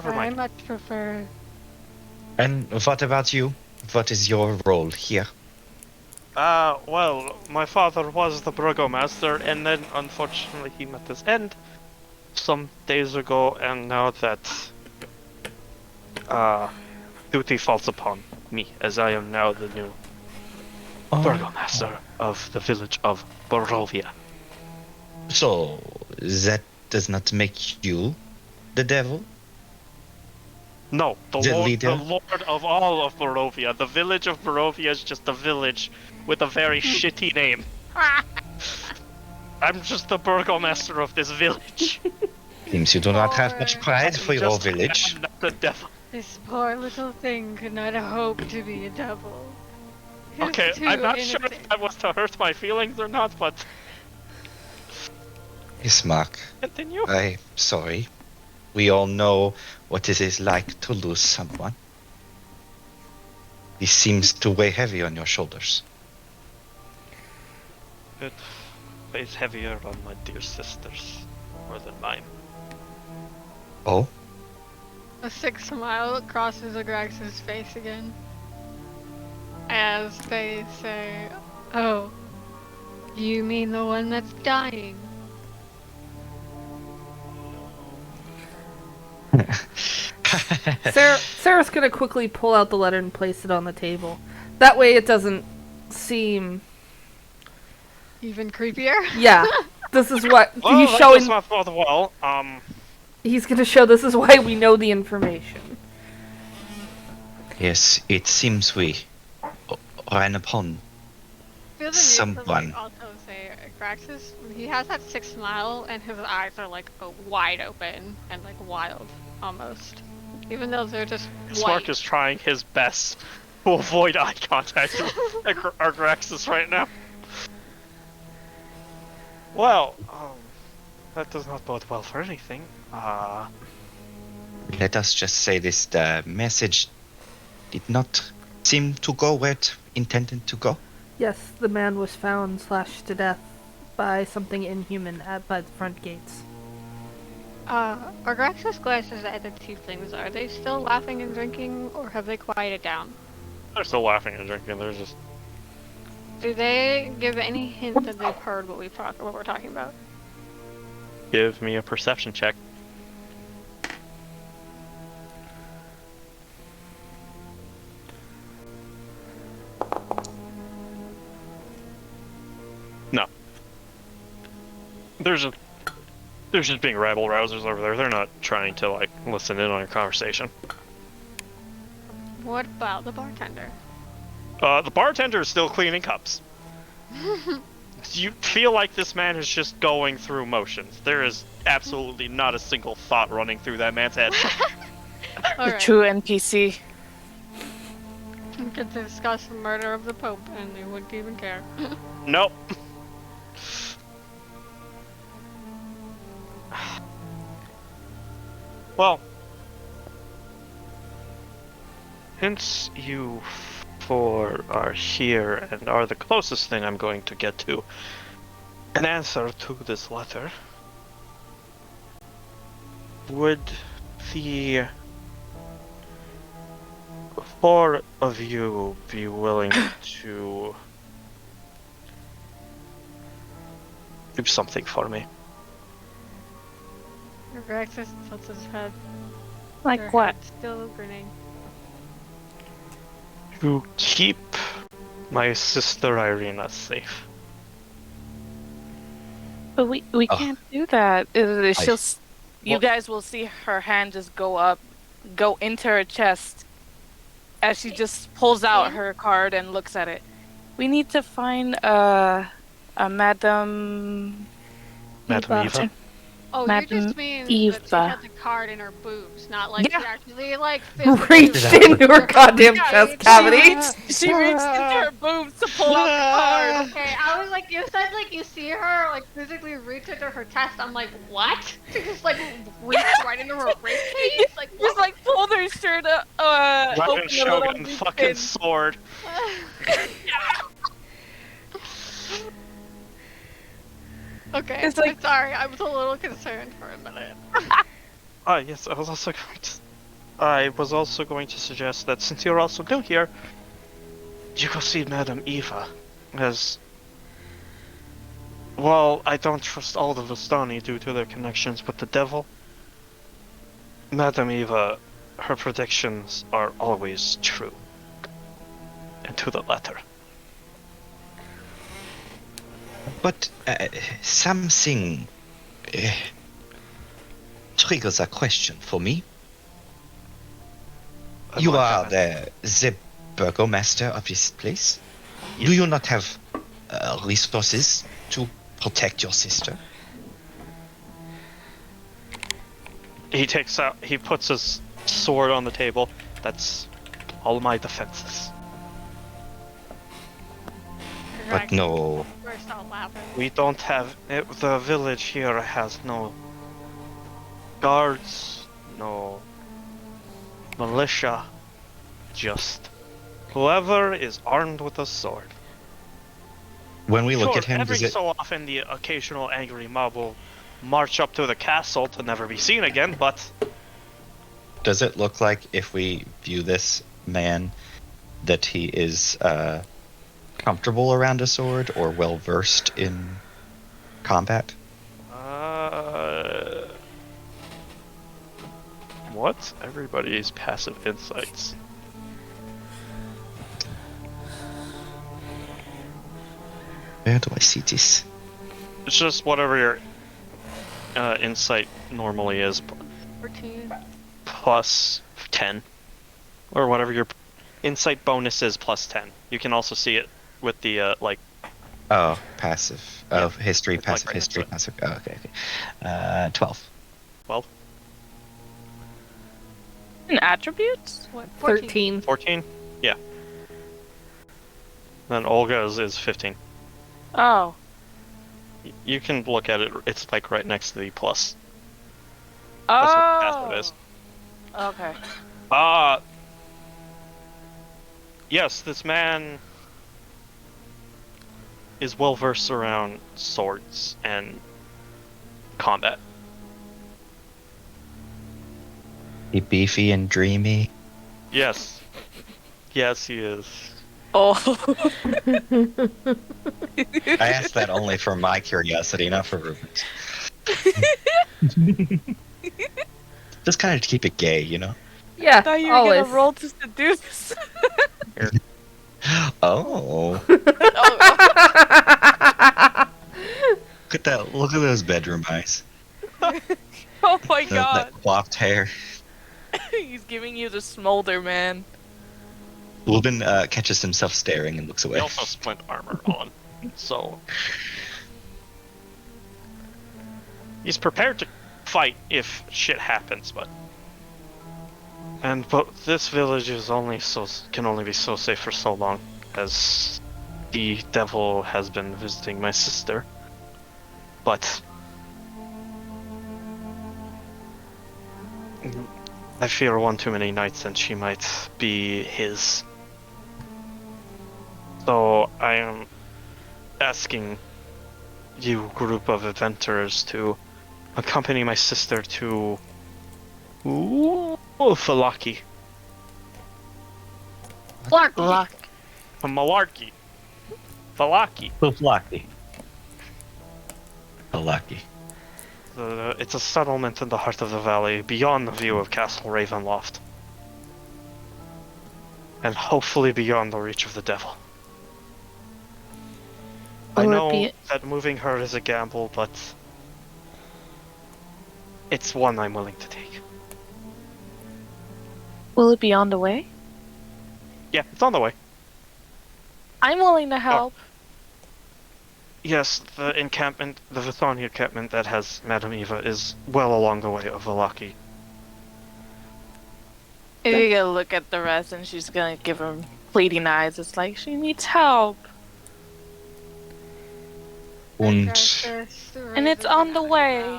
Never I mind. much prefer. And what about you? What is your role here? Well, my father was the burgomaster, and then unfortunately he met his end some days ago, and now that duty falls upon me, as I am now the new burgomaster of the village of Barovia. So that does not make you the devil? No, The the leader? lord of all of Barovia. The village of Barovia is just a village with a very shitty name. I'm just the burgomaster of this village. Seems you do not have much Or- pride for your Just village. am not the devil. This poor little thing could not hope to be a devil. He was Okay, too I'm not sure innocent. if that was to hurt my feelings or not, but Yes, Mark. continue. I'm sorry. We all know what it is like to lose someone. This seems to weigh heavy on your shoulders. It weighs heavier on my dear sisters, more than mine. Oh? A sick smile crosses Agrax's face again. As they say, "Oh, you mean the one that's dying?" Sarah's gonna quickly pull out the letter and place it on the table. That way it doesn't seem... Even creepier? Yeah. This is what Well, he's that showing... does not bode well. He's gonna show this is why we know the information. Yes, it seems we ran upon Feel the need to, someone. also say Agraxis, he has that sick smile and his eyes are like wide open and like wild almost. Even though they're just Smark white. is trying his best to avoid eye contact with Agraxis right now. Well, that does not bode well for anything. Let us just say this, the message did not seem to go where it intended to go. Yes, the man was found slashed to death by something inhuman by the front gates. Agraxis glances at the tieflings. Are they still laughing and drinking, or have they quieted down? They're still laughing and drinking. They're just Do they give any hint that they've heard what we're talking about? give me a perception check. No. They're just being rabble rousers over there. They're not trying to like listen in on your conversation. What about the bartender? The bartender is still cleaning cups. You feel like this man is just going through motions. There is absolutely not a single thought running through that man's head. Alright, True NPC. we could discuss the murder of the Pope and they wouldn't even care. Nope. Well, since you four are here and are the closest thing I'm going to get to an answer to this letter, would the four of you be willing to do something for me? Agraxis tilts his head. Like Their what? head's still grinning. To keep my sister Irina safe. But we Oh. can't do that. She'll, you What? guys will see her hand just go up, go into her chest, as she just pulls out her card and looks at it. We need to find a Madam. Madam Eva? Oh, Madam you just mean that Eva. she had the card in her boobs, not like Yeah. she actually like Reached physically into her goddamn Yeah, chest it's- cavity. She reached into her boobs to pull out the card. Okay, I was like, you said like you see her like physically reach into her chest. I'm like, what? She just like reached right into her ribcage. Like, Just like pulled her shirt up, Dragon open a little Shogun bit fucking and- sword. okay, It's like- I'm sorry. I was a little concerned for a minute. Ah, yes, I was also going to I was also going to suggest that since you're also new here, you go see Madame Eva, as... Well, I don't trust all the Vistani due to their connections with the devil. Madame Eva, her predictions are always true. And to the letter. But something triggers a question for me. You are the burgomaster of this place. Yes. Do you not have resources to protect your sister? He puts his sword on the table. That's all my defenses. But no. Burst out laughing. We don't have... the village here has no guards, no militia, just whoever is armed with a sword. When we look Sure, at him, every does it... so often the occasional angry mob will march up to the castle to never be seen again, but Does it look like, if we view this man, that he is comfortable around a sword or well versed in combat? What's everybody's passive insights? Where do I see this? It's just whatever your insight normally is, 14. plus 10. Or whatever your insight bonus is, plus 10. You can also see it with the, Oh, passive. Oh, history, It's like passive, right next history, to it. passive. Oh, okay, okay. 12. 12? And attributes? What? 13. 14? Yeah. Then Olga's is 15. Oh. You can look at it, it's like right next to the plus. That's what passive is. Okay. Yes, this man is well versed around swords and combat. He beefy and dreamy. Yes. Yes, he is. Oh. I asked that only for my curiosity, not for Ruben's. Just kind of to keep it gay, you know? Yeah, I thought you were always. gonna roll to seduce. Oh. Look at those bedroom eyes. Oh my god. That coiffed hair. He's giving you the smolder, man. Ruben catches himself staring and looks He away. also splint armor on, so he's prepared to fight if shit happens, but this village is can only be so safe for so long, as the devil has been visiting my sister. But I fear one too many nights and she might be his. So I am asking you, group of adventurers, to accompany my sister to Falaki. Luck. Malarkey. Falaki. Lucky. Lucky. It's a settlement in the heart of the valley, beyond the view of Castle Ravenloft. And hopefully beyond the reach of the devil. I Will it know be- that moving her is a gamble, but it's one I'm willing to take. Will it be on the way? Yeah, it's on the way. I'm willing to help. Yes, the Vithani encampment that has Madame Eva is well along the way of Valaki. You're gonna look at the rest and she's gonna give him pleading eyes. It's like she needs help. Und And it's on the way.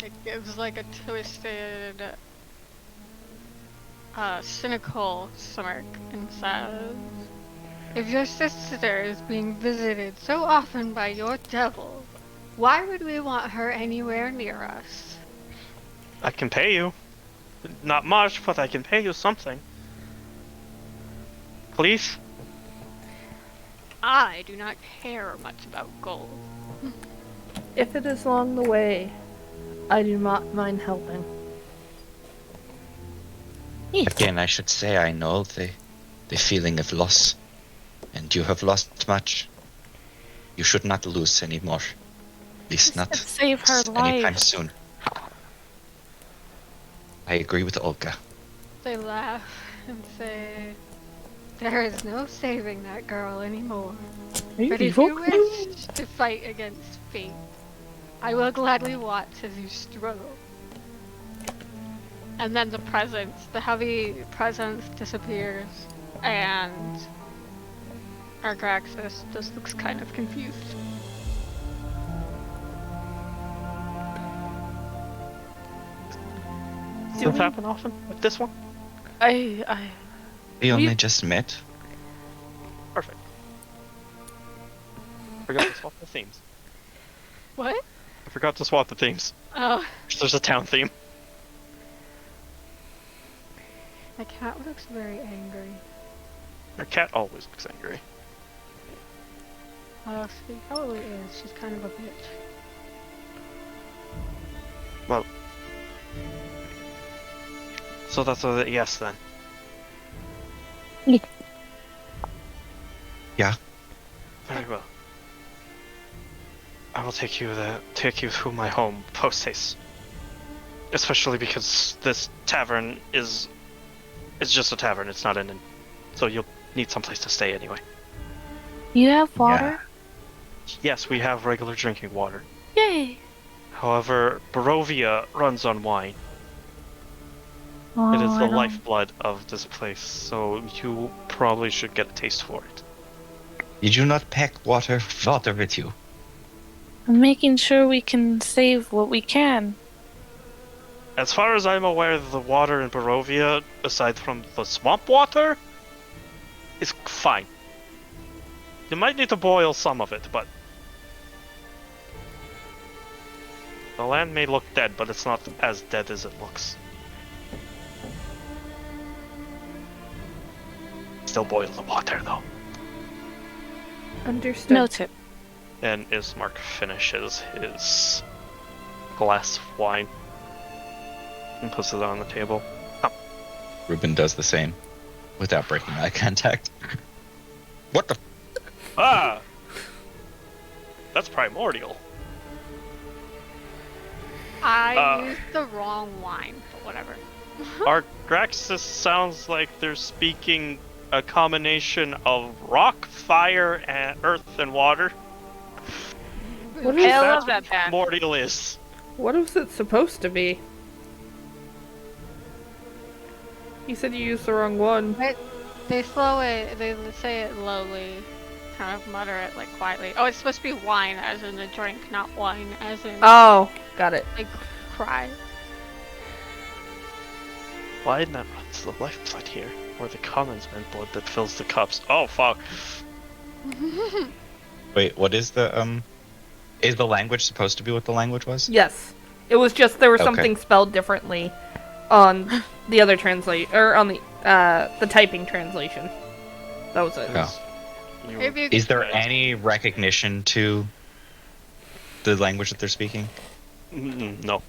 It gives like a twisted, cynical smirk and says, "If your sister is being visited so often by your devil, why would we want her anywhere near us?" I can pay you. Not much, but I can pay you something. Please? I do not care much about gold. If it is along the way, I do not mind helping. Again, I should say I know the feeling of loss. And you have lost much. You should not lose anymore. At least not Save her anytime life. soon. I agree with Olga. They laugh and say, there is no saving that girl anymore. But if you wish to fight against fate, I will gladly watch as you struggle. And then the heavy presence disappears, and Argraxis just looks kind of confused. Does this happen often with this one? We only just met. Perfect. Forgot to swap the themes. What? I forgot to swap the themes. Oh, There's a town theme. the cat looks very angry. Your cat always looks angry. She probably is. She's kind of a bitch. Well. So that's a yes then. Yeah. Very well. I will take you through my home post haste. Especially because this tavern is just a tavern, it's not an inn. So you'll need someplace to stay anyway. You have water? Yes, we have regular drinking water. Yay! However, Barovia runs on wine. Oh, It is I the don't- lifeblood of this place, so you probably should get a taste for it. Did you not pack water with you? I'm making sure we can save what we can. As far as I'm aware, the water in Barovia, aside from the swamp water, is fine. You might need to boil some of it, but the land may look dead, but it's not as dead as it looks. Still boil the water, though. Understood. Noted. And Ismark finishes his glass of wine and puts it on the table. Ruben does the same, without breaking eye contact. What the? Ah! That's primordial. I used the wrong wine, but whatever. Our Graxis sounds like they're speaking a combination of rock, fire, and earth and water. What Hey, is, I That's love that what band. primordial is. what is it supposed to be? You said you used the wrong one. They slow it, they say it lowly, kind of mutter it like quietly. Oh, it's supposed to be wine as in a drink, not wine as in Oh, got it. like cry. Wine that runs the lifeblood here, or the commonsman blood that fills the cups. Oh fuck. Wait, what is the Is the language supposed to be what the language was? Yes. It was just there was Okay. something spelled differently on the other translate or on the typing translation. That was it. Oh. Maybe you Is there Right. any recognition to the language that they're speaking? No.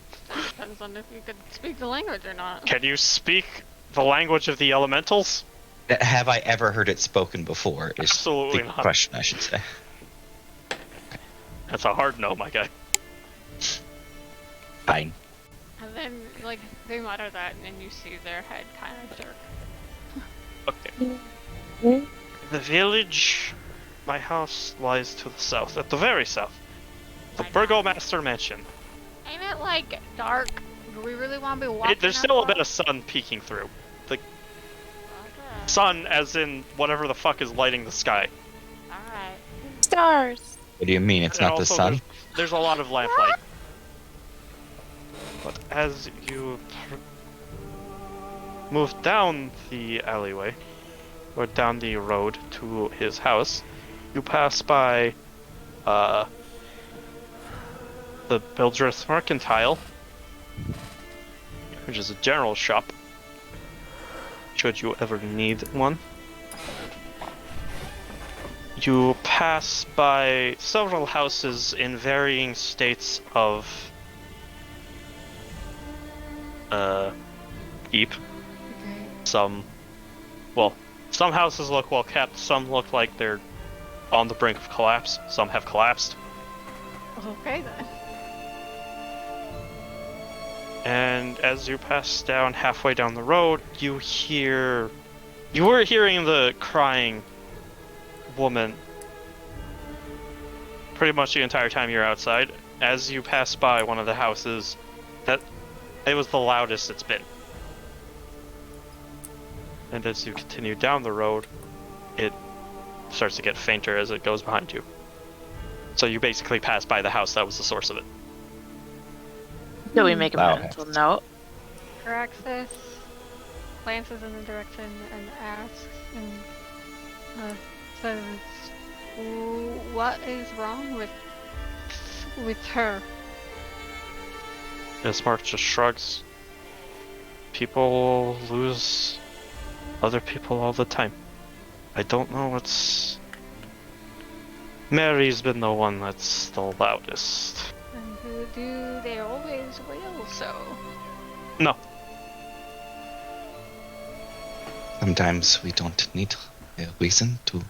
depends on if you could speak the language or not. Can you speak the language of the elementals? Have I ever heard it spoken before? Is Absolutely the not. question, I should say. That's a hard no, my guy. Fine. And then like they mutter that, and then you see their head kind of jerk. Okay. The village, my house lies to the south, at the very south. The I know. Burgomaster Mansion. Ain't it like dark? Do we really want to be walking? There's that still a far? bit of sun peeking through. The Okay. sun, as in whatever the fuck is lighting the sky. Alright. Stars. What do you mean? It's And not the also sun? There's a lot of lamplight. But as you move down the alleyway, or down the road to his house, you pass by the Bildrith Mercantile, which is a general shop, should you ever need one. You pass by several houses in varying states of heap. Okay. Some houses look well kept, some look like they're on the brink of collapse, some have collapsed. Okay then. And as you pass down halfway down the road, you were hearing the crying woman pretty much the entire time you're outside. As you pass by one of the houses, that it was the loudest it's been. And as you continue down the road, it starts to get fainter as it goes behind you. So you basically pass by the house that was the source of it. Do we make a Wow. mental note? Caraxus glances in the direction and asks and says, "What is wrong with her?" Ismark just shrugs. People lose other people all the time. I don't know what's... Mary's been the one that's the loudest. And do they always wail so? No. Sometimes we don't need a reason to.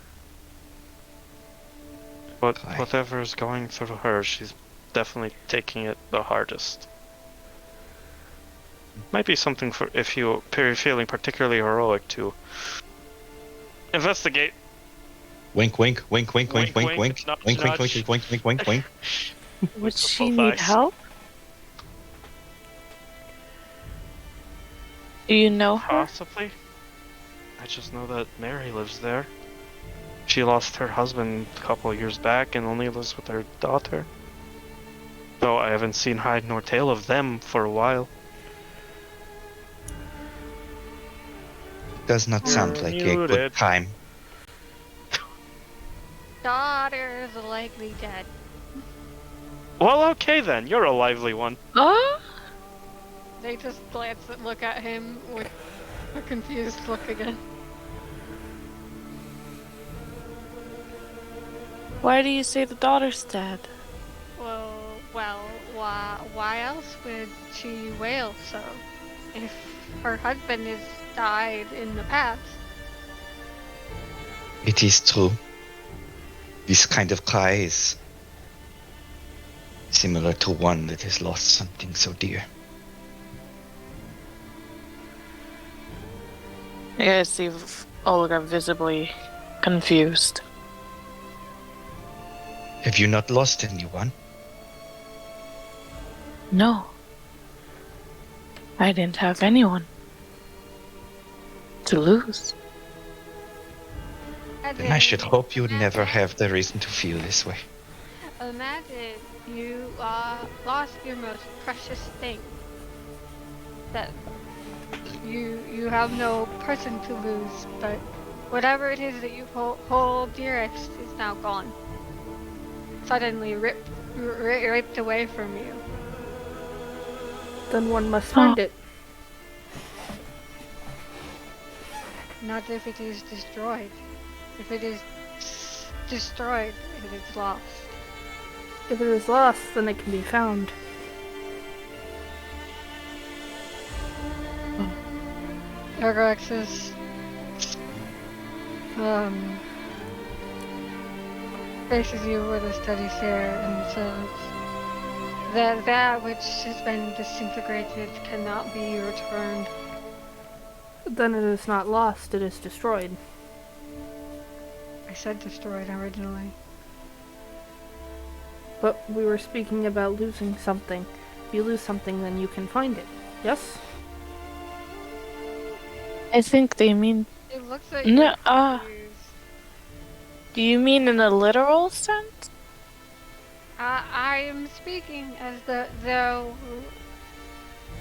But Cry. whatever's going through her, she's definitely taking it the hardest. Might be something for if you're feeling particularly heroic to investigate. Wink, wink, wink, wink, wink, wink, wink, nudge, wink, wink, nudge. wink, wink, wink, wink, wink. Would With she both need eyes. help? Do you know her? Possibly. I just know that Mary lives there. She lost her husband a couple of years back and only lives with her daughter. Though I haven't seen hide nor tail of them for a while. Does not sound like a good Muted. time. Daughter is likely dead. Well, okay then. You're a lively one. Oh? They just look at him with a confused look again. Why do you say the daughter's dead? Well, why else would she wail so? If her husband has died in the past. It is true. This kind of cry is similar to one that has lost something so dear. You guys see Olga visibly confused. Have you not lost anyone? No. I didn't have anyone to lose. Then I should hope you never have the reason to feel this way. Imagine you lost your most precious thing. That you have no person to lose, but whatever it is that you hold dearest is now gone. Suddenly ripped away from you. Then one must find it. Not if it is destroyed. If it is destroyed, it is lost. If it is lost, then it can be found. Argoxis faces you with a steady stare and says that which has been disintegrated cannot be returned. Then it is not lost, it is destroyed. I said destroyed originally. But we were speaking about losing something. If you lose something, then you can find it. Yes? I think they mean. It looks like No, you're confused. Do you mean in a literal sense? I am speaking as though.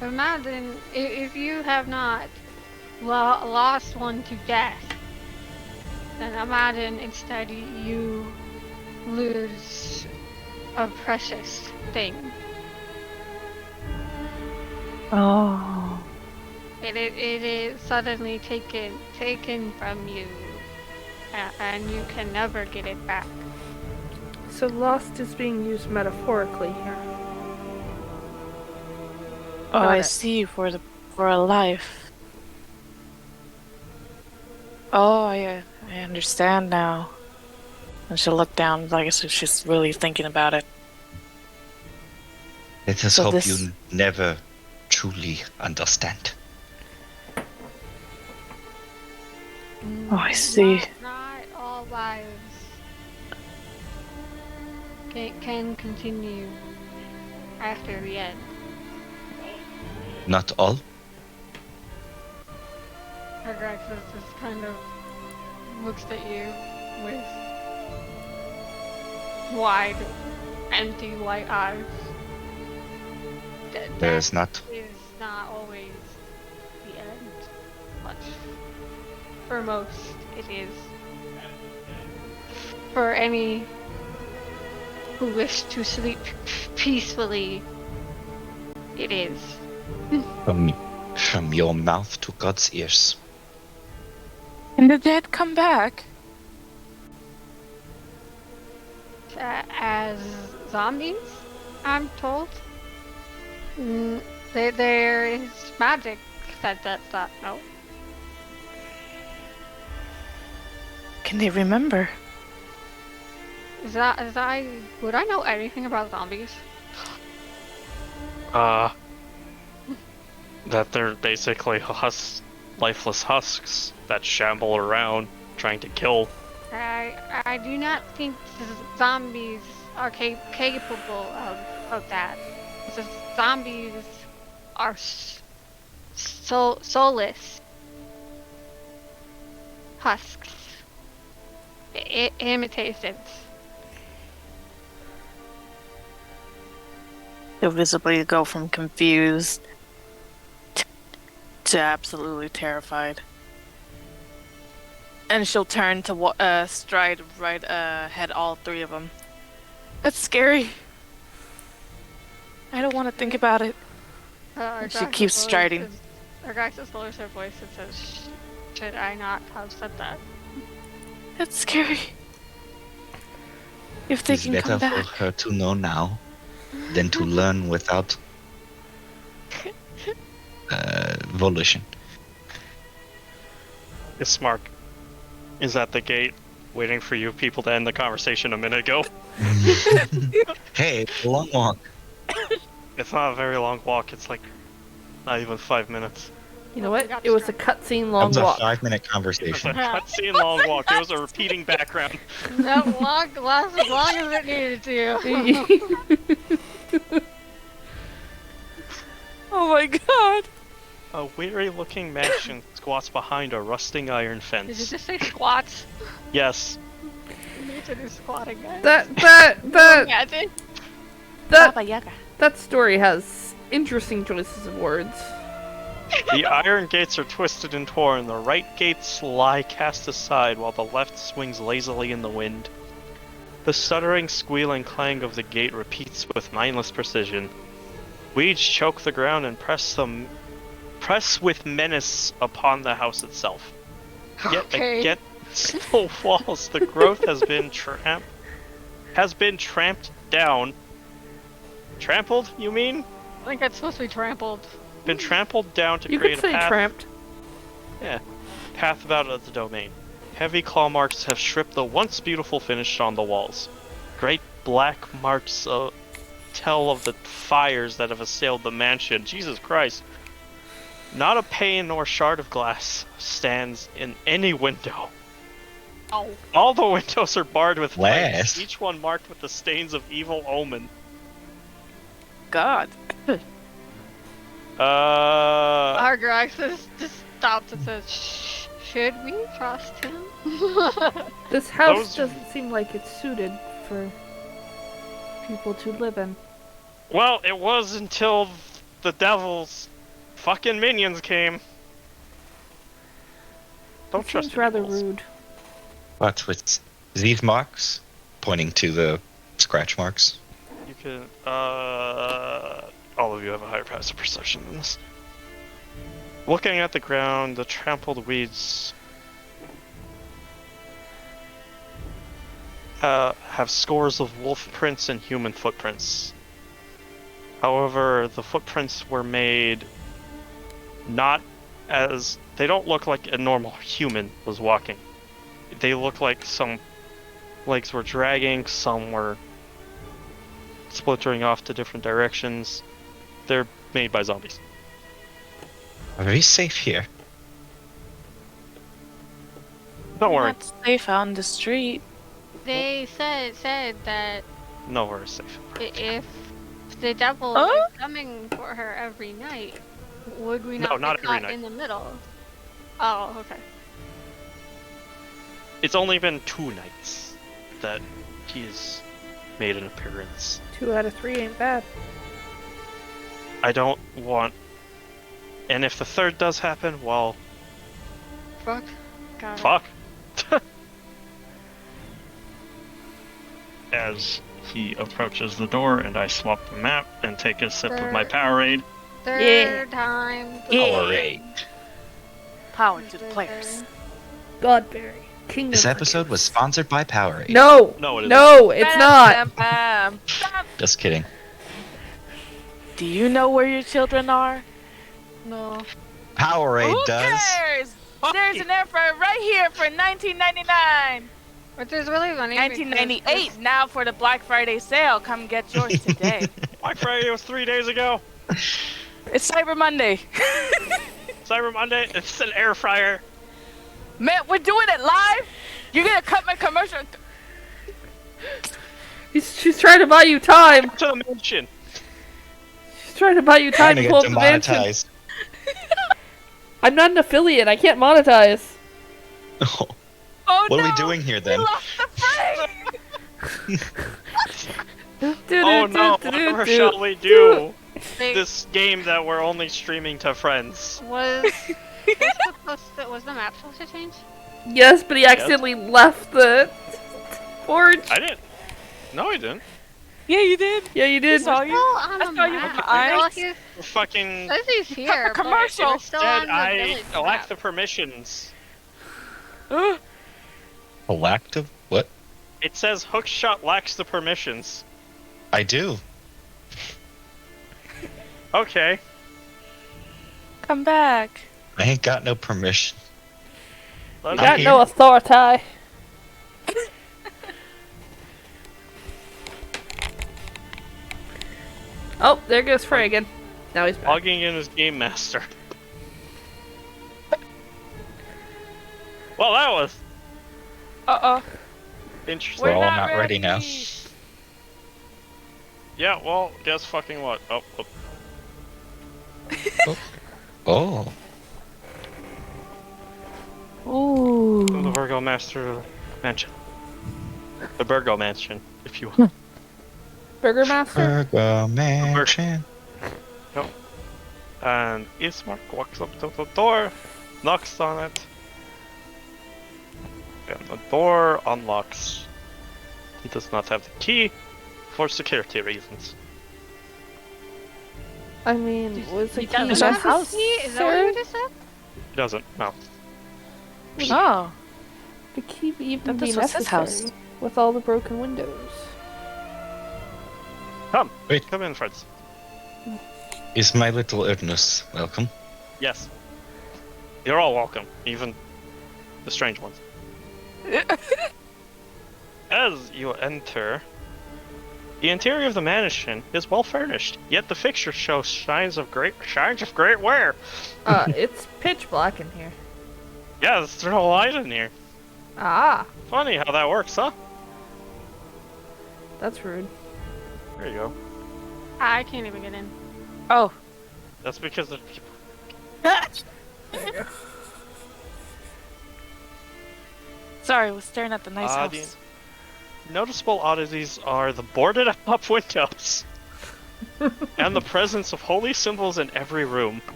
Imagine if you have not lost one to death, then imagine instead you lose a precious thing. Oh. it is suddenly taken from you, and you can never get it back. So lost is being used metaphorically here. Oh, Got I it. see. For a life. Oh, I understand now. And she'll look down, like she's really thinking about it. Let us So hope this- you never truly understand. Oh, I see. Not all lives can continue after the end. Not all? Agraxas just kind of looks at you with wide, empty white eyes. There's not. Is not always the end, but for most it is. For any who wish to sleep peacefully, it is. From your mouth to God's ears. Can the dead come back? As zombies, I'm told. There is magic that no. Can they remember? Would I know anything about zombies? That they're basically lifeless husks that shamble around trying to kill. I do not think zombies are capable of that. The zombies are soulless husks. Imitations. They'll visibly go from confused to absolutely terrified. And she'll turn to stride right ahead all three of them. That's scary. I don't want to think about it. She keeps striding. Argaxis lowers her voice and says, "Should I not have said that?" That's scary. If they It's can better come for back. her to know now than to learn without volition. Ismark is at the gate waiting for you people to end the conversation a minute ago. Hey, long walk. It's not a very long walk, it's like not even 5 minutes. You know what? It was a cutscene That long was a walk. 5-minute It's a conversation. cutscene long walk. It was a repeating background. That lasts as long as it needed to. Oh my god! A weary-looking mansion squats behind a rusting iron Did you fence. just say squats? Yes, Nathan is squatting, guys. That Baba Yaga. that story has interesting choices of words. the iron gates are twisted and torn. The right gates lie cast aside while the left swings lazily in the wind. The stuttering, squealing clang of the gate repeats with mindless precision. Weeds choke the ground and press with menace upon the house itself. Yet Okay. against the walls, the growth has been tramped down. Trampled, you mean? I think that's supposed to be trampled. Been trampled down to You create could a say path. tramped. Path out of the domain. Heavy claw marks have stripped the once beautiful finish on the walls. Great black marks tell of the fires that have assailed the mansion. Jesus Christ. Not a pane nor shard of glass stands in any window. Oh. All the windows are barred with flames, Glass? each one marked with the stains of evil omen. God. Argraxis just stops and says, "Should we trust him?" This house Those- doesn't seem like it's suited for people to live in. Well, it was until the devil's fucking minions came. Don't It trust seems rather animals. rude. But with these marks, pointing to the scratch marks, You can, all of you have a higher passive perception than this. Looking at the ground, the trampled weeds have scores of wolf prints and human footprints. However, the footprints were made not as... They don't look like a normal human was walking. They look like some legs were dragging, some were splintering off to different directions. They're made by zombies. Are we safe here? Don't worry, Not safe out in the street. They said that nowhere is safe. if the devil Huh? is coming for her every night, would we No, not not be every caught night. in the middle? Oh, okay. It's only been 2 nights that he's made an appearance. 2 out of 3 ain't bad. I don't want... And if the 3rd does happen, well, Fuck. Got it. fuck. As he approaches the door and I swap the map and take a sip of my Powerade. Third time. Powerade. Power to the players. Godberry. King This of episode was sponsored by Powerade. No! No, it isn't. No, it's Bam, not! bam, bam. Just kidding. Do you know where your children are? No. Powerade Who does. cares? There's an air fryer right here for $19.99. Which is really funny. $19.98 now for the Black Friday sale. Come get yours today. Black Friday was 3 days ago. It's Cyber Monday. Cyber Monday, it's an air fryer. Man, we're doing it live. You're gonna cut my commercial. She's trying to buy you time! To the mansion. She's trying to buy you Trying time to to get pull up the mansion. demonetized. I'm not an affiliate, I can't monetize. Oh What no! are we doing here We then? lost the frame. Oh no, whatever shall we do? This game that we're only streaming to friends. Was was the map supposed to change? Yes, but he accidentally left the forge. I didn't. No, I didn't. Yeah, you did. Yeah, you did. Saw you. Still on I the saw you map. with my Well, eyes. he Fucking says he's here, but commercial. we're still on said the I village lack map. the permissions. Galactive? What? It says Hookshot lacks the permissions. I do. Okay. Come back. I ain't got no permission. Let You me- got here. no authority. Oh, there goes Frey again. Now he's back. Logging in as Game Master. Well, that was Uh-oh. interesting. We're all not ready now. Yeah, well, guess fucking what? Oh. Oh. Ooh. The Virgo Master Mansion. The Virgo Mansion, if you will. Burger Master? Virgo Mansion. And Ismark walks up to the door, knocks on it, and the door unlocks. He does not have the key for security reasons. I mean, was the He key doesn't have a necessary? key? Is that what you just said? He doesn't, no. Oh. The key even Thought be this was his house. necessary with all the broken windows? Come, Wait. come in, friends. Is my little Ernus welcome? Yes. You're all welcome, even the strange ones. As you enter, the interior of the mansion is well furnished, yet the fixtures show signs of great wear. It's pitch black in here. Yeah, there's no light in here. Ah, Funny how that works, huh? that's rude. There you go. I can't even get in. Oh. That's because of people. Sorry, I was staring at the nice The house. noticeable oddities are the boarded up windows and the presence of holy symbols in every room.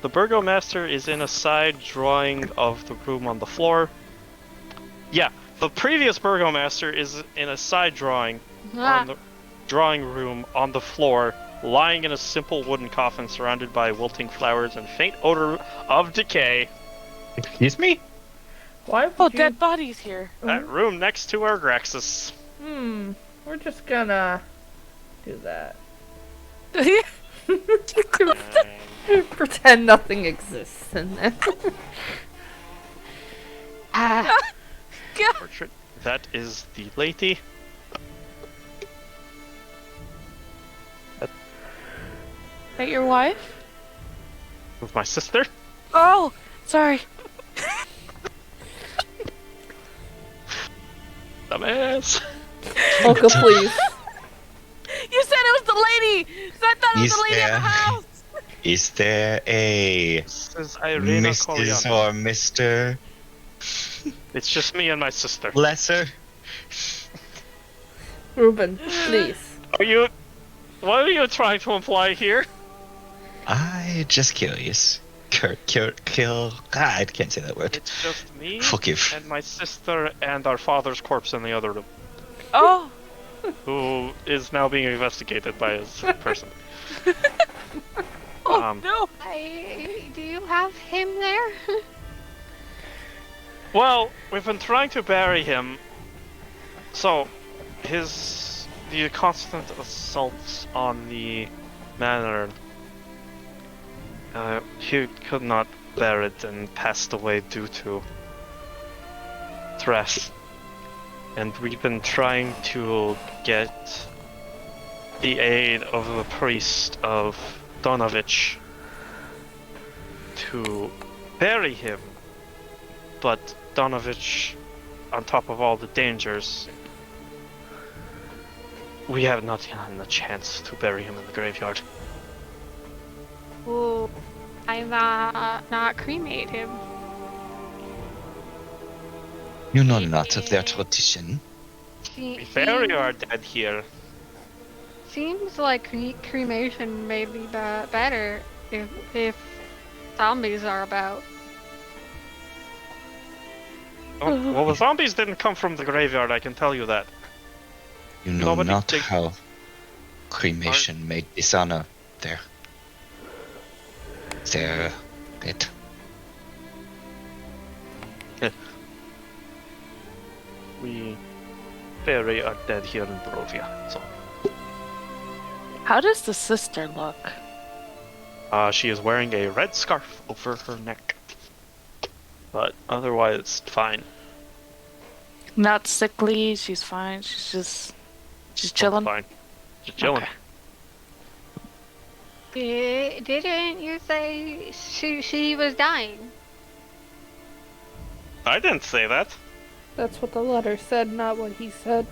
The Burgomaster is in a side drawing of the room on the floor. Yeah, the previous Burgomaster is in a side drawing on the drawing room on the floor lying in a simple wooden coffin surrounded by wilting flowers and faint odor of decay. Excuse me? Why would Oh, you... dead bodies here. That room next to our Graxus. We're just gonna do that. Pretend nothing exists in there. Portrait. That is the lady. That your wife? With my sister. Oh, sorry. Dumbass. Olga, please. You said it was the lady! So I thought it was Is the lady in the there- house! Is there a This is Irina Mrs. Kolyana. or Mr. It's just me and my sister. Lesser? Ruben, please. What are you trying to imply here? I just curious. I can't say that word. It's just me Forgive. and my sister and our father's corpse in the other room, Oh! who is now being investigated by his person. Oh, no! Do you have him there? Well, we've been trying to bury him. So, the constant assaults on the manor, he could not bear it and passed away due to stress. And we've been trying to get the aid of the priest of Donovich to bury him. But Donovich, on top of all the dangers, we have not gotten the chance to bury him in the graveyard. Well, I not cremate him. You know not of their tradition. We bury our dead here. Seems like cremation may be better if zombies are about. Oh, well, the zombies didn't come from the graveyard, I can tell you that. You know Nobody not thinks- how cremation may dishonor their dead. We bury our dead here in Barovia. So, How does the sister look? she is wearing a red scarf over her neck. But otherwise, fine. Not sickly, she's fine, she's chilling. Fine. Just chilling. Okay. Didn't you say she was dying? I didn't say that. That's what the letter said, not what he said.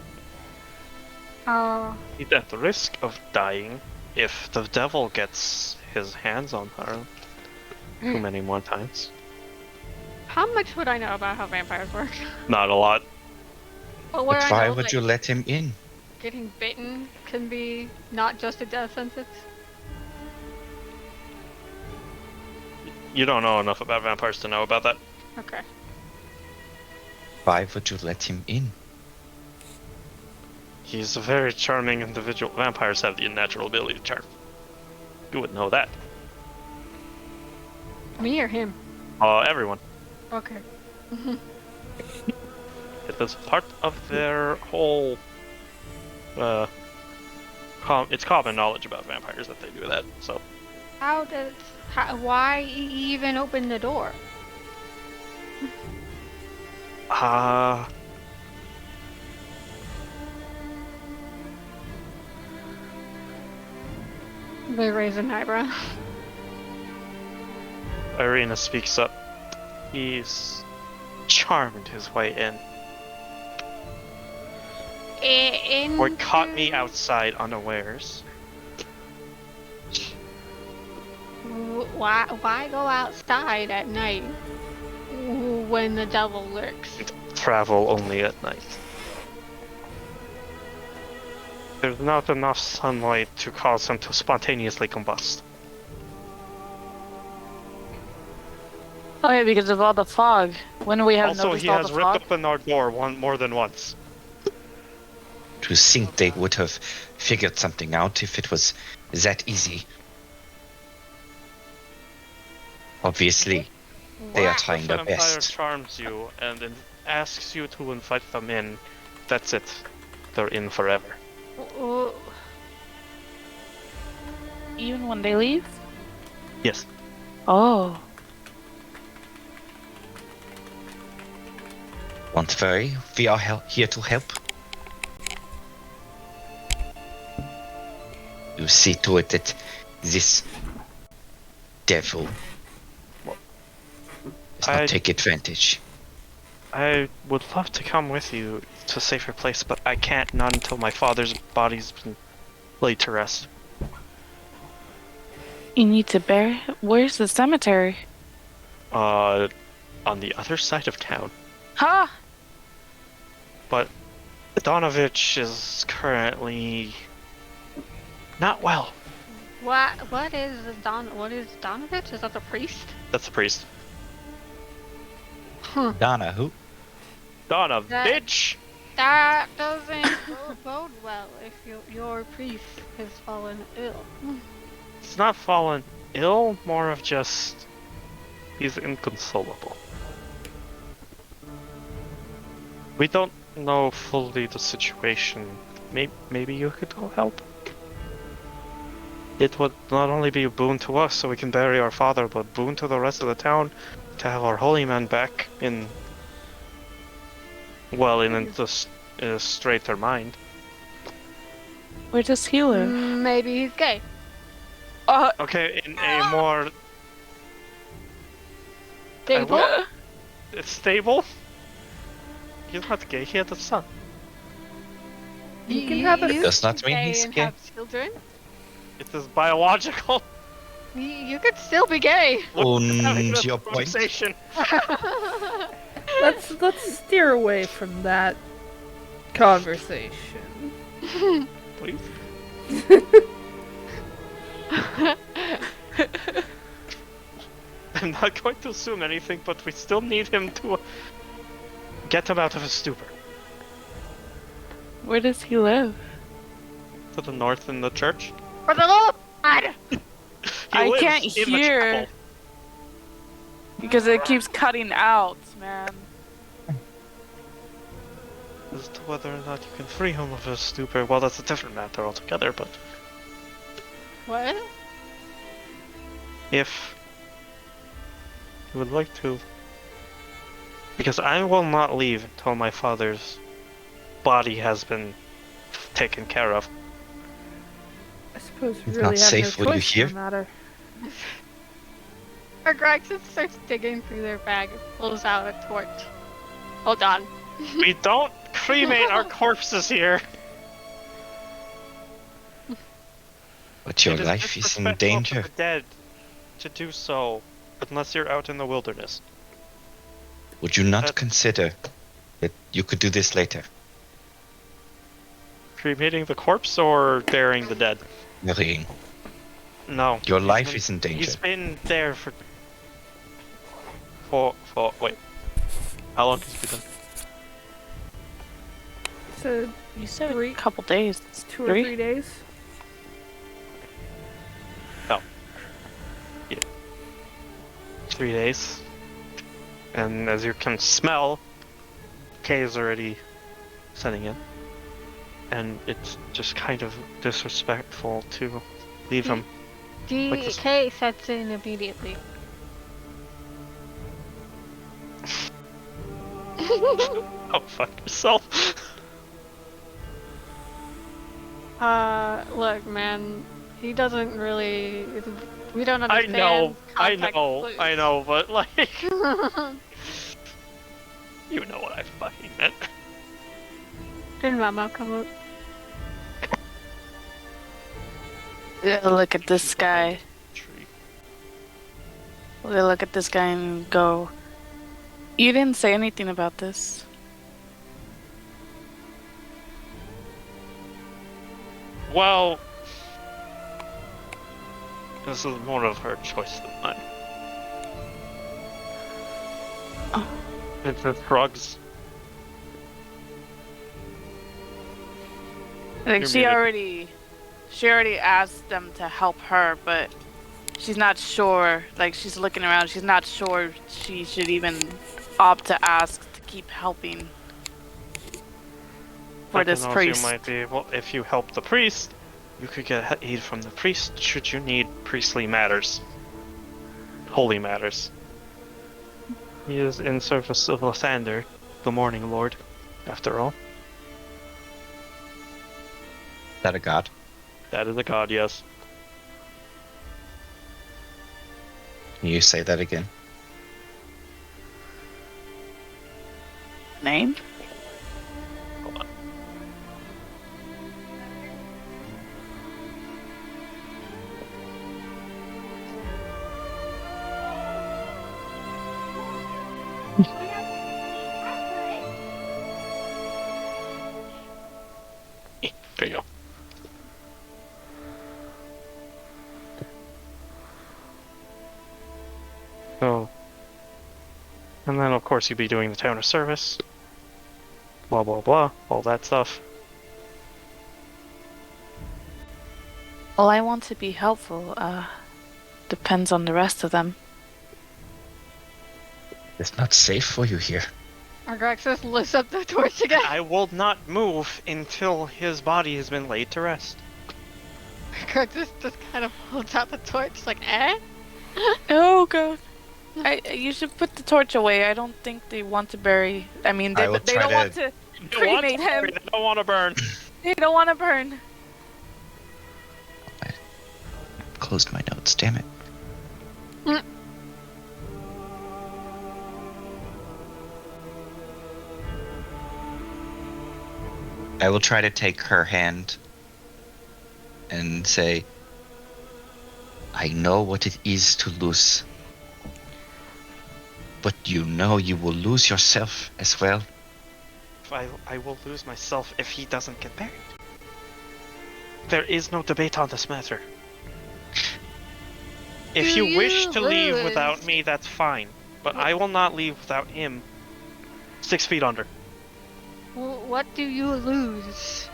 Oh. He's at the risk of dying if the devil gets his hands on her too many more times. How much would I know about how vampires work? Not a lot. But where But I why know, would like, you let him in? getting bitten can be not just a death sentence? You don't know enough about vampires to know about that. Okay. Why would you let him in? He's a very charming individual. Vampires have the natural ability to charm. You would know that. Me or him? Everyone. Okay. It is part of their whole. It's common knowledge about vampires that they do that. So Why even open the door? They raise an eyebrow. Irina speaks up. He's charmed his way in. Or caught me outside unawares. Why go outside at night when the devil lurks? Travel only at night. There's not enough sunlight to cause him to spontaneously combust. Oh yeah, because of all the fog. When we have Also, noticed he all has the ripped fog. open our door more than once. To think they would have figured something out if it was that easy. Obviously, they are trying If their an empire best. charms you and asks you to invite them in, that's it. They're in forever. Oh, Even when they leave? Yes. Oh. Don't worry, we are here to help. You see to it that this devil does not I- take advantage. I would love to come with you to a safer place, but I can't, not until my father's body's been laid to rest. You need to bury. Where's the cemetery? On the other side of town. Huh? But Donovich is currently not well. what is Donovich? Is that the priest? That's the priest. Donna, who? Donovich! That doesn't bode well if your priest has fallen ill. He's not fallen ill, more of just he's inconsolable. We don't know fully the situation. Maybe you could go help. It would not only be a boon to us so we can bury our father, but boon to the rest of the town to have our holy man back in a straighter mind. Where does he live? Maybe he's gay. Okay, in a more Stable? stable. He's not gay. He had a son. You can have a- You Does not can mean be he's gay and gay. have children. It is biological. You could still be gay. Having this Your point. conversation. Let's steer away from that conversation. Please. I'm not going to assume anything, but we still need him to get him out of his stupor. Where does he live? To the north in the church. For the Lord! He I lives can't in the hear. chapel. Because it keeps cutting out, man. As to whether or not you can free him of his stupor, well, that's a different matter altogether, but What? if you would like to. Because I will not leave until my father's body has been taken care of. I suppose we It's really not have safe, no would you choice hear? in the matter. Or Greg just starts digging through their bag and pulls out a torch. Hold on. We don't cremate our corpses here. But your It is life is in disrespectful to danger. the dead to do so, unless you're out in the wilderness. Would you not That- consider that you could do this later? Cremating the corpse or burying the dead? Burying. No. Your he's life been- is in danger. He's been there for wait. How long has he been? So You said Three. a couple days. 2 or Three? 3 days. 3 days. And as you can smell, Kay is already setting in. And it's just kind of disrespectful to leave him. Like this- DK sets in immediately. Oh, fuck yourself. Look, man. He doesn't really. We don't I understand. know, context clues. I know, but like, you know what I fucking meant. Did Mama come up? Look at this guy. Tree. Look at this guy and go. You didn't say anything about this. Well, this is more of her choice than mine. Oh. It just shrugs. Like You're she muted. already She already asked them to help her, but she's not sure. Like, she's looking around. She's not sure she should even opt to ask to keep helping for this priest. You might be able, if you help the priest, you could get aid from the priest should you need priestly matters. Holy matters. He is in service of Lathander, the Morning Lord, after all. Is that a god? That is a god, yes. Can you say that again? Name? Hold on. There you go. So, and then of course you'd be doing the town of service. Blah blah blah, all that stuff. Well, I want to be helpful. Depends on the rest of them. It's not safe for you here. Argraxis lifts up the torch again. I will not move until his body has been laid to rest. Argraxis just kind of holds out the torch, like, eh? Oh god. You should put the torch away. I don't think they want to bury. I mean, they I will don't try want to cremate him. They don't want to burn. They don't want to burn. Closed my notes, damn it. I will try to take her hand and say, I know what it is to lose. But you know you will lose yourself as well. I will lose myself if he doesn't get buried. There is no debate on this matter. If you wish to leave without me, that's fine. But I will not leave without him 6 feet under. What do you lose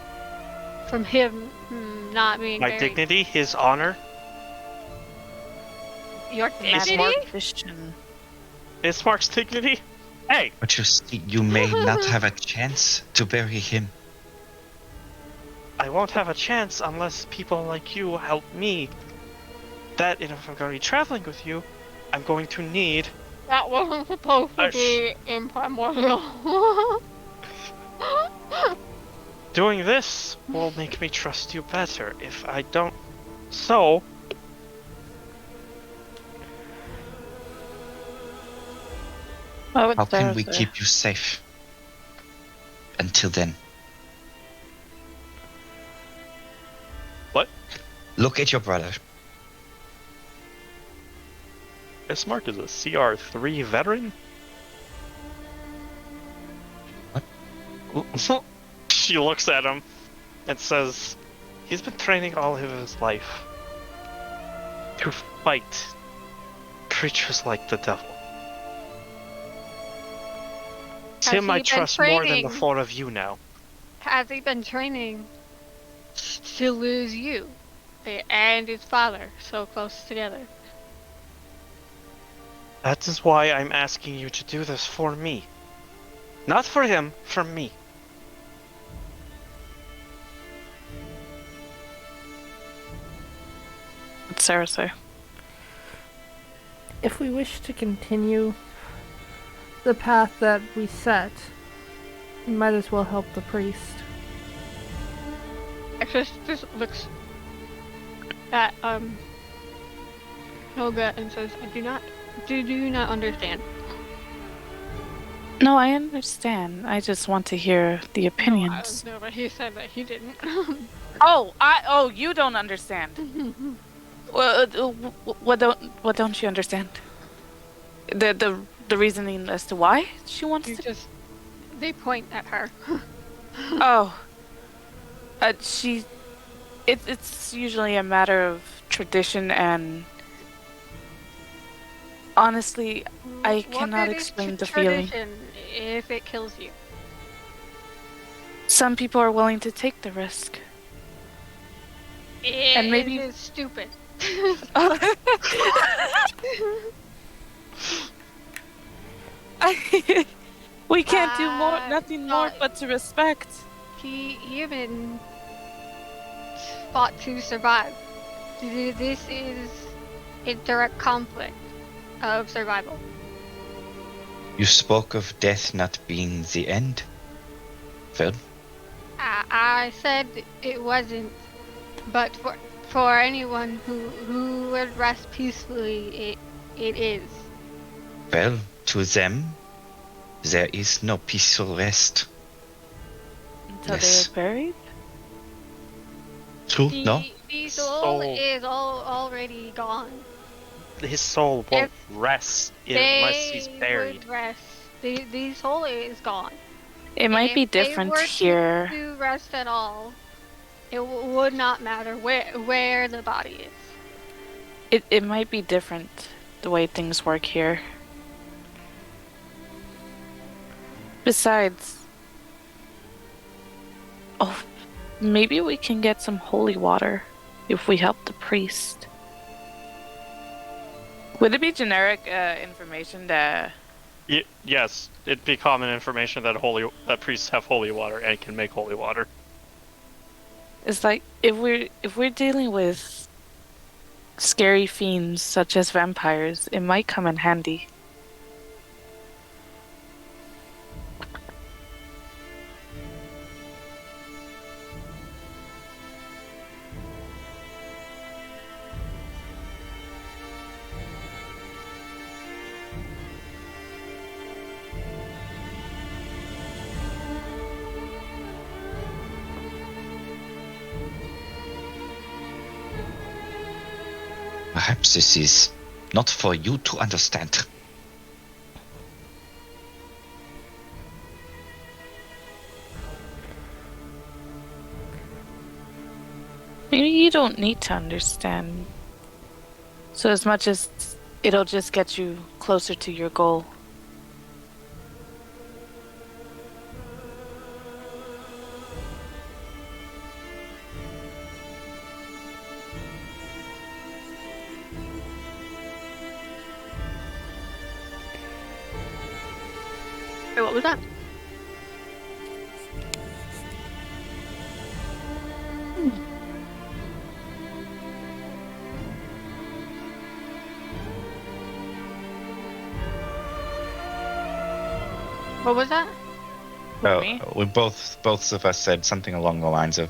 from him not being My buried? dignity, his honor, Your Mad dignity? mortician. is Mark's dignity. Hey! But you see, you may not have a chance to bury him. I won't have a chance unless people like you help me. That, and if I'm going to be traveling with you, I'm going to need... That wasn't supposed to be in Primordial. Doing this will make me trust you better. If I don't... So... How How can we keep you safe? Until then. What? Look at your brother. Ismark is a CR3 veteran? What? She looks at him and says, he's been training all of his life to fight creatures like the devil. Has Him he I been trust more than the training? 4 of you now. Has he been training to lose you and his father so close together? That is why I'm asking you to do this for me. Not for him, for me. What's Sarah say? If we wish to continue the path that we set, we might as well help the priest. Actually, just looks at Helga and says, "I do not understand." No, I understand. I just want to hear the opinions. No, but he said that he didn't. Oh, you don't understand. Well, what don't you understand? The reasoning as to why she wants to. They point at her. Oh, it's usually a matter of tradition, and honestly, I What cannot good is explain the feeling. tradition if it kills you. Some people are willing to take the risk. And maybe- It is stupid. We can't do nothing more no. but to respect. Human fought to survive. This is a direct conflict of survival. You spoke of death not being the end. Well, I said it wasn't, but for anyone who would rest peacefully, it is. well, to them, there is no peaceful rest. Until Yes. they are buried? True? No? The soul Soul. is already gone. His soul won't rest unless he's buried. Would rest. The soul is gone. It might be If they different were here. To rest at all, it would not matter where the body is. It might be different the way things work here. Besides, maybe we can get some holy water if we help the priest. Would it be generic information that? Yes, it'd be common information that priests have holy water and can make holy water. It's like if we're dealing with scary fiends such as vampires, it might come in handy. Perhaps this is not for you to understand. Maybe you don't need to understand. So as much as it'll just get you closer to your goal. Wait, what was that? What was that? Me? We both of us said something along the lines of,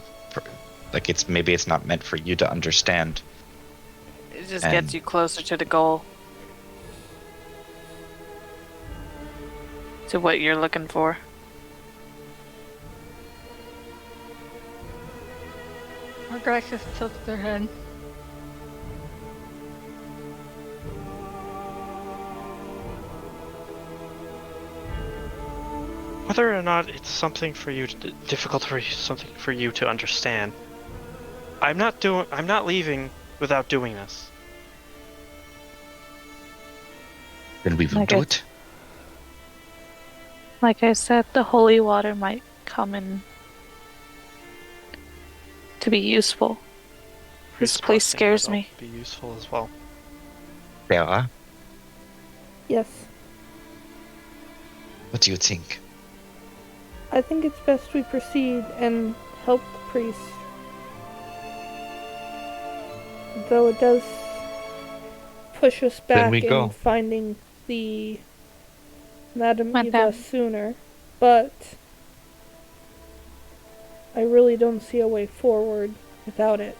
like, maybe it's not meant for you to understand. It just And- gets you closer to the goal. To what you're looking for. Grace just tilts their head. Whether or not it's something for you difficult for something for you to understand, I'm not leaving without doing this. Then we will Like do I- it. Like I said, the holy water might come in to be useful. This Priest place blessing scares would me. Be useful as well. Sarah, Yes. what do you think? I think it's best we proceed and help the priest. Though it does push us Then back we in go. finding the Madame Eva Madame. sooner, but I really don't see a way forward without it.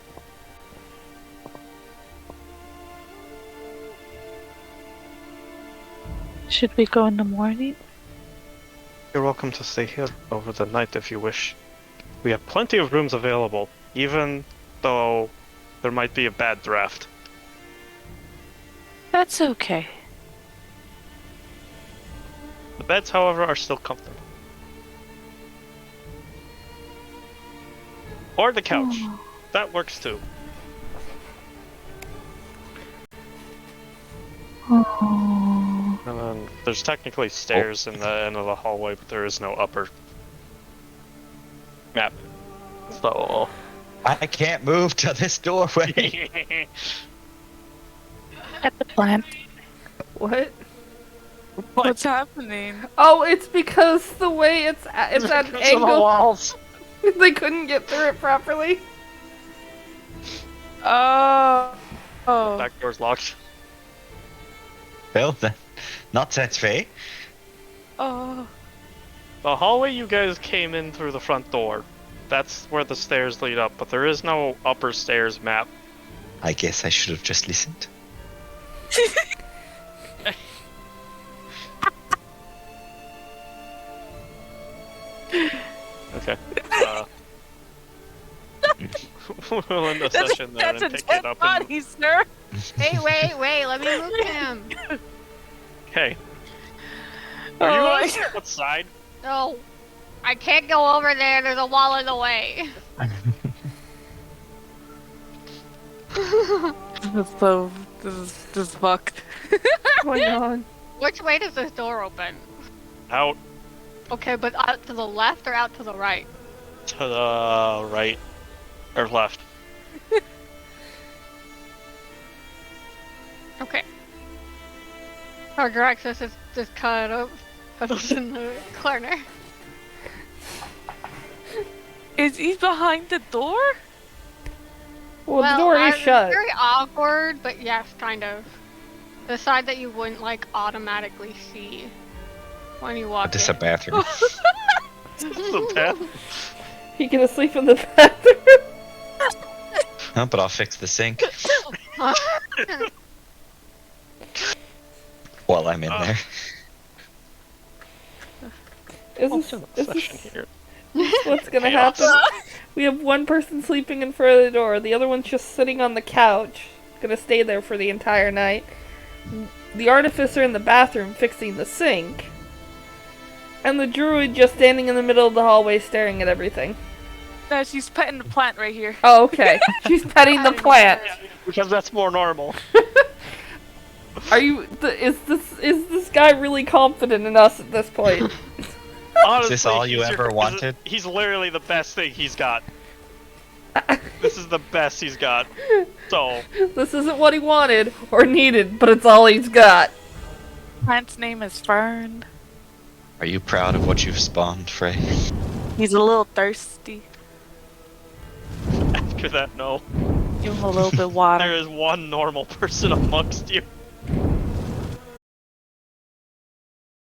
Should we go in the morning? You're welcome to stay here over the night if you wish. We have plenty of rooms available, even though there might be a bad draft. That's okay. The beds, however, are still comfortable. Or the couch. Oh. That works too. Oh. And then there's technically stairs in the end of the hallway, but there is no upper map. So I can't move to this doorway. At the plant. What? What's happening? Oh, it's because the way it's at an Because of the angle. walls. They couldn't get through it properly. Oh. Back door's locked. Well, then, not that way. Oh. The hallway you guys came in through the front door. That's where the stairs lead up, but there is no upper stairs map. I guess I should have just listened. Okay. We'll end the session there That's and a pick dead it up. body, sir. Hey, wait, let me move him. Okay. Are you Oh, guys outside? No, I can't go over there. There's a wall in the way. This is fucked. What's going on? Which way does this door open? Out Okay, but out to the left or out to the right? to the right. Or left. Okay. Our Draxus is just kind of in the corner. Is he behind the door? Well, the door is it's shut. very awkward, but yes, kind of. The side that you wouldn't like automatically see when you walk This is a in. bathroom. The path. He can sleep in the bathroom. Huh, but I'll fix the sink while I'm in there. Is this Session here. what's gonna Chaos. happen? We have one person sleeping in front of the door. The other one's just sitting on the couch. Gonna stay there for the entire night. The artificer in the bathroom fixing the sink. And the druid just standing in the middle of the hallway staring at everything. No, she's petting the plant right here. Oh, okay. She's petting the plant. Because that's more normal. Are you? Is this guy really confident in us at this point? Honestly, Is this all you he's ever wanted? He's literally the best thing he's got. This is the best he's got. So, This isn't what he wanted or needed, but it's all he's got. Plant's name is Fern. Are you proud of what you've spawned, Frey? He's a little thirsty. after that, no. Give him a little bit of water. There is one normal person amongst you.